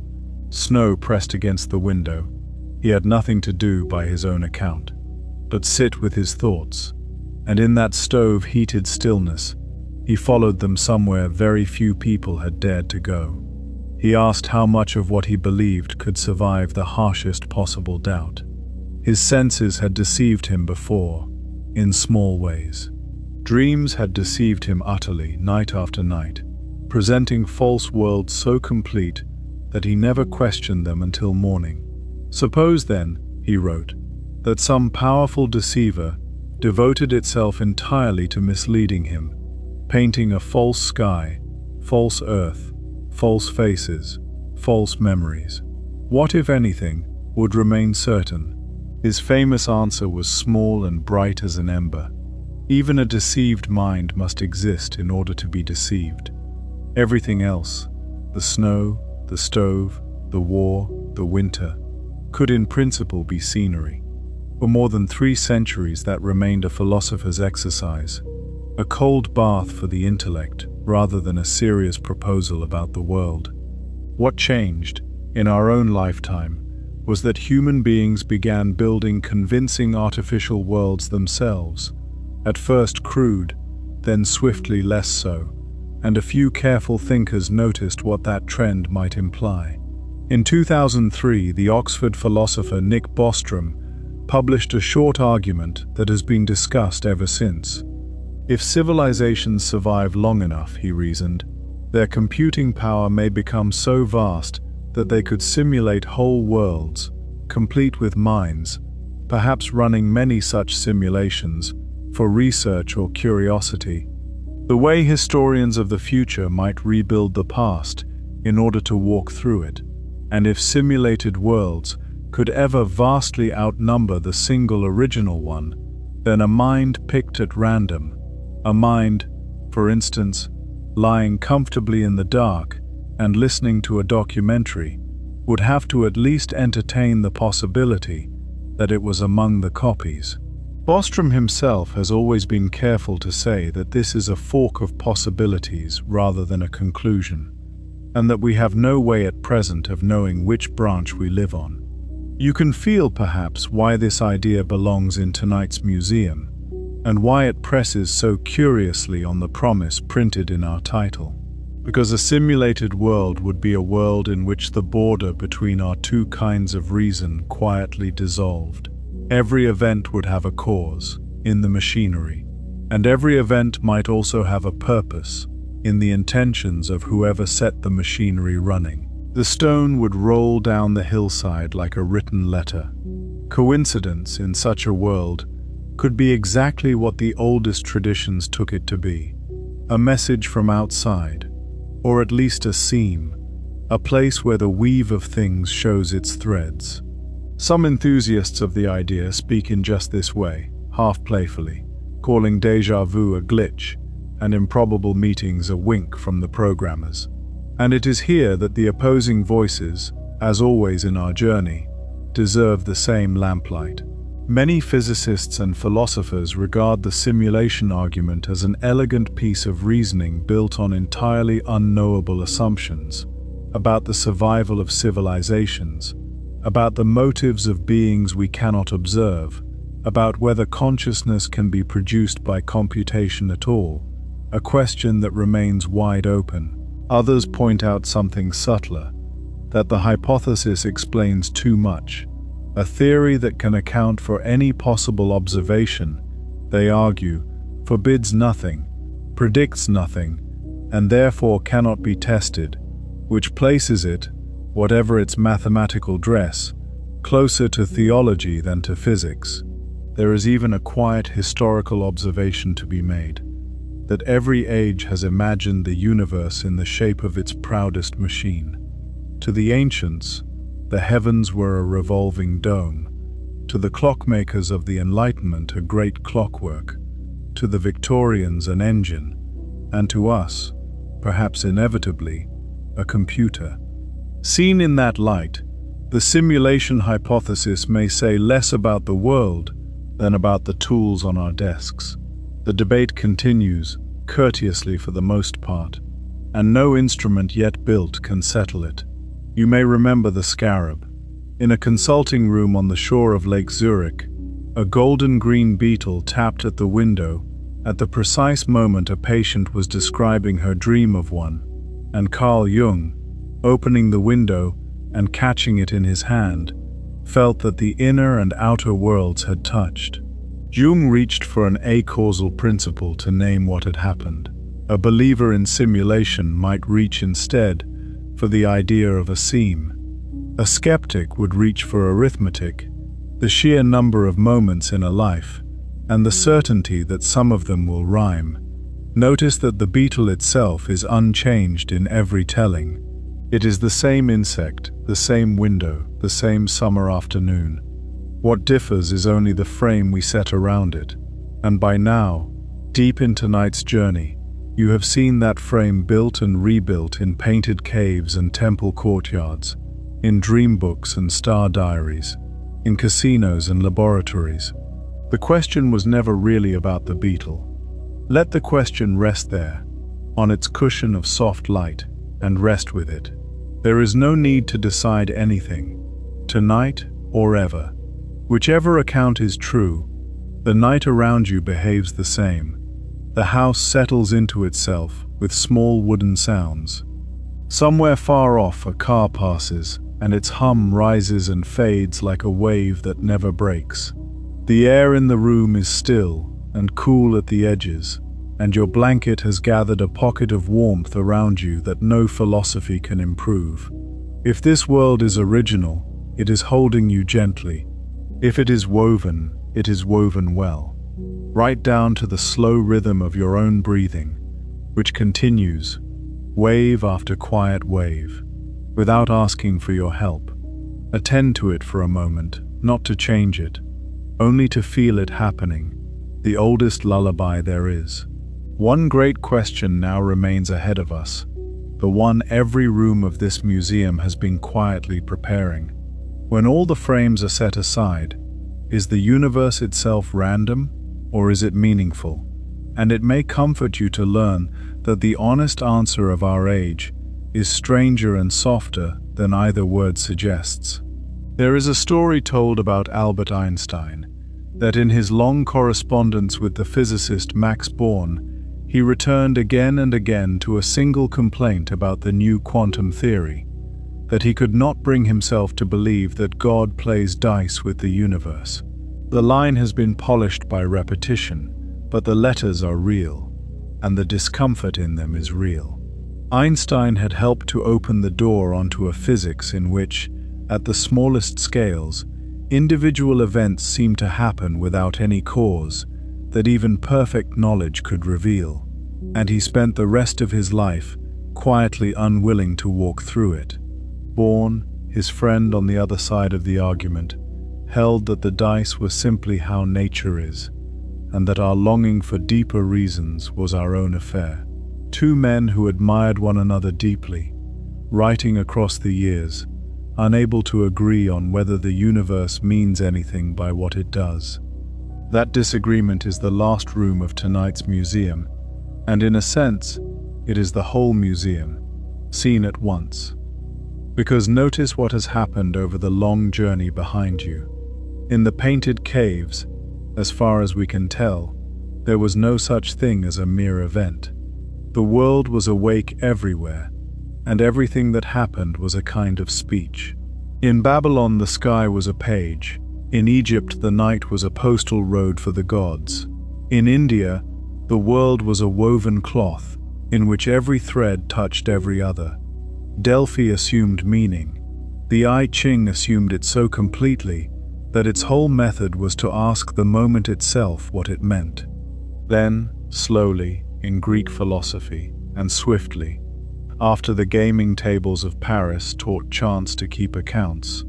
Snow pressed against the window. He had nothing to do by his own account, but sit with his thoughts, and in that stove-heated stillness, he followed them somewhere very few people had dared to go. He asked how much of what he believed could survive the harshest possible doubt. His senses had deceived him before, in small ways. Dreams had deceived him utterly, night after night, presenting false worlds so complete that he never questioned them until morning. Suppose then, he wrote, that some powerful deceiver devoted itself entirely to misleading him, painting a false sky, false earth, false faces, false memories. What, if anything, would remain certain? His famous answer was small and bright as an ember. Even a deceived mind must exist in order to be deceived. Everything else, the snow, the stove, the war, the winter, could in principle be scenery. For more than 3 centuries that remained a philosopher's exercise, a cold bath for the intellect rather than a serious proposal about the world. What changed, in our own lifetime, was that human beings began building convincing artificial worlds themselves, at first crude, then swiftly less so, and a few careful thinkers noticed what that trend might imply. In 2003, the Oxford philosopher Nick Bostrom published a short argument that has been discussed ever since. If civilizations survive long enough, he reasoned, their computing power may become so vast that they could simulate whole worlds, complete with minds, perhaps running many such simulations for research or curiosity. The way historians of the future might rebuild the past in order to walk through it, and if simulated worlds could ever vastly outnumber the single original one, then a mind picked at random, a mind, for instance, lying comfortably in the dark and listening to a documentary, would have to at least entertain the possibility that it was among the copies. Bostrom himself has always been careful to say that this is a fork of possibilities rather than a conclusion, and that we have no way at present of knowing which branch we live on. You can feel, perhaps, why this idea belongs in tonight's museum, and why it presses so curiously on the promise printed in our title. Because a simulated world would be a world in which the border between our two kinds of reason quietly dissolved. Every event would have a cause, in the machinery, and every event might also have a purpose, in the intentions of whoever set the machinery running. The stone would roll down the hillside like a written letter. Coincidence in such a world could be exactly what the oldest traditions took it to be, a message from outside, or at least a seam, a place where the weave of things shows its threads. Some enthusiasts of the idea speak in just this way, half playfully, calling déjà vu a glitch and improbable meetings a wink from the programmers. And it is here that the opposing voices, as always in our journey, deserve the same lamplight. Many physicists and philosophers regard the simulation argument as an elegant piece of reasoning built on entirely unknowable assumptions about the survival of civilizations, about the motives of beings we cannot observe, about whether consciousness can be produced by computation at all, a question that remains wide open. Others point out something subtler, that the hypothesis explains too much, a theory that can account for any possible observation, they argue, forbids nothing, predicts nothing, and therefore cannot be tested, which places it, whatever its mathematical dress, closer to theology than to physics. There is even a quiet historical observation to be made, that every age has imagined the universe in the shape of its proudest machine. To the ancients, the heavens were a revolving dome. To the clockmakers of the Enlightenment, a great clockwork. To the Victorians, an engine. And to us, perhaps inevitably, a computer. Seen in that light, the simulation hypothesis may say less about the world than about the tools on our desks. The debate continues, courteously for the most part, and no instrument yet built can settle it. You may remember the scarab. In a consulting room on the shore of Lake Zurich, a golden-green beetle tapped at the window at the precise moment a patient was describing her dream of one, and Carl Jung, opening the window and catching it in his hand, felt that the inner and outer worlds had touched. Jung reached for an acausal principle to name what had happened. A believer in simulation might reach instead for the idea of a seam. A skeptic would reach for arithmetic, the sheer number of moments in a life, and the certainty that some of them will rhyme. Notice that the beetle itself is unchanged in every telling. It is the same insect, the same window, the same summer afternoon. What differs is only the frame we set around it. And by now, deep in tonight's journey, you have seen that frame built and rebuilt in painted caves and temple courtyards, in dream books and star diaries, in casinos and laboratories. The question was never really about the beetle. Let the question rest there, on its cushion of soft light, and rest with it. There is no need to decide anything, tonight or ever. Whichever account is true, the night around you behaves the same. The house settles into itself with small wooden sounds. Somewhere far off a car passes, and its hum rises and fades like a wave that never breaks. The air in the room is still and cool at the edges, and your blanket has gathered a pocket of warmth around you that no philosophy can improve. If this world is original, it is holding you gently. If it is woven well, right down to the slow rhythm of your own breathing, which continues, wave after quiet wave, without asking for your help. Attend to it for a moment, not to change it, only to feel it happening, the oldest lullaby there is. One great question now remains ahead of us, the one every room of this museum has been quietly preparing. When all the frames are set aside, is the universe itself random, or is it meaningful? And it may comfort you to learn that the honest answer of our age is stranger and softer than either word suggests. There is a story told about Albert Einstein, that in his long correspondence with the physicist Max Born, he returned again and again to a single complaint about the new quantum theory, that he could not bring himself to believe that God plays dice with the universe. The line has been polished by repetition, but the letters are real, and the discomfort in them is real. Einstein had helped to open the door onto a physics in which, at the smallest scales, individual events seem to happen without any cause that even perfect knowledge could reveal, and he spent the rest of his life quietly unwilling to walk through it. Born, his friend on the other side of the argument, held that the dice were simply how nature is, and that our longing for deeper reasons was our own affair. Two men who admired one another deeply, writing across the years, unable to agree on whether the universe means anything by what it does. That disagreement is the last room of tonight's museum, and in a sense, it is the whole museum, seen at once. Because notice what has happened over the long journey behind you. In the painted caves, as far as we can tell, there was no such thing as a mere event. The world was awake everywhere, and everything that happened was a kind of speech. In Babylon, the sky was a page. In Egypt, the night was a postal road for the gods. In India, the world was a woven cloth, in which every thread touched every other. Delphi assumed meaning. The I Ching assumed it so completely that its whole method was to ask the moment itself what it meant. Then, slowly, in Greek philosophy, and swiftly, after the gaming tables of Paris taught chance to keep accounts,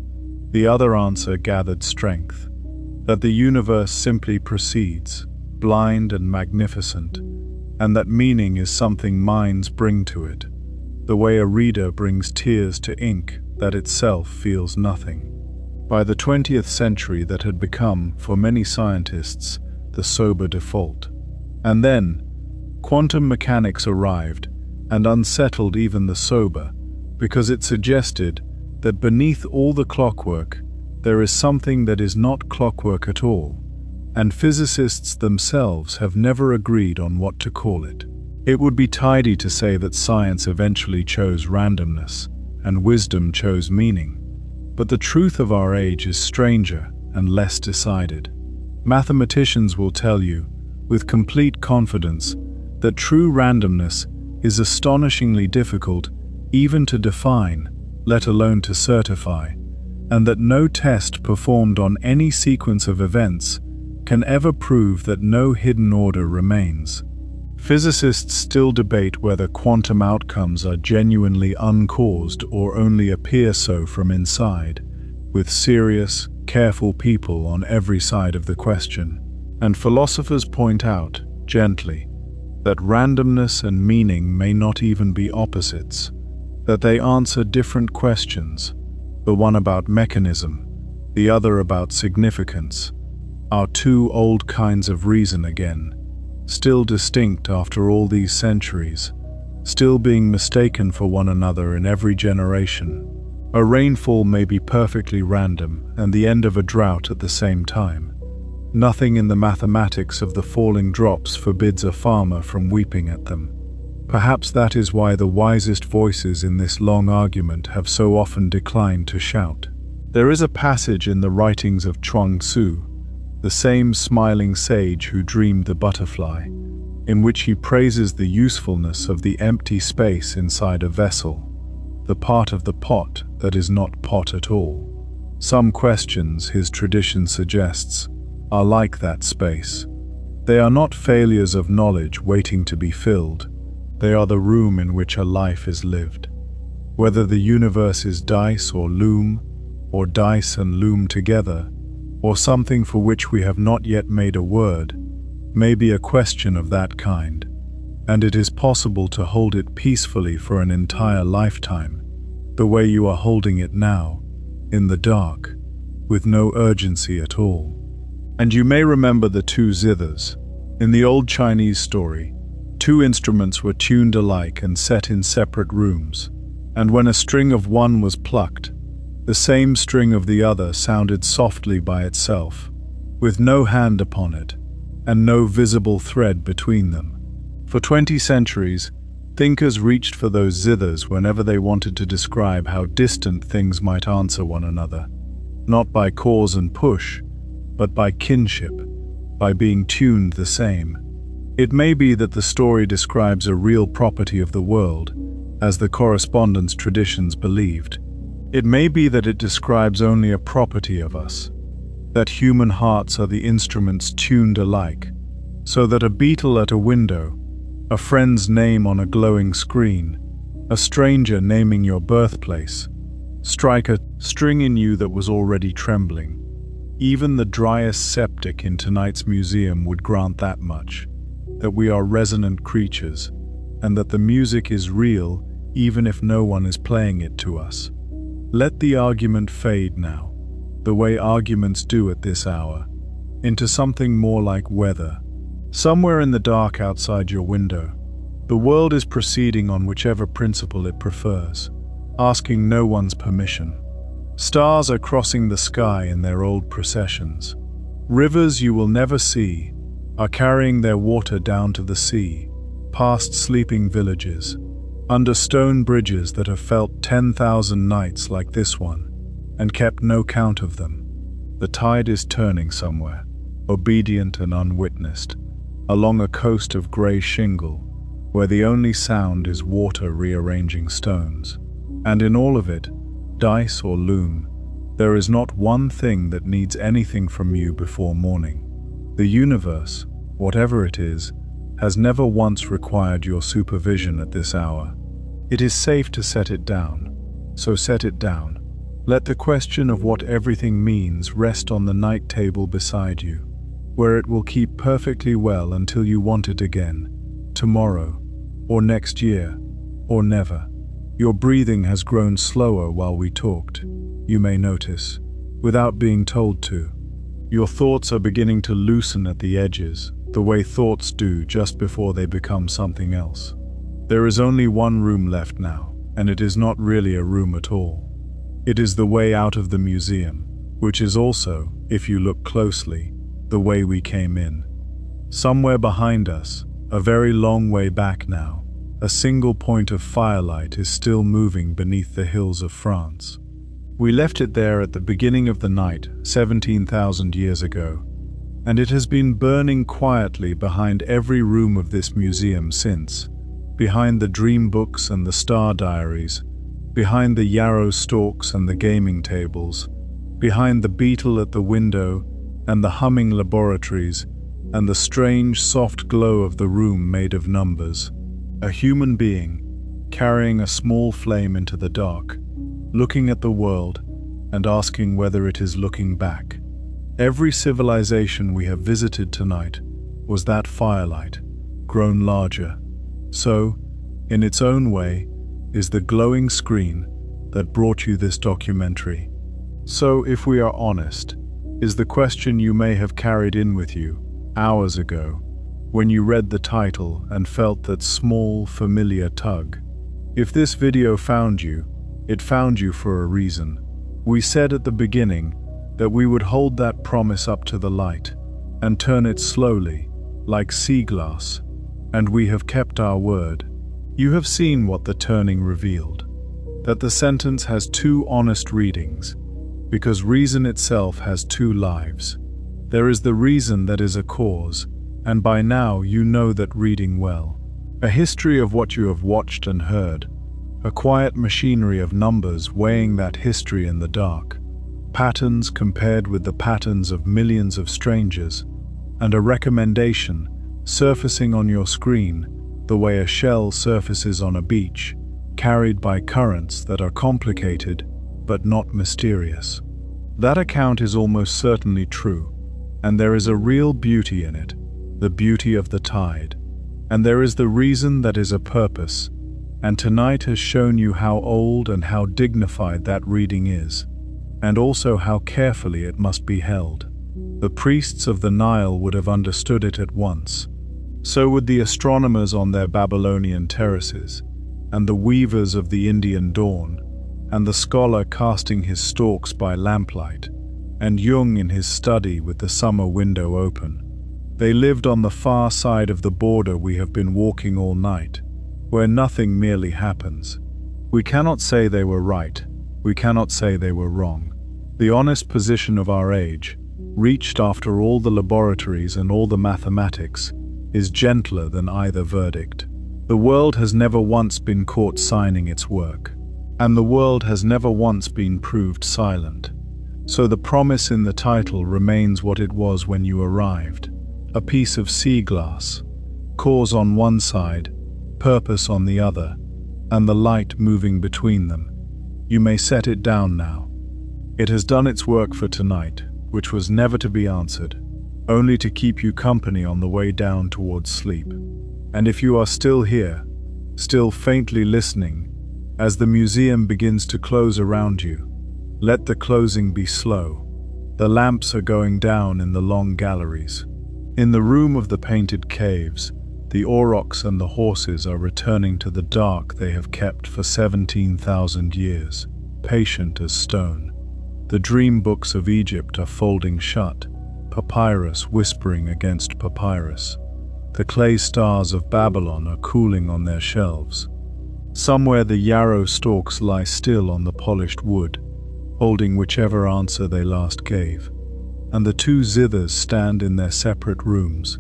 the other answer gathered strength, that the universe simply proceeds, blind and magnificent, and that meaning is something minds bring to it, the way a reader brings tears to ink that itself feels nothing. by the 20th century that had become, for many scientists, the sober default. And then, quantum mechanics arrived and unsettled even the sober, because it suggested that beneath all the clockwork, there is something that is not clockwork at all, and physicists themselves have never agreed on what to call it. It would be tidy to say that science eventually chose randomness, and wisdom chose meaning. But the truth of our age is stranger and less decided. Mathematicians will tell you, with complete confidence, that true randomness is astonishingly difficult even to define, let alone to certify, and that no test performed on any sequence of events can ever prove that no hidden order remains. Physicists still debate whether quantum outcomes are genuinely uncaused or only appear so from inside, with serious, careful people on every side of the question. And philosophers point out, gently, that randomness and meaning may not even be opposites, that they answer different questions, the one about mechanism, the other about significance, are two old kinds of reason again, still distinct after all these centuries, still being mistaken for one another in every generation. A rainfall may be perfectly random and the end of a drought at the same time. Nothing in the mathematics of the falling drops forbids a farmer from weeping at them. Perhaps that is why the wisest voices in this long argument have so often declined to shout. There is a passage in the writings of Chuang Tzu, the same smiling sage who dreamed the butterfly, in which he praises the usefulness of the empty space inside a vessel, the part of the pot that is not pot at all. Some questions, his tradition suggests, are like that space. They are not failures of knowledge waiting to be filled. They are the room in which a life is lived. Whether the universe is dice or loom, or dice and loom together, or something for which we have not yet made a word, may be a question of that kind, and it is possible to hold it peacefully for an entire lifetime, the way you are holding it now, in the dark, with no urgency at all. And you may remember the two zithers. In the old Chinese story, two instruments were tuned alike and set in separate rooms, and when a string of one was plucked, the same string of the other sounded softly by itself, with no hand upon it, and no visible thread between them. For 20 centuries, thinkers reached for those zithers whenever they wanted to describe how distant things might answer one another, not by cause and push, but by kinship, by being tuned the same. It may be that the story describes a real property of the world, as the correspondence traditions believed. It may be that it describes only a property of us, that human hearts are the instruments tuned alike, so that a beetle at a window, a friend's name on a glowing screen, a stranger naming your birthplace, strike a string in you that was already trembling. Even the driest septic in tonight's museum would grant that much, that we are resonant creatures, and that the music is real even if no one is playing it to us. Let the argument fade now, the way arguments do at this hour, into something more like weather. Somewhere in the dark outside your window, the world is proceeding on whichever principle it prefers, asking no one's permission. Stars are crossing the sky in their old processions. Rivers you will never see are carrying their water down to the sea, past sleeping villages, under stone bridges that have felt 10,000 nights like this one, and kept no count of them. The tide is turning somewhere, obedient and unwitnessed, along a coast of grey shingle, where the only sound is water rearranging stones. And in all of it, dice or loom, there is not one thing that needs anything from you before morning. The universe, whatever it is, has never once required your supervision at this hour. It is safe to set it down, so set it down. Let the question of what everything means rest on the night table beside you, where it will keep perfectly well until you want it again, tomorrow, or next year, or never. Your breathing has grown slower while we talked, you may notice. without being told to. Your thoughts are beginning to loosen at the edges, the way thoughts do just before they become something else. There is only one room left now, and it is not really a room at all. It is the way out of the museum, which is also, if you look closely, the way we came in. Somewhere behind us, a very long way back now, a single point of firelight is still moving beneath the hills of France. We left it there at the beginning of the night, 17,000 years ago, and it has been burning quietly behind every room of this museum since, behind the dream books and the star diaries, behind the yarrow stalks and the gaming tables, behind the beetle at the window and the humming laboratories and the strange soft glow of the room made of numbers. A human being, carrying a small flame into the dark, looking at the world and asking whether it is looking back. Every civilization we have visited tonight was that firelight, grown larger. So, in its own way, is the glowing screen that brought you this documentary. So, if we are honest, is the question you may have carried in with you hours ago, when you read the title and felt that small, familiar tug. If this video found you, it found you for a reason. We said at the beginning that we would hold that promise up to the light and turn it slowly, like sea glass, and we have kept our word. You have seen what the turning revealed, that the sentence has two honest readings, because reason itself has two lives. There is the reason that is a cause, and by now you know that reading well. A history of what you have watched and heard, a quiet machinery of numbers weighing that history in the dark, patterns compared with the patterns of millions of strangers, and a recommendation surfacing on your screen the way a shell surfaces on a beach, carried by currents that are complicated but not mysterious. That account is almost certainly true, and there is a real beauty in it, the beauty of the tide. And there is the reason that is a purpose, and tonight has shown you how old and how dignified that reading is, and also how carefully it must be held. The priests of the Nile would have understood it at once. So would the astronomers on their Babylonian terraces, and the weavers of the Indian dawn, and the scholar casting his stalks by lamplight, and Jung in his study with the summer window open. They lived on the far side of the border we have been walking all night, where nothing merely happens. We cannot say they were right, we cannot say they were wrong. The honest position of our age, reached after all the laboratories and all the mathematics, is gentler than either verdict. The world has never once been caught signing its work, and the world has never once been proved silent. So the promise in the title remains what it was when you arrived. A piece of sea glass, cause on one side, purpose on the other, and the light moving between them. You may set it down now. It has done its work for tonight, which was never to be answered, only to keep you company on the way down towards sleep. And if you are still here, still faintly listening, as the museum begins to close around you, let the closing be slow. The lamps are going down in the long galleries. In the room of the painted caves, the aurochs and the horses are returning to the dark they have kept for 17,000 years, patient as stone. The dream books of Egypt are folding shut, papyrus whispering against papyrus. The clay stars of Babylon are cooling on their shelves. Somewhere the yarrow stalks lie still on the polished wood, holding whichever answer they last gave. And the two zithers stand in their separate rooms,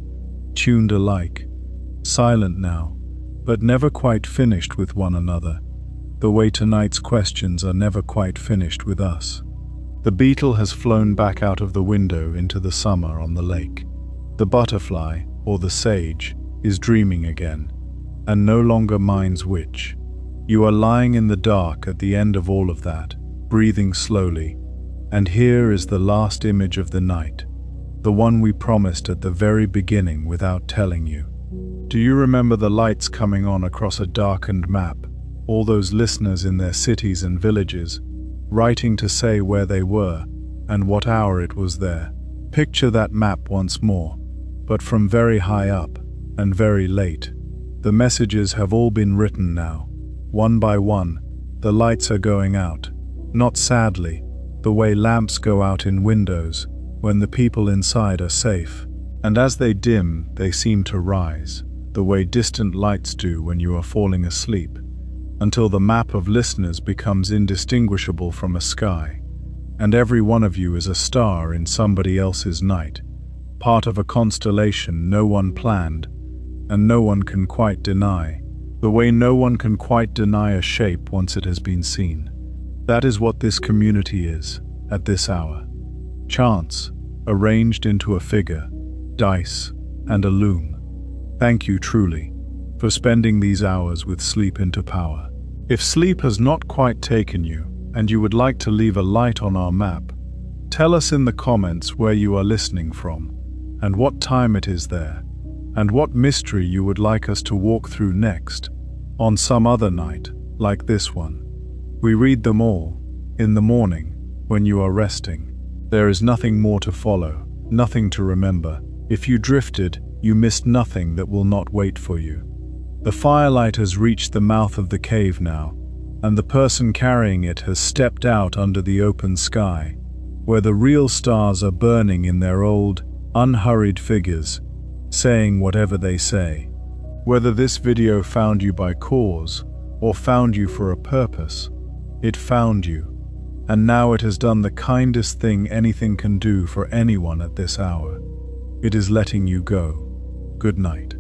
tuned alike, silent now, but never quite finished with one another, the way tonight's questions are never quite finished with us. The beetle has flown back out of the window into the summer on the lake. The butterfly, or the sage, is dreaming again, and no longer minds which. You are lying in the dark at the end of all of that, breathing slowly, and here is the last image of the night, the one we promised at the very beginning without telling you. Do you remember the lights coming on across a darkened map, all those listeners in their cities and villages, writing to say where they were and what hour it was there. Picture that map once more, but from very high up and very late. The messages have all been written now. One by one, the lights are going out. Not sadly, the way lamps go out in windows when the people inside are safe. And as they dim, they seem to rise, the way distant lights do when you are falling asleep, until the map of listeners becomes indistinguishable from a sky. And every one of you is a star in somebody else's night, part of a constellation no one planned, and no one can quite deny, the way no one can quite deny a shape once it has been seen. That is what this community is, at this hour. Chance, arranged into a figure, dice, and a loom. Thank you truly for spending these hours with Sleep into Power. If sleep has not quite taken you, and you would like to leave a light on our map, tell us in the comments where you are listening from, and what time it is there, and what mystery you would like us to walk through next, on some other night, like this one. We read them all, in the morning, when you are resting. There is nothing more to follow, nothing to remember. If you drifted, you missed nothing that will not wait for you. The firelight has reached the mouth of the cave now, and the person carrying it has stepped out under the open sky, where the real stars are burning in their old, unhurried figures, saying whatever they say. Whether this video found you by cause, or found you for a purpose, it found you, and now it has done the kindest thing anything can do for anyone at this hour. It is letting you go. Good night.